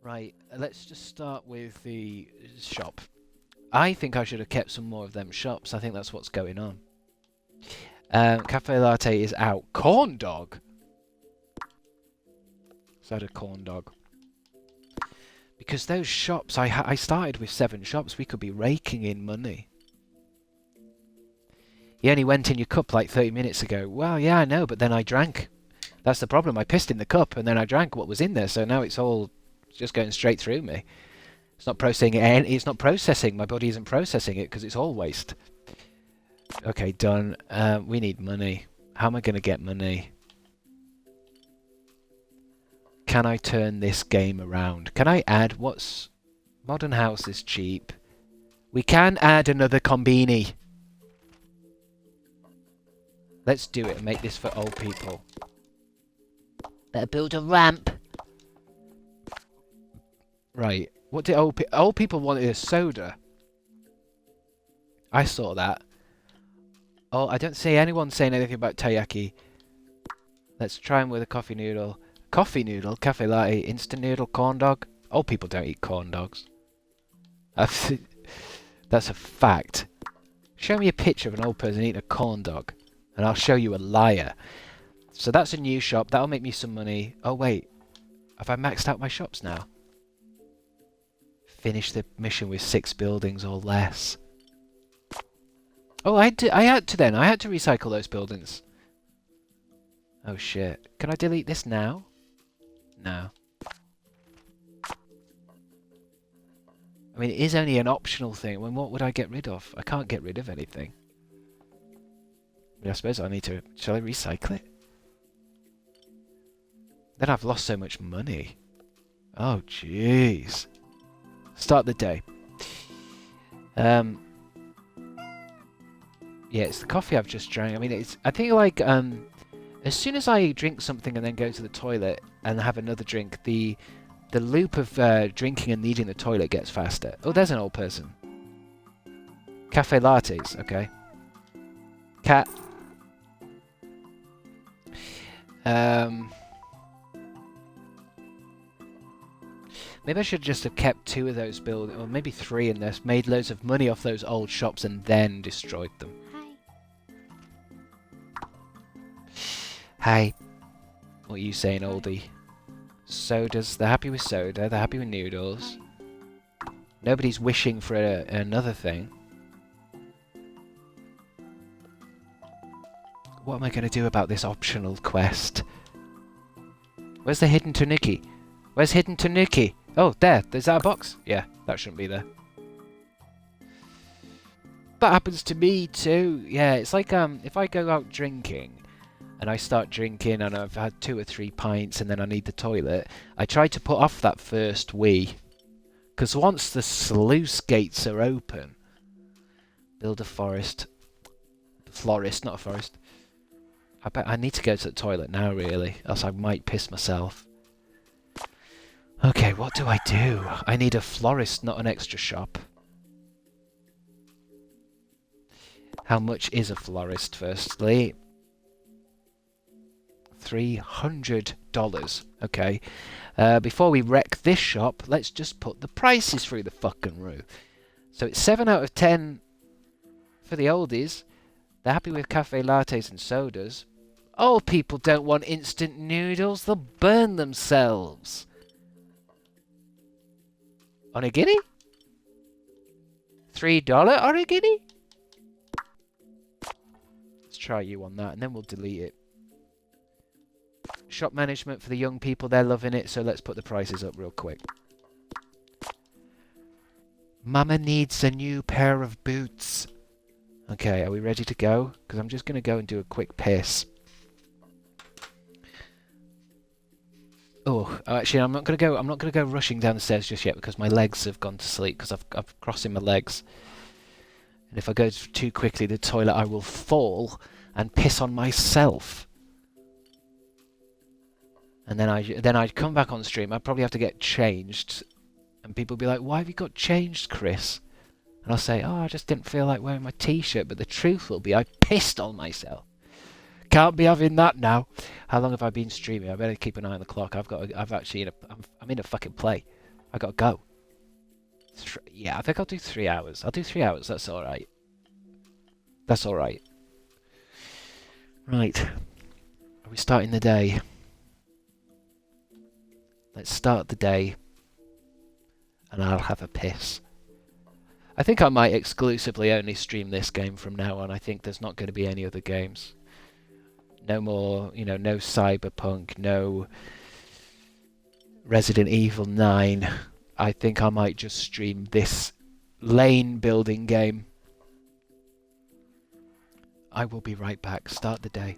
Right, let's just start with the shop. I think I should have kept some more of them shops. I think that's what's going on. Cafe latte is out. Corn dog? Is that a corn dog? Because those shops, I started with 7 shops. We could be raking in money. You only went in your cup like 30 minutes ago. Well, yeah, I know, but then I drank. That's the problem. I pissed in the cup and then I drank what was in there. So now it's just going straight through me. It's not processing it. It's not processing. My body isn't processing it because it's all waste. Okay, done. We need money. How am I going to get money? Can I turn this game around? Can I add Modern House is cheap. We can add another combini. Let's do it and make this for old people. Better build a ramp. Right. What did old people wanted? A soda. I saw that. Oh, I don't see anyone saying anything about teriyaki. Let's try them with a coffee noodle. Coffee noodle, cafe latte, instant noodle, corn dog. Old people don't eat corn dogs. That's a fact. Show me a picture of an old person eating a corn dog, and I'll show you a liar. So that's a new shop. That'll make me some money. Oh wait, have I maxed out my shops now? Finish the mission with 6 buildings or less. Oh, I had to recycle those buildings. Oh shit. Can I delete this now? No. I mean, it is only an optional thing. When what would I get rid of? I can't get rid of anything. But I suppose I need to... Shall I recycle it? Then I've lost so much money. Oh, jeez. Start the day. Yeah, it's the coffee I've just drank. I mean, I think like as soon as I drink something and then go to the toilet and have another drink, the loop of drinking and needing the toilet gets faster. Oh, there's an old person. Cafe lattes, okay. Cat. Maybe I should just have kept 2 of those buildings, or maybe 3 in this, made loads of money off those old shops and then destroyed them. Hi. What are you saying, oldie? Sodas, they're happy with soda, they're happy with noodles. Nobody's wishing for another thing. What am I going to do about this optional quest? Where's the hidden tanuki? Where's hidden tanuki? Oh, there. Is that a box? Yeah, that shouldn't be there. That happens to me too. Yeah, it's like if I go out drinking and I start drinking and I've had 2 or 3 pints and then I need the toilet, I try to put off that first wee. Because once the sluice gates are open, build a forest. Florist, not a forest. I bet I need to go to the toilet now, really, else I might piss myself. Okay, what do? I need a florist, not an extra shop. How much is a florist, firstly? $300. Okay. Before we wreck like this shop, let's just put the prices through the fucking roof. So it's 7 out of 10 for the oldies. They're happy with cafe lattes and sodas. Old people don't want instant noodles. They'll burn themselves. Onigiri? $3 onigiri? Let's try you on that and then we'll delete it. Shop management for the young people, they're loving it, so let's put the prices up real quick. Mama needs a new pair of boots. Okay, are we ready to go? Because I'm just going to go and do a quick piss. Oh, actually, I'm not going to go rushing down the stairs just yet because my legs have gone to sleep because I've crossing my legs. And if I go too quickly to the toilet, I will fall and piss on myself. And then I'd come back on stream. I'd probably have to get changed, and people would be like, "Why have you got changed, Chris?" And I'll say, "Oh, I just didn't feel like wearing my t-shirt." But the truth will be, I pissed on myself. Can't be having that now. How long have I been streaming? I better keep an eye on the clock. I'm in a fucking play. I gotta go. Yeah, I think I'll do 3 hours. I'll do 3 hours. That's all right. That's all right. Right. Are we starting the day? Let's start the day. And I'll have a piss. I think I might exclusively only stream this game from now on. I think there's not going to be any other games. No more, no Cyberpunk, no Resident Evil 9. I think I might just stream this lane building game. I will be right back. Start the day.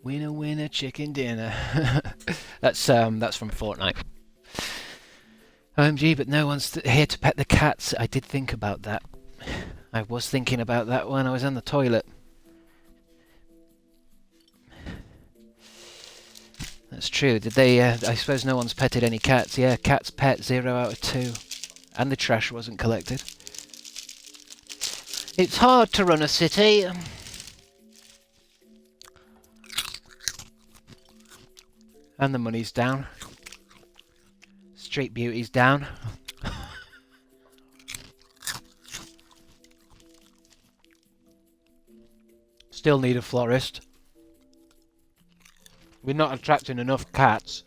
Winner, winner, chicken dinner. That's from Fortnite. OMG, but no one's here to pet the cats. I did think about that. I was thinking about that when I was on the toilet. That's true. Did they? I suppose no one's petted any cats. Yeah, cat's pet 0 out of 2, and the trash wasn't collected. It's hard to run a city. And the money's down. Street beauty's down. Still need a florist. We're not attracting enough cats.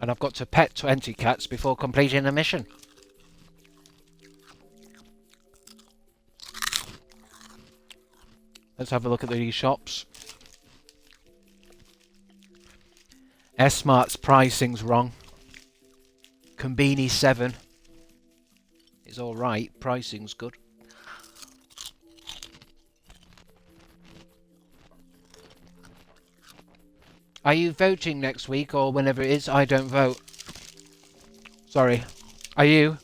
And I've got to pet 20 cats before completing the mission. Let's have a look at these shops. S-Mart's pricing's wrong. Combini 7 is alright. Pricing's good. Are you voting next week or whenever it is? I don't vote. Sorry. Are you?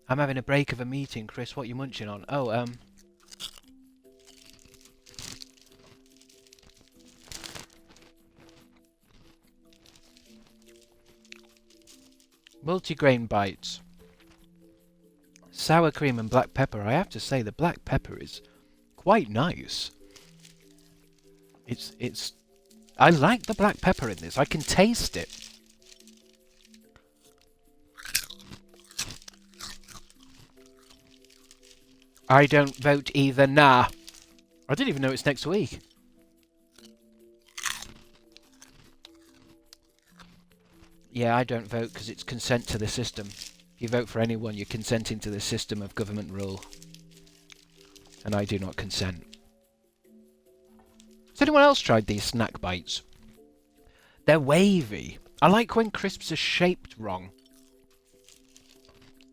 I'm having a break of a meeting, Chris. What are you munching on? Oh, multigrain bites. Sour cream and black pepper. I have to say the black pepper is quite nice. I like the black pepper in this. I can taste it. I don't vote either. Nah. I didn't even know it's next week. Yeah, I don't vote because it's consent to the system. If you vote for anyone, you're consenting to the system of government rule. And I do not consent. Has anyone else tried these snack bites? They're wavy. I like when crisps are shaped wrong.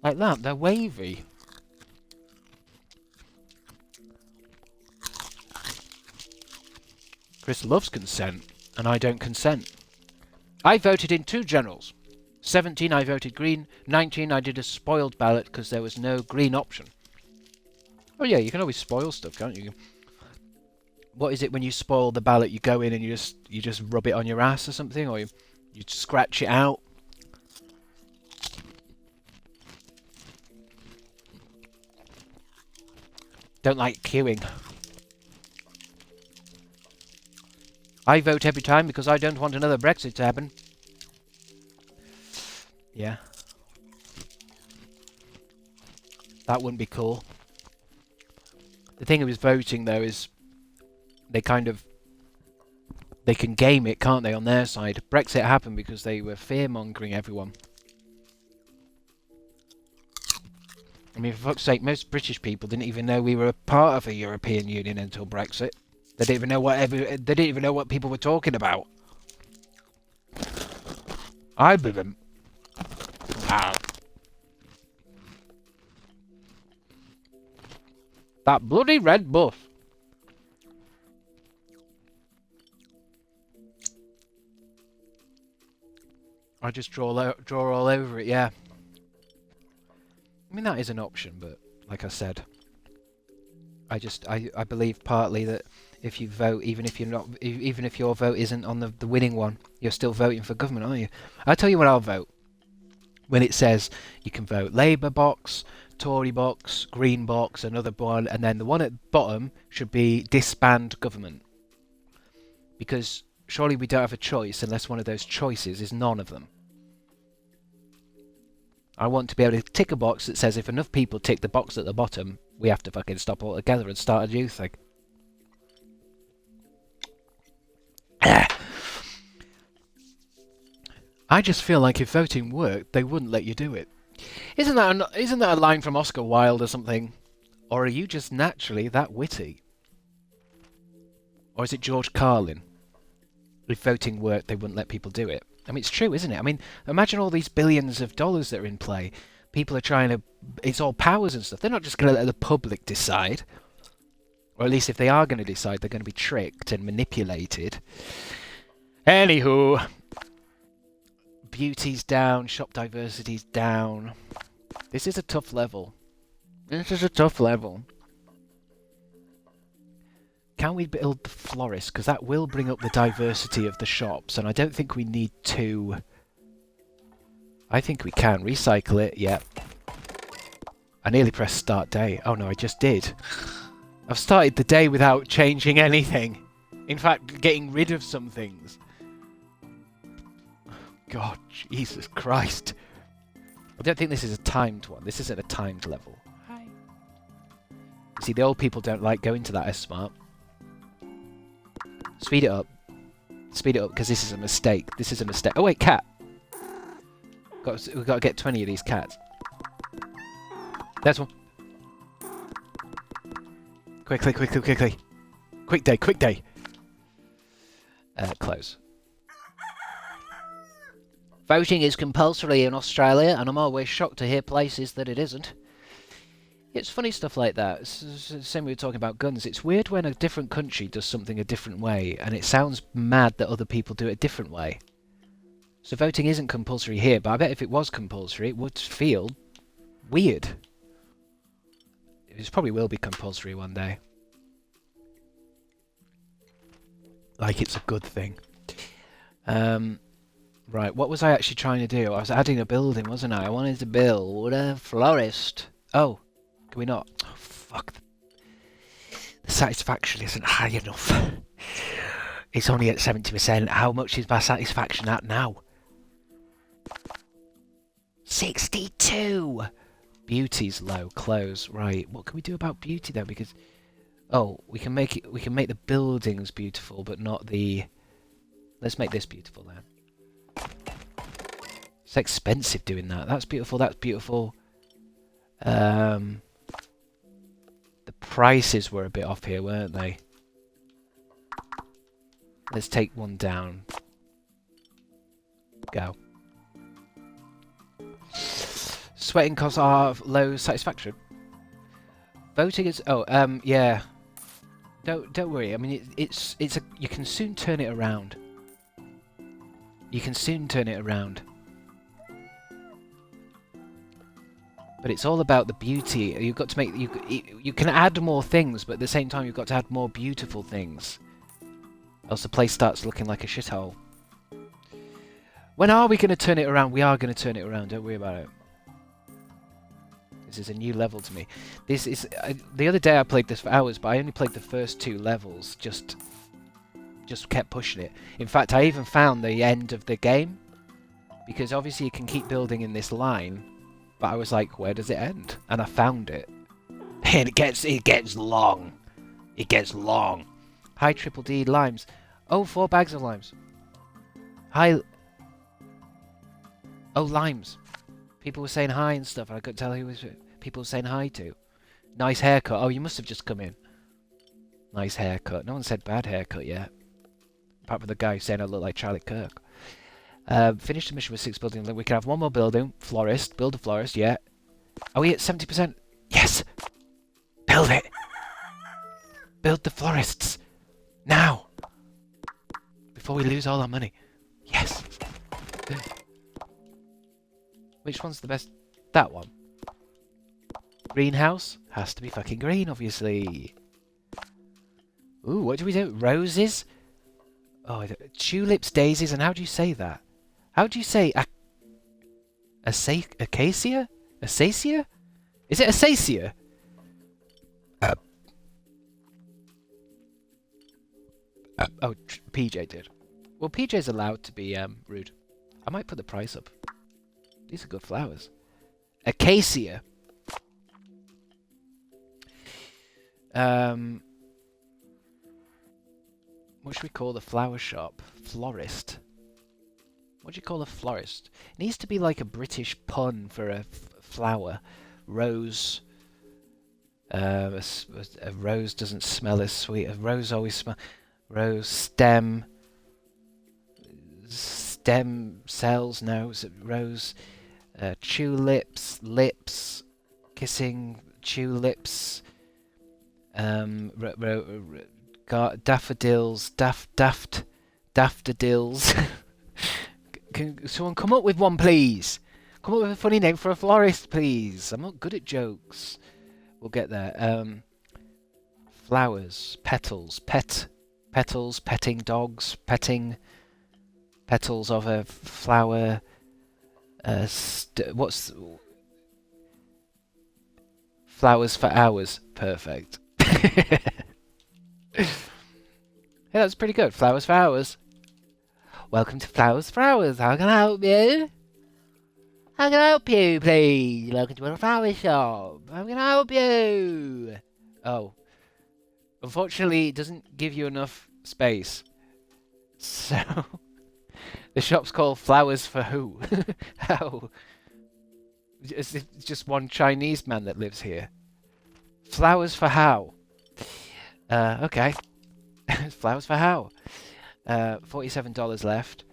Like that, they're wavy. Chris loves consent, and I don't consent. I voted in 2 generals. 17 I voted green, 19 I did a spoiled ballot because there was no green option. Oh yeah, you can always spoil stuff, can't you? What is it when you spoil the ballot? You go in and you just rub it on your ass or something, or you scratch it out. Don't like queuing. I vote every time because I don't want another Brexit to happen. Yeah. That wouldn't be cool. The thing with voting though is they can game it, can't they, on their side. Brexit happened because they were fear-mongering everyone. I mean, for fuck's sake, most British people didn't even know we were a part of the European Union until Brexit. They didn't even know what people were talking about. I didn't. Wow. That bloody red bus. I just draw all over it, yeah. I mean, that is an option, but like I said, I believe partly that if you vote, even if your vote isn't on the winning one, you're still voting for government, aren't you? I'll tell you what I'll vote. When it says you can vote Labour box, Tory box, Green box, another one, and then the one at the bottom should be disband government. Because surely we don't have a choice unless one of those choices is none of them. I want to be able to tick a box that says if enough people tick the box at the bottom, we have to fucking stop altogether and start a new thing. I just feel like if voting worked, they wouldn't let you do it. Isn't that a line from Oscar Wilde or something? Or are you just naturally that witty? Or is it George Carlin? If voting worked, they wouldn't let people do it. I mean, it's true, isn't it? I mean, imagine all these billions of dollars that are in play. People are trying to... It's all powers and stuff. They're not just going to let the public decide. Or at least if they are going to decide, they're going to be tricked and manipulated. Anywho... Beauty's down, shop diversity's down. This is a tough level. This is a tough level. Can we build the florist? Because that will bring up the diversity of the shops, and I don't think we need to... I think we can. Recycle it, yeah. I nearly pressed start day. Oh no, I just did. I've started the day without changing anything. In fact, getting rid of some things. God, Jesus Christ. I don't think this is a timed one. This isn't a timed level. Hi. See, the old people don't like going to that S-Smart. Speed it up. Speed it up, because this is a mistake. This is a mistake. Oh, wait, cat. We've got to get 20 of these cats. There's one. Quickly, quickly, quickly. Quick day, quick day. Close. Voting is compulsory in Australia, and I'm always shocked to hear places that it isn't. It's funny stuff like that. It's the same we were talking about guns. It's weird when a different country does something a different way, and it sounds mad that other people do it a different way. So voting isn't compulsory here, but I bet if it was compulsory, it would feel weird. It probably will be compulsory one day. Like it's a good thing. Right, what was I actually trying to do? I was adding a building, wasn't I? I wanted to build a florist. Oh, can we not? Oh, fuck. The satisfaction isn't high enough. It's only at 70%. How much is my satisfaction at now? 62! Beauty's low. Close. Right. What can we do about beauty then? Because we can make the buildings beautiful, but not the... Let's make this beautiful then. It's expensive doing that. That's beautiful. That's beautiful. The prices were a bit off here, weren't they? Let's take one down. Go. Sweating costs are low satisfaction. Voting is yeah. Don't worry. I mean it's you can soon turn it around. You can soon turn it around. But it's all about the beauty. You've got to make you can add more things, but at the same time you've got to add more beautiful things. Else the place starts looking like a shithole. When are we going to turn it around? We are going to turn it around. Don't worry about it. This is a new level to me. This is the other day I played this for hours, but I only played the first 2 levels. Just kept pushing it. In fact, I even found the end of the game, because obviously you can keep building in this line. But I was like, where does it end? And I found it. And it gets long. It gets long. Hi, Triple D limes. Oh, 4 bags of limes. Hi. Oh, limes. People were saying hi and stuff, and I couldn't tell who people were saying hi to. Nice haircut. Oh, you must have just come in. Nice haircut. No one said bad haircut yet. Apart from the guy saying I look like Charlie Kirk. Finish the mission with 6 buildings. We can have 1 more building. Florist. Build a florist, yeah. Are we at 70%? Yes! Build it! Build the florists! Now! Before we lose all our money. Yes! Which one's the best? That one. Greenhouse? Has to be fucking green, obviously. Ooh, what do we do? Roses? Oh, tulips, daisies, and how do you say that? How do you say acacia? Acacia? Is it acacia? Oh, PJ did. Well, PJ's allowed to be rude. I might put the price up. These are good flowers. Acacia. What should we call the flower shop? Florist. What do you call a florist? It needs to be like a British pun for a flower. Rose. A rose doesn't smell as sweet. A rose always smells. Rose stem. Stem cells. No. Rose. Tulips. Lips. Kissing. Tulips. Daffodils. Daffodils. Can someone come up with one, please? Come up with a funny name for a florist, please. I'm not good at jokes. We'll get there. Flowers, petals, petals, petting dogs, petting petals of a flower. What's flowers for hours? Perfect. Yeah, that's pretty good. Flowers for hours. Welcome to Flowers for Hours. How can I help you? How can I help you, please? Welcome to a flower shop. How can I help you? Oh. Unfortunately, it doesn't give you enough space. So, the shop's called Flowers for Who? How? Is it just one Chinese man that lives here? Flowers for how? Okay. Flowers for how? $47 left.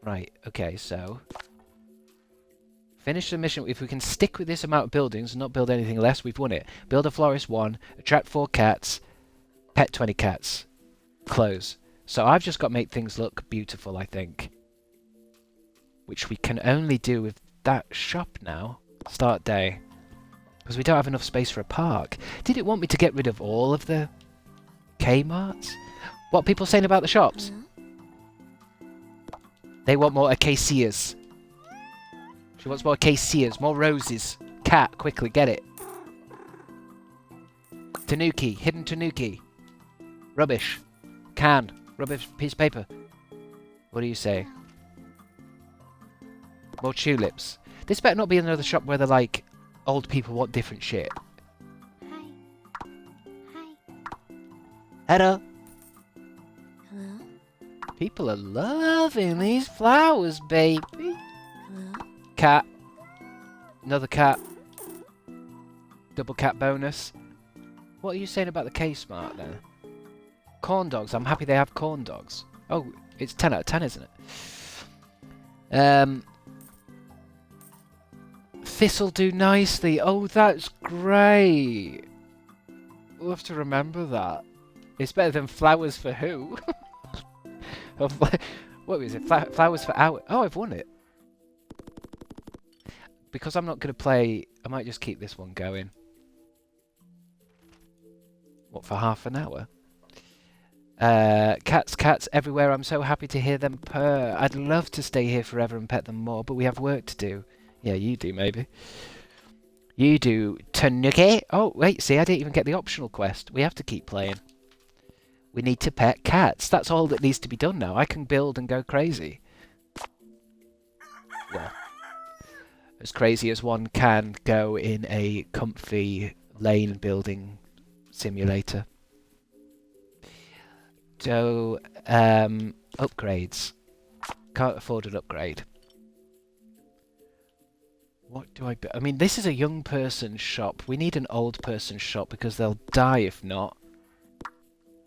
Right, okay, so... Finish the mission. If we can stick with this amount of buildings and not build anything less, we've won it. Build a florist 1, attract 4 cats, pet 20 cats. Close. So I've just got to make things look beautiful, I think. Which we can only do with that shop now. Start day. Because we don't have enough space for a park. Did it want me to get rid of all of the Kmarts? What are people saying about the shops? They want more acacias. She wants more acacias, more roses. Cat, quickly, get it. Tanuki, hidden tanuki. Rubbish. Can. Rubbish piece of paper. What do you say? More tulips. This better not be another shop where they're like, old people want different shit. Hi. Hi. Hello. Hello? People are loving these flowers, baby. Hello? Cat. Another cat. Double cat bonus. What are you saying about the K-Smart then? Corn dogs. I'm happy they have corn dogs. Oh, it's 10 out of 10, isn't it? This'll do nicely. Oh, that's great. We'll have to remember that. It's better than flowers for who? What was it? Flowers for hour. Oh, I've won it. Because I'm not going to play... I might just keep this one going. What, for half an hour? Cats everywhere. I'm so happy to hear them purr. I'd love to stay here forever and pet them more, but we have work to do. Yeah, you do, maybe. You do, Tanuki. Oh, wait, see, I didn't even get the optional quest. We have to keep playing. We need to pet cats. That's all that needs to be done now. I can build and go crazy. Well, as crazy as one can go in a comfy lane building simulator. So, upgrades. Can't afford an upgrade. What do I mean, this is a young person's shop. We need an old person's shop because they'll die if not.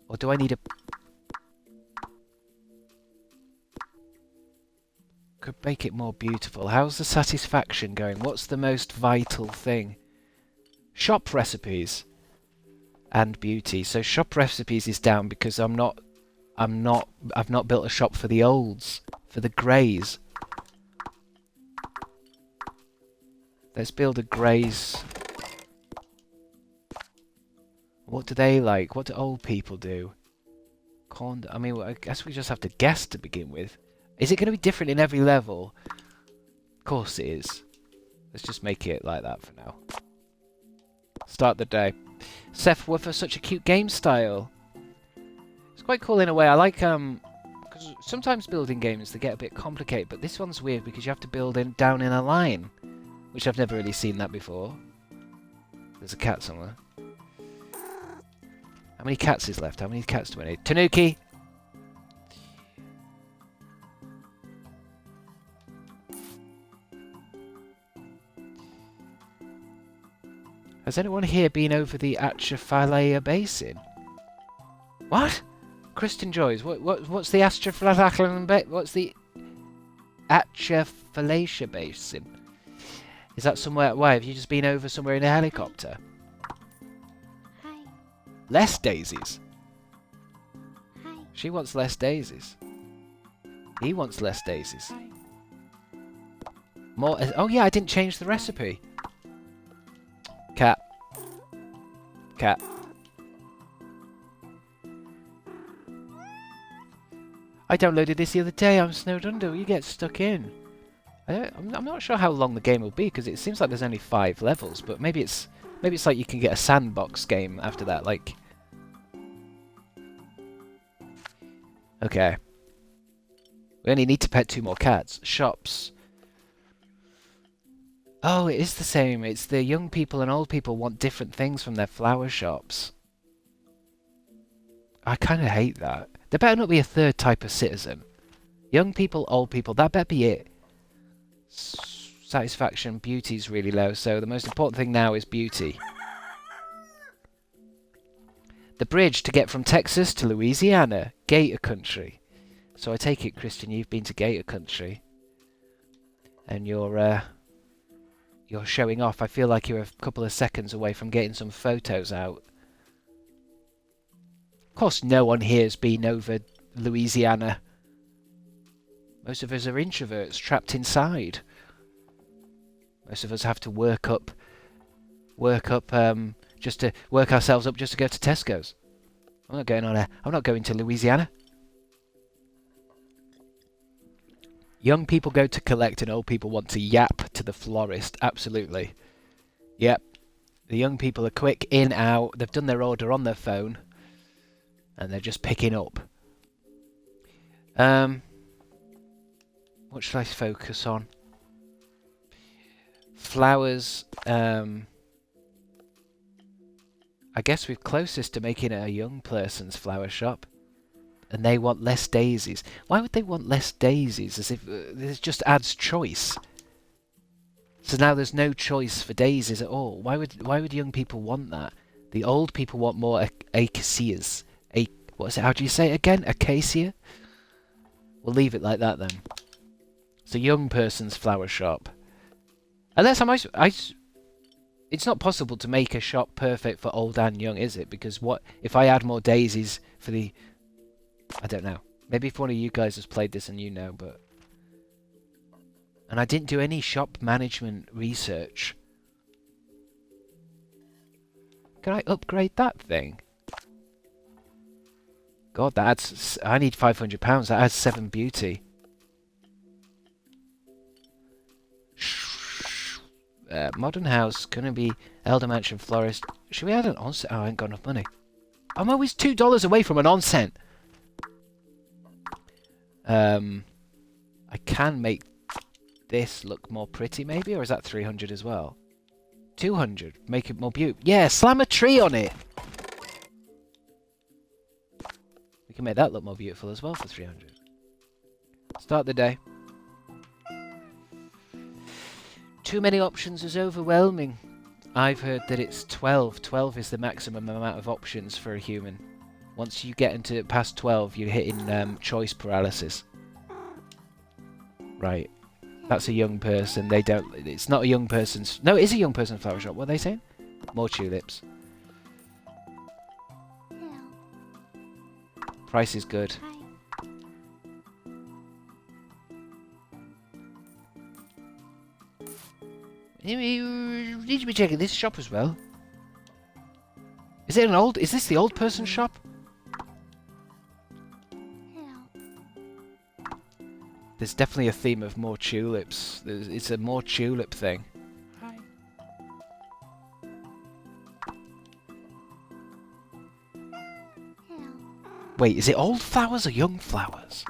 Or do I need a... Could make it more beautiful. How's the satisfaction going? What's the most vital thing? Shop recipes. And beauty. So shop recipes is down because I've not built a shop for the olds. For the greys. Let's build a greys. What do they like? What do old people do? Corn... I mean, I guess we just have to guess to begin with. Is it going to be different in every level? Of course it is. Let's just make it like that for now. Start the day. Seth, what for such a cute game style? It's quite cool in a way. I like, because sometimes building games, they get a bit complicated, but this one's weird because you have to build down in a line. Which I've never really seen that before. There's a cat somewhere. How many cats is left? How many cats do I need? Tanuki! Has anyone here been over the Atchafalaya Basin? What? Kristen Joyce, what's the Atchafalaya What's the Atchafalaya Basin? Is that somewhere... Why, have you just been over somewhere in a helicopter? Hi. Less daisies. Hi. She wants less daisies. He wants less daisies. Hi. More... Oh yeah, I didn't change the recipe. Cat. Cat. I downloaded this the other day. I'm snowed under. You get stuck in. I'm not sure how long the game will be because it seems like there's only 5 levels, but maybe it's like you can get a sandbox game after that. Like, okay, we only need to pet 2 more cats. Shops. Oh, it is the same. It's the young people and old people want different things from their flower shops. I kind of hate that. There better not be a third type of citizen. Young people, old people, that better be it. Satisfaction, beauty's really low, so the most important thing now is beauty. The bridge to get from Texas to Louisiana, Gator Country. So I take it, Christian, you've been to Gator Country. And you're showing off. I feel like you're a couple of seconds away from getting some photos out. Of course, no one here's been over Louisiana. Most of us are introverts trapped inside. Most of us have to work up, just to work ourselves up just to go to Tesco's. I'm not going to Louisiana. Young people go to collect and old people want to yap to the florist. Absolutely. Yep. The young people are quick, in, out. They've done their order on their phone. And they're just picking up. What should I focus on? Flowers. I guess we're closest to making it a young person's flower shop. And they want less daisies. Why would they want less daisies? As if this just adds choice. So now there's no choice for daisies at all. Why would young people want that? The old people want more acacias. What is it? How do you say it again? Acacia? We'll leave it like that then. It's a young person's flower shop. Unless it's not possible to make a shop perfect for old and young, is it? Because what if I add more daisies for the... I don't know. Maybe if one of you guys has played this and you know, but... And I didn't do any shop management research. Can I upgrade that thing? God, that adds... I need £500. That adds 7 beauty. Modern house. Gonna be Elder Mansion Florist. Should we add an onsen? Oh, I ain't got enough money. I'm always $2 away from an onsen. I can make this look more pretty, maybe? Or is that 300 as well? 200. Make it more beautiful. Yeah, slam a tree on it. We can make that look more beautiful as well for 300. Start the day. Too many options is overwhelming. I've heard that it's 12. 12 is the maximum amount of options for a human. Once you get into past 12, you're hitting choice paralysis. Right. That's a young person. They don't... It's not a young person's... No, it is a young person's flower shop. What are they saying? More tulips. Hello. Price is good. Hi. You need to be checking this shop as well. Is it an old... Is this the old person's shop? Hello. There's definitely a theme of more tulips. It's a more tulip thing. Hi. Hello. Wait, is it old flowers or young flowers?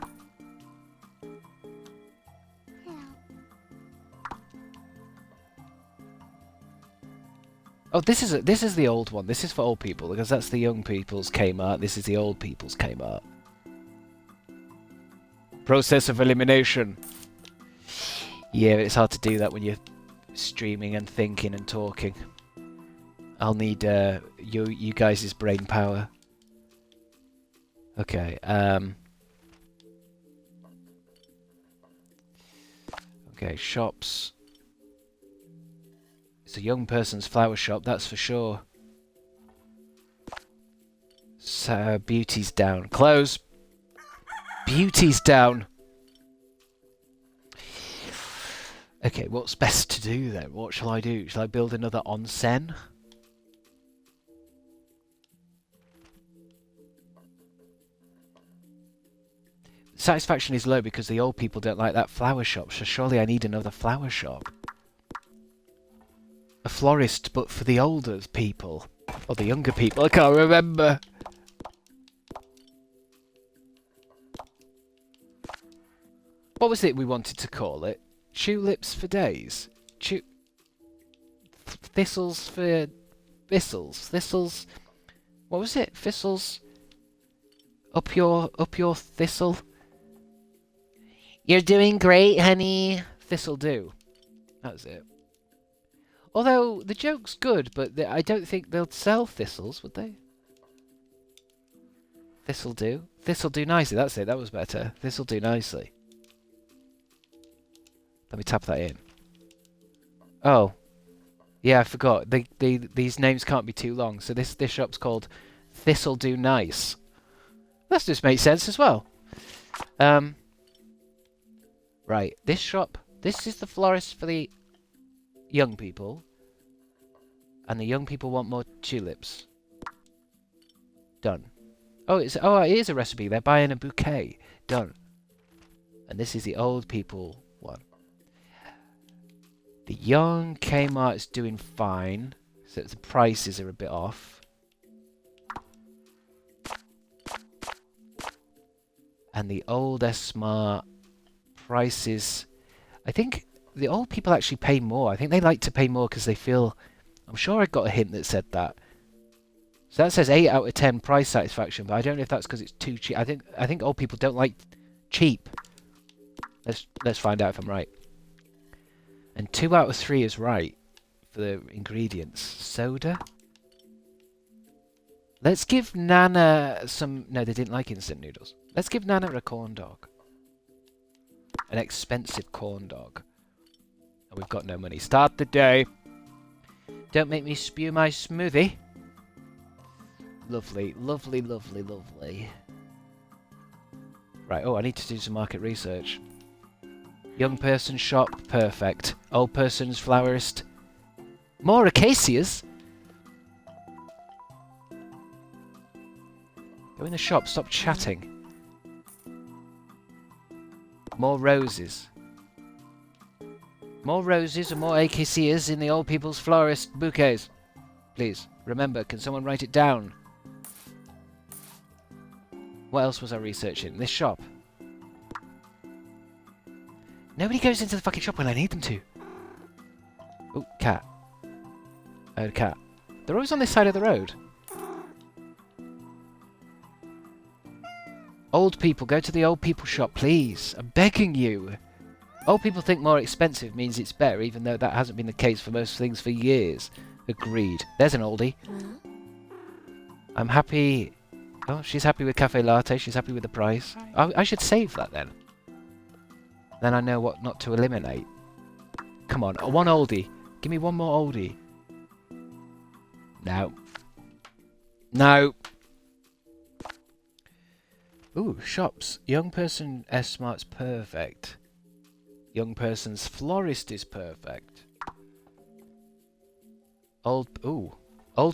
Hello. Oh, this is the old one. This is for old people because that's the young people's Kmart. This is the old people's Kmart. Process of elimination. Yeah, it's hard to do that when you're streaming and thinking and talking. I'll need you guys' brain power. Okay. Okay, shops. It's a young person's flower shop, that's for sure. So, beauty's down. Close. Beauty's down. Okay, what's best to do then? What shall I do? Shall I build another onsen? Satisfaction is low because the old people don't like that flower shop, so surely I need another flower shop. A florist, but for the older people. Or the younger people, I can't remember. What was it we wanted to call it? Tulips for days? thistles for thistles. Thistles. What was it? Thistles. Up your thistle. You're doing great, honey. This'll do. That's it. Although the joke's good, but I don't think they'll sell thistles, would they? This'll do. This'll do nicely. That's it. That was better. This'll do nicely. Let me tap that in. Oh. Yeah, I forgot. These names can't be too long. So this shop's called This'll Do Nice. That just makes sense as well. Right. This shop. This is the florist for the young people. And the young people want more tulips. Done. Oh, it is a recipe. They're buying a bouquet. Done. And this is the old people one. The young Kmart's doing fine. So the prices are a bit off. And the old S-Smart prices... I think the old people actually pay more. I think they like to pay more because they feel... I'm sure I got a hint that said that. So that says 8 out of 10 price satisfaction, but I don't know if that's because it's too cheap. I think old people don't like cheap. Let's find out if I'm right. And 2 out of 3 is right for the ingredients. Soda. Let's give Nana some... No, they didn't like instant noodles. Let's give Nana a corn dog. An expensive corn dog. And we've got no money. Start the day. Don't make me spew my smoothie. Lovely, lovely, lovely, lovely. Right, oh, I need to do some market research. Young person shop, perfect. Old person's florist. More acacias? Go in the shop, stop chatting. More roses. More roses and more acacias in the old people's florist bouquets. Please, remember, can someone write it down? What else was I researching? This shop. Nobody goes into the fucking shop when I need them to. Oh, cat. I heard a cat. They're always on this side of the road. Old people, go to the old people shop, please. I'm begging you. Old people think more expensive means it's better, even though that hasn't been the case for most things for years. Agreed. There's an oldie. I'm happy... Oh, she's happy with cafe latte. She's happy with the price. I should save that then. Then I know what not to eliminate. Come on, one oldie. Give me one more oldie. No. No. Ooh, shops. Young person S-Smart's perfect. Young person's florist is perfect. Old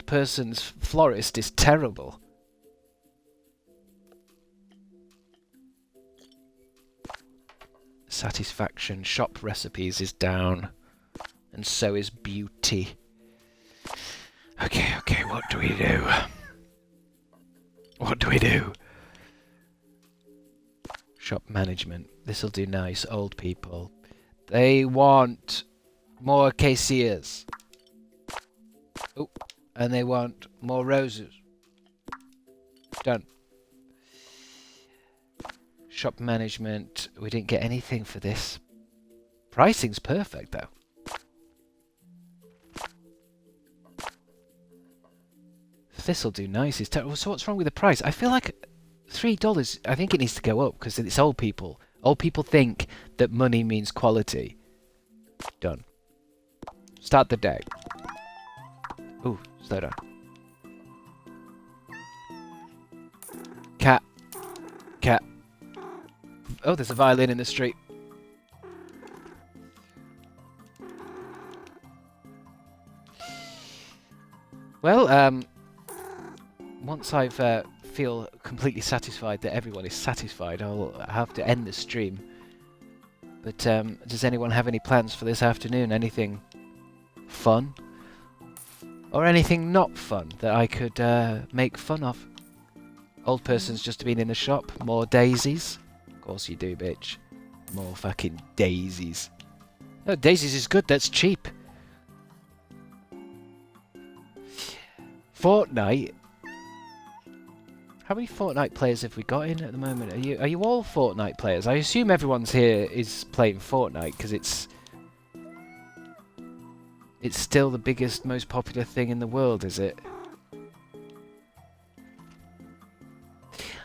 person's florist is terrible. Satisfaction shop recipes is down. And so is beauty. Okay, what do we do? What do we do? Shop management. This'll do nice. Old people. They want more acacias. Oh, and they want more roses. Done. Shop management. We didn't get anything for this. Pricing's perfect, though. This'll do nice. Is terrible. So what's wrong with the price? I feel like $3. I think it needs to go up because it's old people. Old people think that money means quality. Done. Start the day. Ooh, slow down. Cat. Cat. Oh, there's a violin in the street. Well, once I've feel completely satisfied that everyone is satisfied, I'll have to end the stream. But does anyone have any plans for this afternoon? Anything fun? Or anything not fun that I could make fun of? Old person's just been in the shop. More daisies? Of course you do, bitch. More fucking daisies. No, daisies is good. That's cheap. Fortnite? How many Fortnite players have we got in at the moment? Are you all Fortnite players? I assume everyone's here is playing Fortnite because it's still the biggest, most popular thing in the world, is it?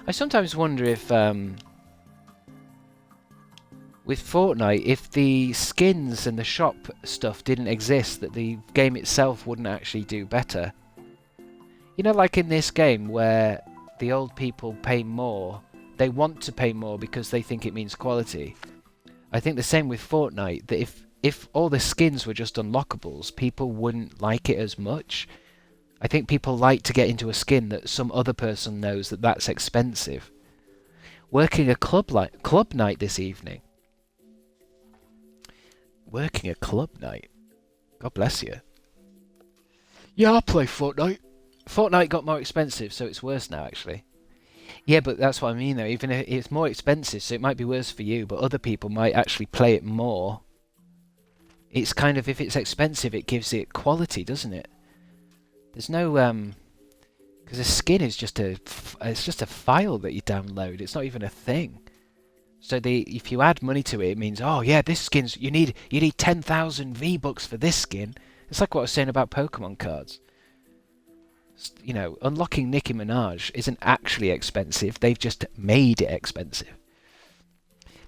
I sometimes wonder if with Fortnite, if the skins and the shop stuff didn't exist, that the game itself wouldn't actually do better. You know, like in this game where the old people pay more, they want to pay more because they think it means quality. I think the same with Fortnite, that if all the skins were just unlockables, people wouldn't like it as much. I think people like to get into a skin that some other person knows that that's expensive. Working a club night this evening. Working a club night? God bless you. Yeah, I'll play Fortnite. Fortnite got more expensive, so it's worse now, actually. Yeah, but that's what I mean, though. Even if it's more expensive, so it might be worse for you, but other people might actually play it more. It's kind of, if it's expensive, it gives it quality, doesn't it? There's no, because a skin is just it's just a file that you download. It's not even a thing. So if you add money to it, it means, oh yeah, this skin's, you need 10,000 V-Bucks for this skin. It's like what I was saying about Pokemon cards. You know, unlocking Nicki Minaj isn't actually expensive. They've just made it expensive.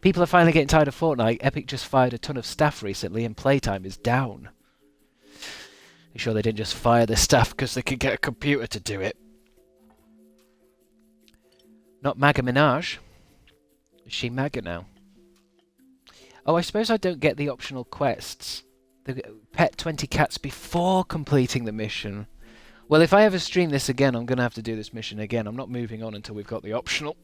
People are finally getting tired of Fortnite. Epic just fired a ton of staff recently and playtime is down. You sure they didn't just fire the staff because they could get a computer to do it? Not Maga Minaj. Is she Maga now? Oh, I suppose I don't get the optional quests. The pet 20 cats before completing the mission. Well, if I ever stream this again, I'm going to have to do this mission again. I'm not moving on until we've got the optional.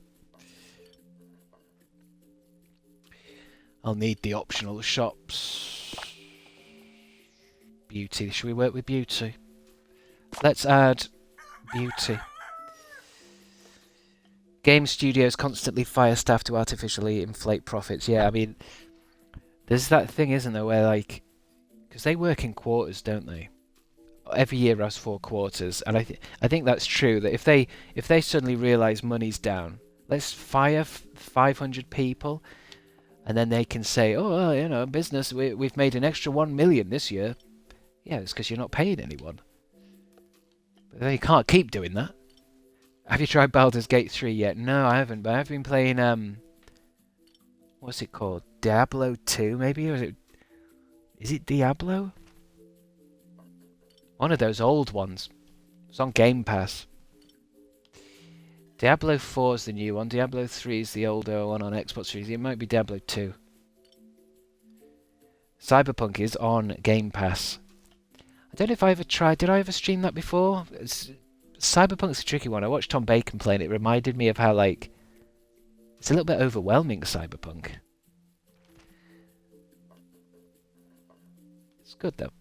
I'll need the optional shops. Beauty. Should we work with beauty? Let's add beauty. Game studios constantly fire staff to artificially inflate profits. Yeah, I mean, there's that thing, isn't there, where like, because they work in quarters, don't they? Every year has 4 quarters, and I think that's true. That if they suddenly realise money's down, let's fire 500 people, and then they can say, oh, well, you know, business, we've made an extra 1 million this year. Yeah, it's because you're not paying anyone. But they can't keep doing that. Have you tried Baldur's Gate 3 yet? No, I haven't, but I've been playing, what's it called? Diablo 2, maybe? Or is it Diablo? One of those old ones. It's on Game Pass. Diablo 4 is the new one. Diablo 3 is the older one on Xbox Series. It might be Diablo 2. Cyberpunk is on Game Pass. I don't know if I ever tried... Did I ever stream that before? Cyberpunk's a tricky one. I watched Tom Bacon play and it reminded me of how, like... It's a little bit overwhelming, Cyberpunk. It's good, though.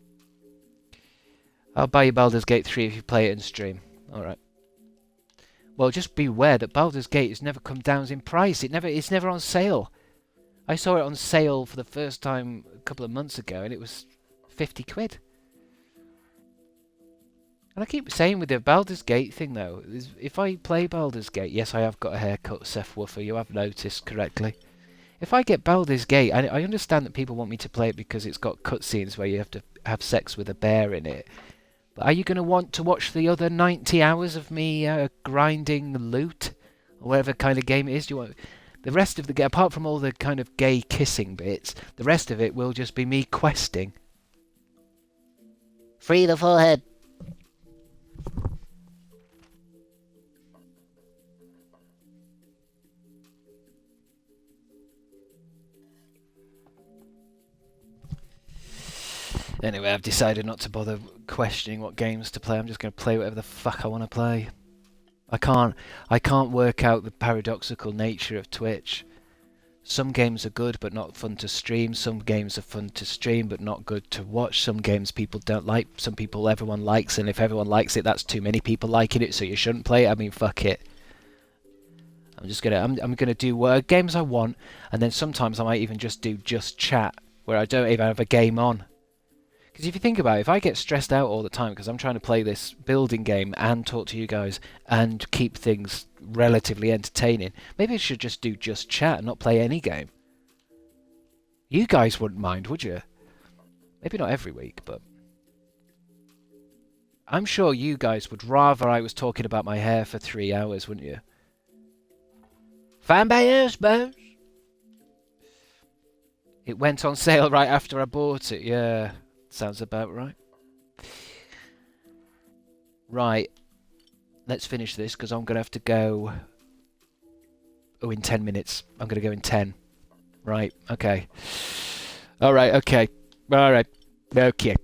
I'll buy you Baldur's Gate 3 if you play it in stream. Alright. Well, just beware that Baldur's Gate has never come down in price. It's never on sale. I saw it on sale for the first time a couple of months ago and it was 50 quid. And I keep saying with the Baldur's Gate thing though, if I play Baldur's Gate, yes, I have got a haircut, Seth Woofer, you have noticed correctly. If I get Baldur's Gate, I understand that people want me to play it because it's got cutscenes where you have to have sex with a bear in it. But are you going to want to watch the other 90 hours of me grinding loot? Or whatever kind of game it is? Do you want the rest of the game, apart from all the kind of gay kissing bits, the rest of it will just be me questing. Free the forehead. Anyway, I've decided not to bother questioning what games to play. I'm just going to play whatever the fuck I want to play. I can't work out the paradoxical nature of Twitch. Some games are good but not fun to stream. Some games are fun to stream but not good to watch. Some games people don't like. Some people everyone likes, and if everyone likes it, that's too many people liking it, so you shouldn't play it. I mean, fuck it. I'm gonna do games I want, and then sometimes I might even just do just chat where I don't even have a game on. Because if you think about it, if I get stressed out all the time because I'm trying to play this building game and talk to you guys and keep things relatively entertaining, maybe I should just do just chat and not play any game. You guys wouldn't mind, would you? Maybe not every week, but I'm sure you guys would rather I was talking about my hair for 3 hours, wouldn't you? Fan by Buzz. It went on sale right after I bought it. Yeah, sounds about right. Right, let's finish this because I'm going to have to go. Oh, in 10 minutes. I'm going to go in 10. Right, okay. Alright, okay. Alright. Okay.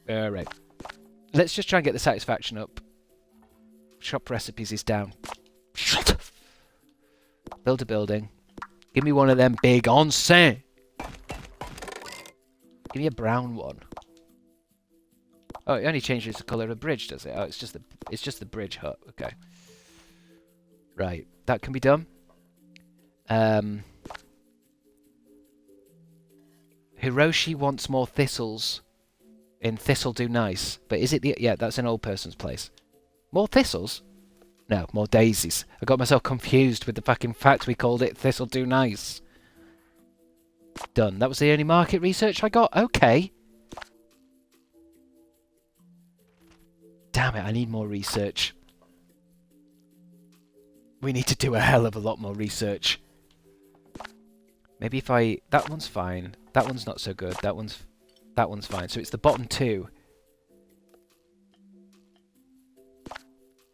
Alright. Let's just try and get the satisfaction up. Shop recipes is down. Shut up. Build a building. Give me one of them big onsen. Give me a brown one. Oh, it only changes the colour of the bridge, does it? Oh, it's just the bridge hut. Okay. Right, that can be done. Hiroshi wants more thistles in Thistle Do Nice. But is it the... Yeah, that's an old person's place. More thistles? No, more daisies. I got myself confused with the fucking fact we called it Thistle Do Nice. Done. That was the only market research I got? Okay. Damn it, I need more research. We need to do a hell of a lot more research. Maybe if I... That one's fine. That one's not so good. That one's fine. So it's the bottom two.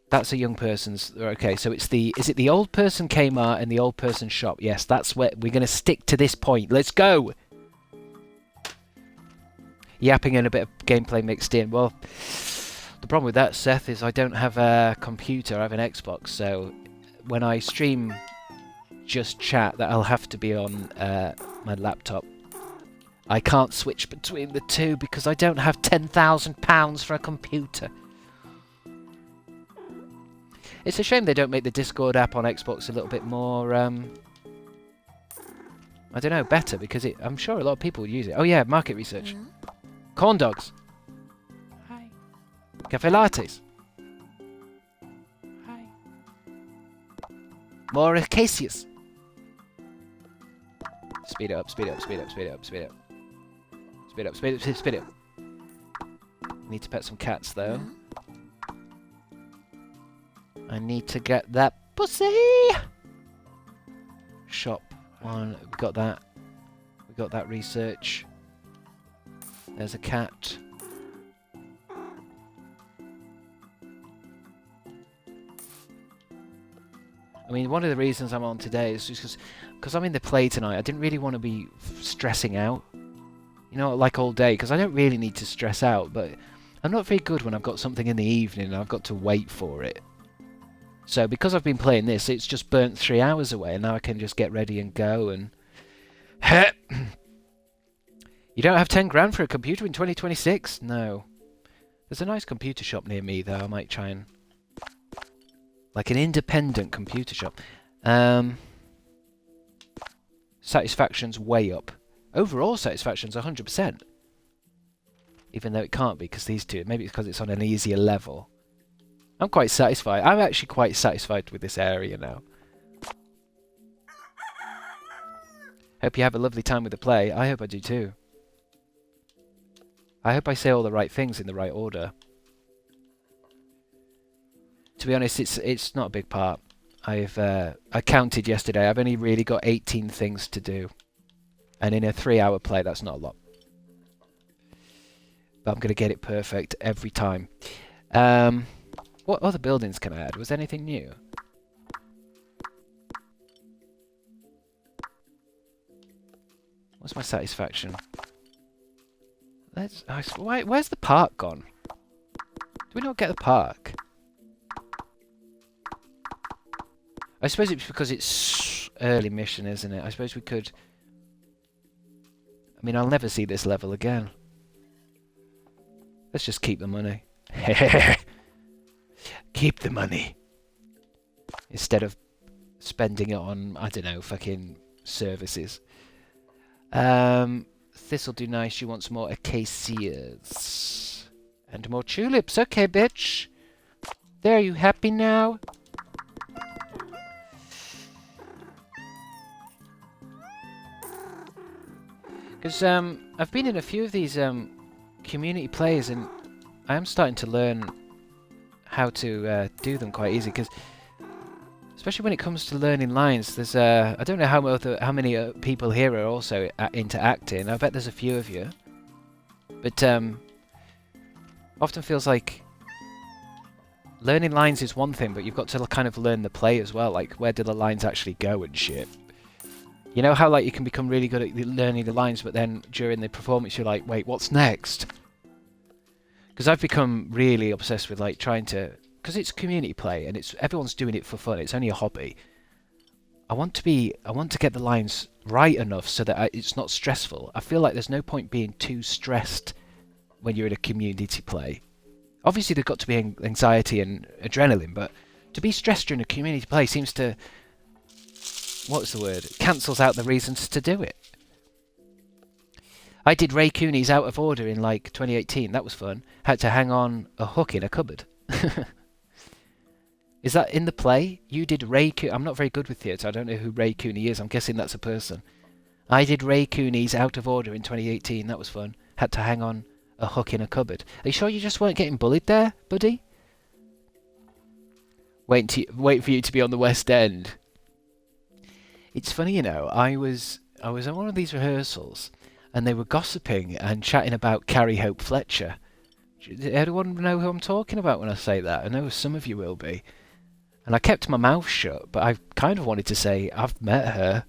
That's a young person's... Okay, so it's the... Is it the old person Kmart and the old person shop? Yes, that's where... We're going to stick to this point. Let's go! Yapping and a bit of gameplay mixed in. Well, the problem with that, Seth, is I don't have a computer. I have an Xbox, so when I stream just chat, that'll have to be on my laptop. I can't switch between the two because I don't have £10,000 for a computer. It's a shame they don't make the Discord app on Xbox a little bit more, I don't know, better, because I'm sure a lot of people would use it. Oh yeah, market research. Hello? Corn dogs. Hi. Cafe lattes. Hi. More acacias. Speed it up, speed it up, speed it up, speed it up, speed it up. Speed up, speed up, speed it up. Need to pet some cats though. Hello? I need to get that pussy! Shop one, we got that. We got that research. There's a cat. I mean, one of the reasons I'm on today is just because I'm in the play tonight. I didn't really want to be stressing out. You know, like all day, because I don't really need to stress out, but I'm not very good when I've got something in the evening and I've got to wait for it. So because I've been playing this, it's just burnt 3 hours away, and now I can just get ready and go and... You don't have 10 grand for a computer in 2026? No. There's a nice computer shop near me, though. I might try and... Like an independent computer shop. Satisfaction's way up. Overall satisfaction's 100%. Even though it can't be, because these two... Maybe it's because it's on an easier level. I'm quite satisfied. I'm actually quite satisfied with this area now. Hope you have a lovely time with the play. I hope I do too. I hope I say all the right things in the right order. To be honest, it's not a big part. I counted yesterday. I've only really got 18 things to do. And in a 3-hour play, that's not a lot. But I'm going to get it perfect every time. What other buildings can I add? Was anything new? What's my satisfaction? Where's the park gone? Do we not get the park? I suppose it's because it's early mission, isn't it? I suppose we could... I mean, I'll never see this level again. Let's just keep the money. Keep the money. Instead of spending it on, I don't know, fucking services. This'll do nice. She wants more acacias. And more tulips. Okay, bitch. There, are you happy now? Because I've been in a few of these community plays, and I am starting to learn how to do them quite easy. Because especially when it comes to learning lines, there's I don't know how many people here are also into acting. I bet there's a few of you, but often feels like learning lines is one thing, but you've got to kind of learn the play as well. Like, where do the lines actually go and shit? You know how like you can become really good at learning the lines, but then during the performance you're like, wait, what's next? Because I've become really obsessed with like trying to, because it's community play and it's everyone's doing it for fun. It's only a hobby. I want to get the lines right enough so that it's not stressful. I feel like there's no point being too stressed when you're in a community play. Obviously there's got to be anxiety and adrenaline, but to be stressed during a community play seems to, what's the word? Cancels out the reasons to do it. I did Ray Cooney's Out of Order in like 2018. That was fun. Had to hang on a hook in a cupboard. Is that in the play? You did Ray Cooney. I'm not very good with theatre. I don't know who Ray Cooney is. I'm guessing that's a person. I did Ray Cooney's Out of Order in 2018. That was fun. Had to hang on a hook in a cupboard. Are you sure you just weren't getting bullied there, buddy? Wait for you to be on the West End. It's funny, you know, I was at one of these rehearsals and they were gossiping and chatting about Carrie Hope Fletcher. Everyone know who I'm talking about when I say that? I know some of you will be. And I kept my mouth shut, but I kind of wanted to say I've met her.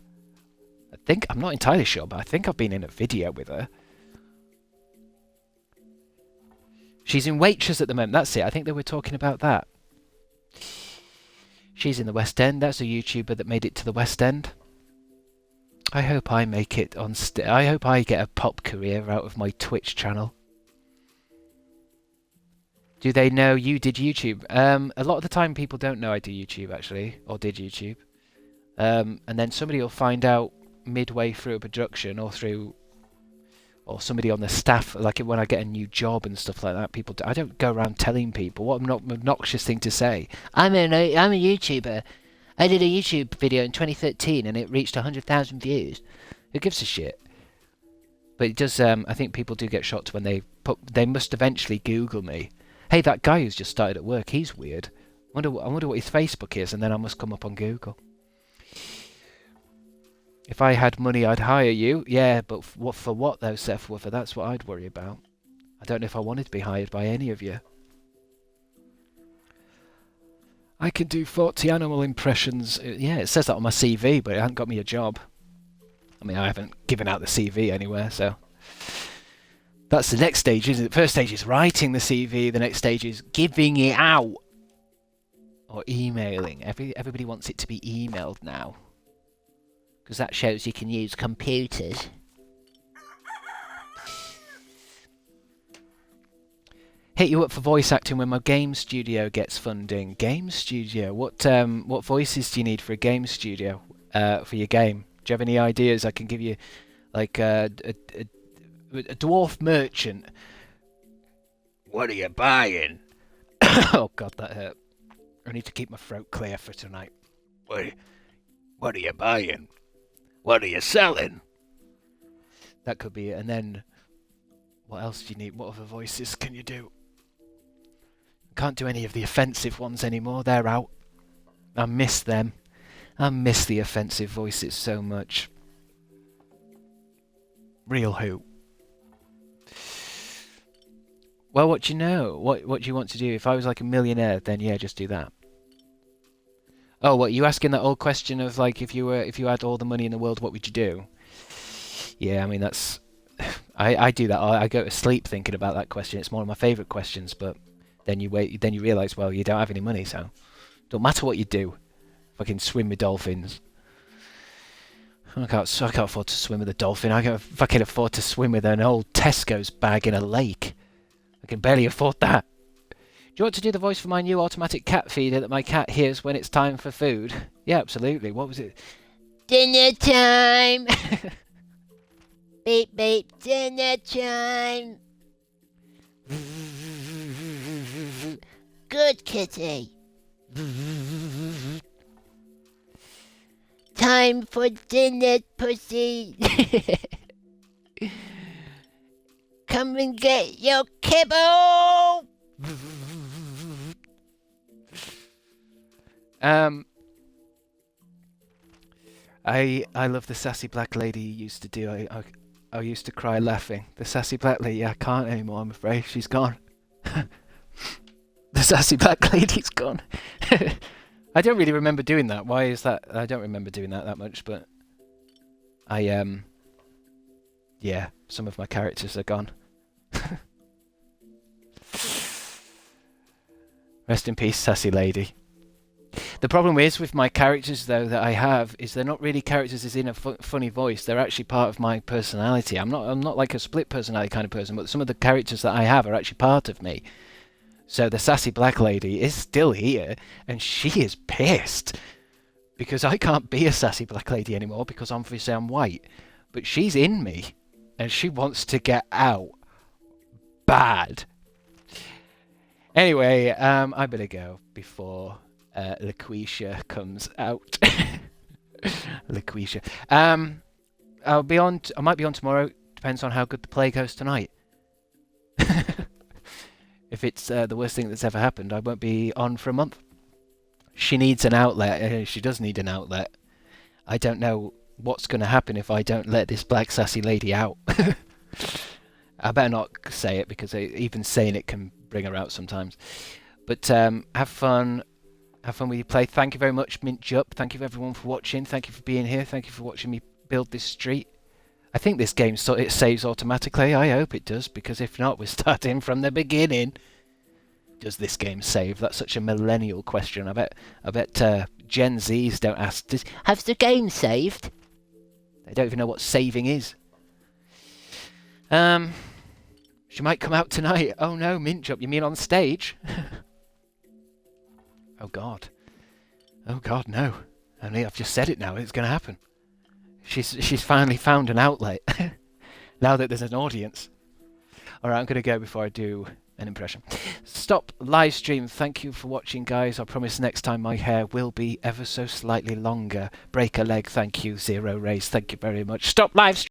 I'm not entirely sure, but I think I've been in a video with her. She's in Waitress at the moment, that's it. I think they were talking about that. She's in the West End. That's a YouTuber that made it to the West End. I hope I make it on. I hope I get a pop career out of my Twitch channel. Do they know you did YouTube? A lot of the time, people don't know I do YouTube actually, or did YouTube. And then somebody will find out midway through a production, or somebody on the staff, like when I get a new job and stuff like that. I don't go around telling people. What an obnoxious thing to say. I'm a YouTuber. I did a YouTube video in 2013 and it reached 100,000 views. Who gives a shit? But it does. I think people do get shocked when they must eventually Google me. Hey, that guy who's just started at work, he's weird. I wonder what his Facebook is, and then I must come up on Google. If I had money, I'd hire you. Yeah, but for what though, Seth Woofer? That's what I'd worry about. I don't know if I wanted to be hired by any of you. I can do 40 animal impressions. Yeah, it says that on my CV, but it hasn't got me a job. I mean, I haven't given out the CV anywhere, so... That's the next stage, isn't it? The first stage is writing the CV. The next stage is giving it out. Or emailing. Everybody wants it to be emailed now. Because that shows you can use computers. Hit you up for voice acting when my game studio gets funding. Game studio? What voices do you need for a game studio? For your game? Do you have any ideas? I can give you like a dwarf merchant. What are you buying? Oh god, that hurt. I need to keep my throat clear for tonight. What are you buying? What are you selling? That could be it. And then, what else do you need? What other voices can you do? Can't do any of the offensive ones anymore. They're out. I miss them. I miss the offensive voices so much. Real hoot. Well, what do you know? What do you want to do? If I was like a millionaire, then yeah, just do that. Oh, what, you asking that old question of like if you had all the money in the world, what would you do? Yeah, I mean that's I do that. I go to sleep thinking about that question. It's one of my favourite questions, but then you realise, well, you don't have any money, so don't matter what you do. Fucking swim with dolphins. I can't afford to swim with a dolphin. I can fucking afford to swim with an old Tesco's bag in a lake. I can barely afford that. Do you want to do the voice for my new automatic cat feeder that my cat hears when it's time for food? Yeah, absolutely. What was it? Dinner time! Beep beep, dinner time. Good kitty. Time for dinner, pussy. Come and get your kibble. I love the sassy black lady you used to do. I used to cry laughing. The sassy black lady, I can't anymore, I'm afraid. She's gone. The sassy black lady's gone. I don't really remember doing that. Why is that? I don't remember doing that much, but yeah, some of my characters are gone. Rest in peace, sassy lady. The problem is with my characters, though, that I have, is they're not really characters as in a funny voice. They're actually part of my personality. I'm not like a split personality kind of person, but some of the characters that I have are actually part of me. So the sassy black lady is still here, and she is pissed because I can't be a sassy black lady anymore because obviously I'm white. But she's in me, and she wants to get out bad. Anyway, I better go before LaQuisha comes out. LaQuisha. I'll be on. I might be on tomorrow. Depends on how good the play goes tonight. If it's the worst thing that's ever happened, I won't be on for a month. She needs an outlet. She does need an outlet. I don't know what's going to happen if I don't let this black sassy lady out. I better not say it because even saying it can bring her out sometimes. But have fun. Have fun with your play. Thank you very much, Mint Jup. Thank you everyone for watching. Thank you for being here. Thank you for watching me build this street. I think this game it saves automatically. I hope it does, because if not, we're starting from the beginning. Does this game save? That's such a millennial question. I bet Gen Zs don't ask. Has the game saved? They don't even know what saving is. She might come out tonight. Oh no, Mint Jup. You mean on stage? Oh God. Oh God, no. I mean, I've just said it now. It's going to happen. She's finally found an outlet. Now that there's an audience. Alright, I'm going to go before I do an impression. Stop live stream. Thank you for watching, guys. I promise next time my hair will be ever so slightly longer. Break a leg. Thank you. Zero Race. Thank you very much. Stop live stream.